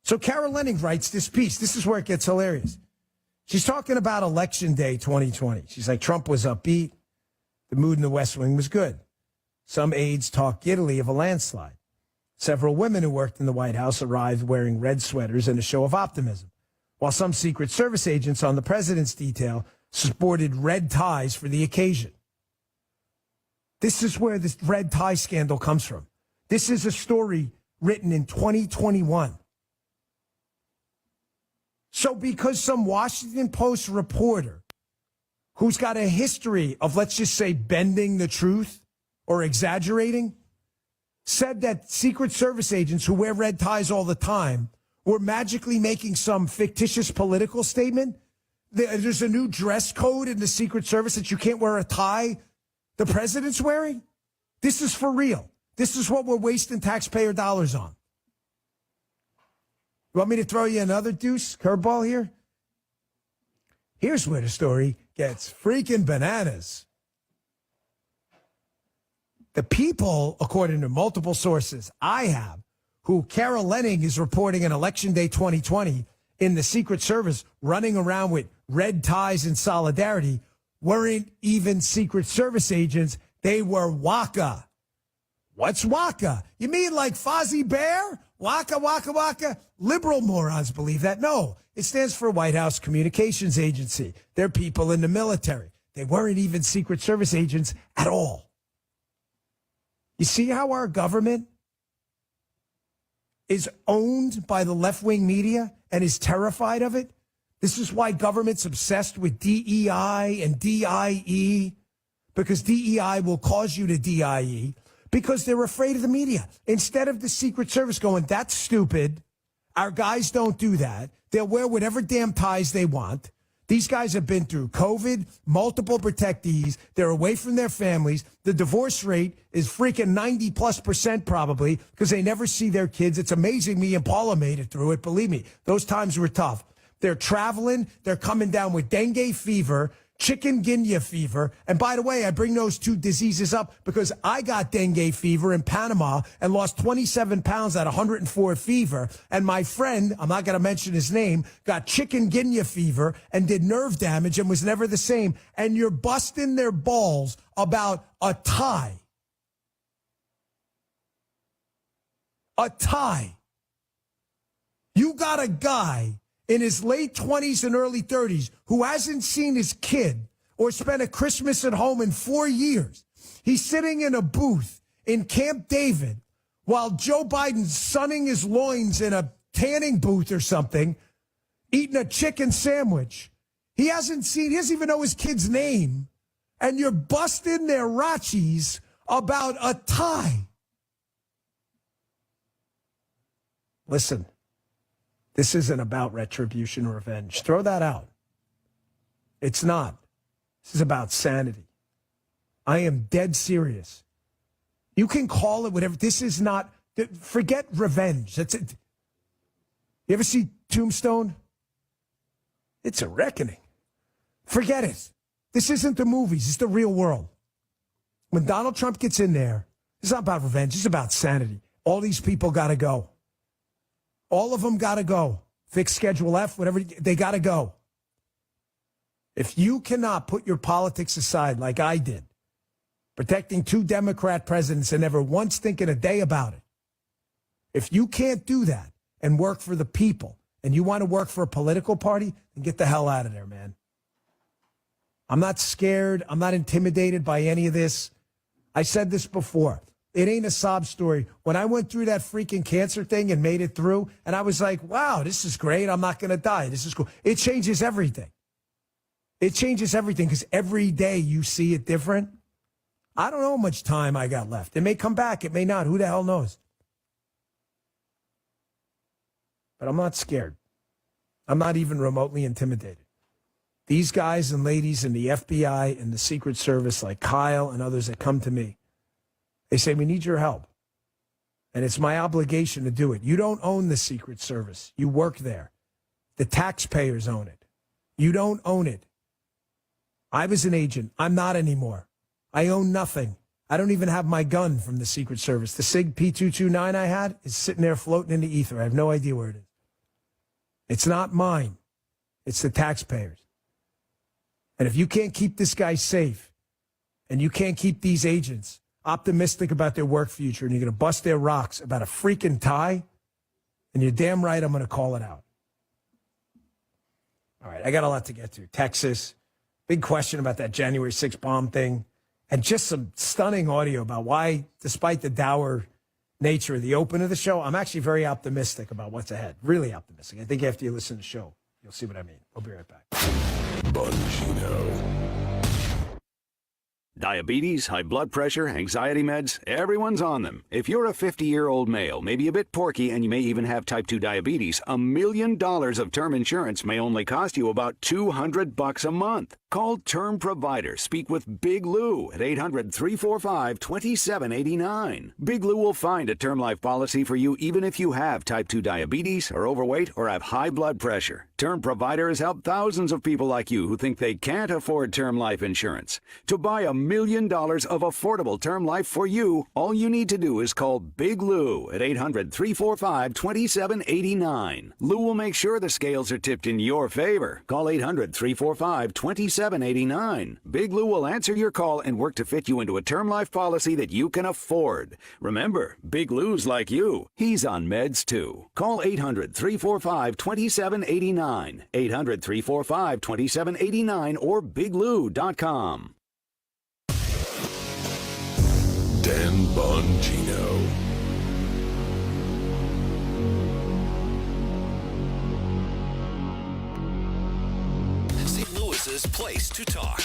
Speaker 16: So Carol Lenning writes this piece. This is where it gets hilarious. She's talking about Election Day 2020. She's like, Trump was upbeat. The mood in the West Wing was good. Some aides talk giddily of a landslide. Several women who worked in the White House arrived wearing red sweaters in a show of optimism, while some Secret Service agents on the president's detail sported red ties for the occasion. This is where this red tie scandal comes from. This is a story written in 2021. So because some Washington Post reporter who's got a history of, let's just say, bending the truth or exaggerating, said that Secret Service agents who wear red ties all the time were magically making some fictitious political statement. There's a new dress code in the Secret Service that you can't wear a tie the president's wearing. This is for real. This is what we're wasting taxpayer dollars on. You want me to throw you another deuce curveball here? Here's where the story gets freaking bananas. The people, according to multiple sources I have, who Carol Lenning is reporting in Election Day 2020 in the Secret Service running around with red ties in solidarity, weren't even Secret Service agents. They were WACA. What's WACA? You mean like Fozzie Bear? WACA, WACA, WACA? Liberal morons believe that. No, it stands for White House Communications Agency. They're people in the military. They weren't even Secret Service agents at all. You see how our government is owned by the left-wing media and is terrified of it? This is why government's obsessed with DEI and DIE, because DEI will cause you to DIE, because they're afraid of the media. Instead of the Secret Service going, that's stupid, our guys don't do that, they'll wear whatever damn ties they want. These guys have been through COVID, multiple protectees. They're away from their families. The divorce rate is freaking 90+% probably because they never see their kids. It's amazing me and Paula made it through it. Believe me, those times were tough. They're traveling. They're coming down with dengue fever, chikungunya fever. And by the way, I bring those two diseases up because I got dengue fever in Panama and lost 27 pounds at 104 fever. And my friend, I'm not going to mention his name, got chikungunya fever and did nerve damage and was never the same. And you're busting their balls about a tie. A tie. You got a guy in his late 20s and early 30s who hasn't seen his kid or spent a Christmas at home in 4 years. He's sitting in a booth in Camp David while Joe Biden's sunning his loins in a tanning booth or something, eating a chicken sandwich. He doesn't even know his kid's name. And you're busting their rachis about a tie. Listen. This isn't about retribution or revenge. Throw that out. It's not. This is about sanity. I am dead serious. You can call it whatever. This is not Forget revenge. That's it. You ever see Tombstone? It's a reckoning. Forget it. This isn't the movies. It's the real world. When Donald Trump gets in there, it's not about revenge. It's about sanity. All these people got to go. All of them got to go. Fix Schedule F, whatever. They got to go. If you cannot put your politics aside like I did, protecting 2 Democrat presidents and never once thinking a day about it, if you can't do that and work for the people, and you want to work for a political party, then get the hell out of there, man. I'm not scared. I'm not intimidated by any of this. I said this before. It ain't a sob story. When I went through that freaking cancer thing and made it through, and I was like, wow, this is great. I'm not going to die. This is cool. It changes everything. It changes everything because every day you see it different. I don't know how much time I got left. It may come back. It may not. Who the hell knows? But I'm not scared. I'm not even remotely intimidated. These guys and ladies in the FBI and the Secret Service, like Kyle and others that come to me, they say, we need your help. And it's my obligation to do it. You don't own the Secret Service. You work there. The taxpayers own it. You don't own it. I was an agent. I'm not anymore. I own nothing. I don't even have my gun from the Secret Service. The SIG P229 I had is sitting there floating in the ether. I have no idea where it is. It's not mine. It's the taxpayers. And if you can't keep this guy safe and you can't keep these agents optimistic about their work future and you're going to bust their rocks about a freaking tie, then you're damn right I'm going to call it out. All right, I got a lot to get to. Texas, big question about that January 6th bomb thing, and just some stunning audio about why, despite the dour nature of the open of the show, I'm actually very optimistic about what's ahead. Really optimistic. I think after you listen to the show, you'll see what I mean. I'll be right back.
Speaker 5: Bongino.
Speaker 6: Diabetes, high blood pressure, anxiety meds, everyone's on them. If you're a 50-year-old male, maybe a bit porky, and you may even have type 2 diabetes, $1 million of term insurance may only cost you about $200 a month. Call Term Provider. Speak with Big Lou at 800-345-2789. Big Lou will find a term life policy for you even if you have type 2 diabetes, are overweight, or have high blood pressure. Term Provider has helped thousands of people like you who think they can't afford term life insurance. To buy $1 million of affordable term life for you, all you need to do is call Big Lou at 800-345-2789. Lou will make sure the scales are tipped in your favor. Call 800-345-2789. Big Lou will answer your call and work to fit you into a term life policy that you can afford. Remember, Big Lou's like you. He's on meds too. Call 800-345-2789. 800-345-2789 or biglou.com.
Speaker 5: Dan Bongino.
Speaker 2: St. Louis's place to talk.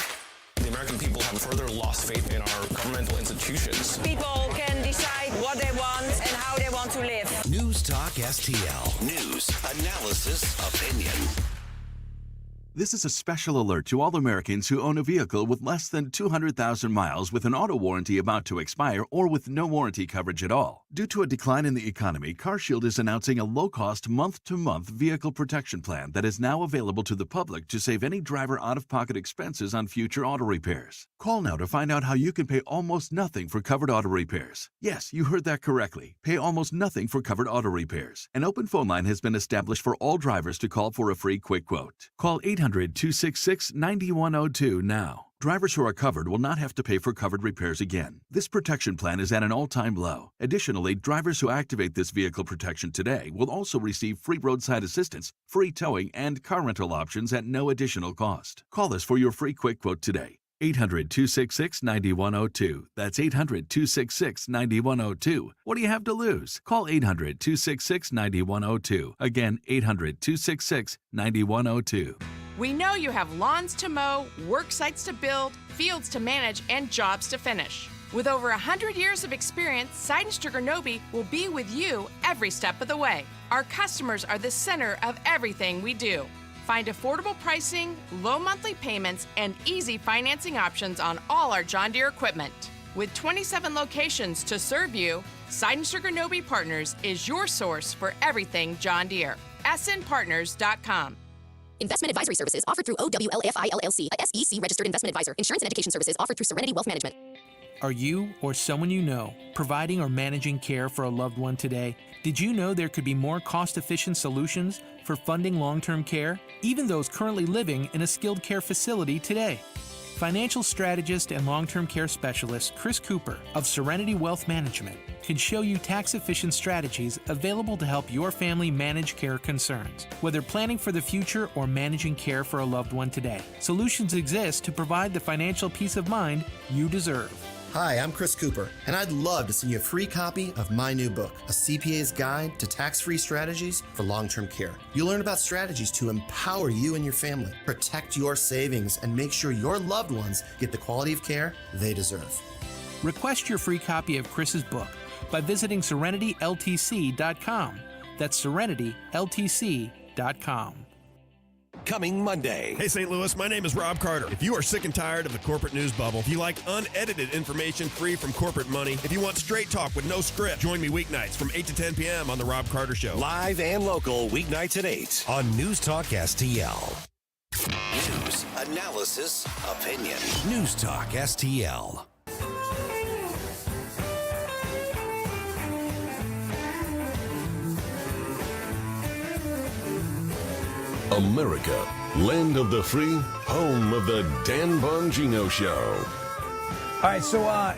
Speaker 7: The American people have further lost faith in our governmental institutions.
Speaker 8: People can decide what they want and how they want to live.
Speaker 2: News Talk STL. News, analysis, opinion.
Speaker 10: This is a special alert to all Americans who own a vehicle with less than 200,000 miles with an auto warranty about to expire or with no warranty coverage at all. Due to a decline in the economy, CarShield is announcing a low-cost month-to-month vehicle protection plan that is now available to the public to save any driver out-of-pocket expenses on future auto repairs. Call now to find out how you can pay almost nothing for covered auto repairs. Yes, you heard that correctly. Pay almost nothing for covered auto repairs. An open phone line has been established for all drivers to call for a free quick quote. Call 800-266-9102 now. Drivers who are covered will not have to pay for covered repairs again. This protection plan is at an all-time low. Additionally, drivers who activate this vehicle protection today will also receive free roadside assistance, free towing, and car rental options at no additional cost. Call us for your free quick quote today. 800-266-9102. That's 800-266-9102. What do you have to lose? Call 800-266-9102. Again, 800-266-9102.
Speaker 12: We know you have lawns to mow, work sites to build, fields to manage, and jobs to finish. With over 100 years of experience, Seidenstricker Nobe will be with you every step of the way. Our customers are the center of everything we do. Find affordable pricing, low monthly payments, and easy financing options on all our John Deere equipment. With 27 locations to serve you, Seidenberger Nobe Partners is your source for everything John Deere. snpartners.com.
Speaker 14: Investment advisory services offered through OWLFI LLC, a SEC registered investment advisor. Insurance and education services offered through Serenity Wealth Management.
Speaker 17: Are you or someone you know providing or managing care for a loved one today? Did you know there could be more cost-efficient solutions for funding long-term care, even those currently living in a skilled care facility today? Financial strategist and long-term care specialist Chris Cooper of Serenity Wealth Management can show you tax-efficient strategies available to help your family manage care concerns, whether planning for the future or managing care for a loved one today. Solutions exist to provide the financial peace of mind you deserve.
Speaker 19: Hi, I'm Chris Cooper, and I'd love to send you a free copy of my new book, A CPA's Guide to Tax-Free Strategies for Long-Term Care. You'll learn about strategies to empower you and your family, protect your savings, and make sure your loved ones get the quality of care they deserve.
Speaker 17: Request your free copy of Chris's book by visiting SerenityLTC.com. That's SerenityLTC.com.
Speaker 20: Coming Monday.
Speaker 21: Hey, St. Louis, my name is Rob Carter. If you are sick and tired of the corporate news bubble, if you like unedited information free from corporate money, if you want straight talk with no script, join me weeknights from 8 to 10 p.m. on The Rob Carter Show.
Speaker 20: Live and local, weeknights at 8 on NewstalkSTL.
Speaker 2: News, analysis, opinion. NewstalkSTL.
Speaker 5: America, land of the free, home of the Dan Bongino Show.
Speaker 16: All right, so, I'm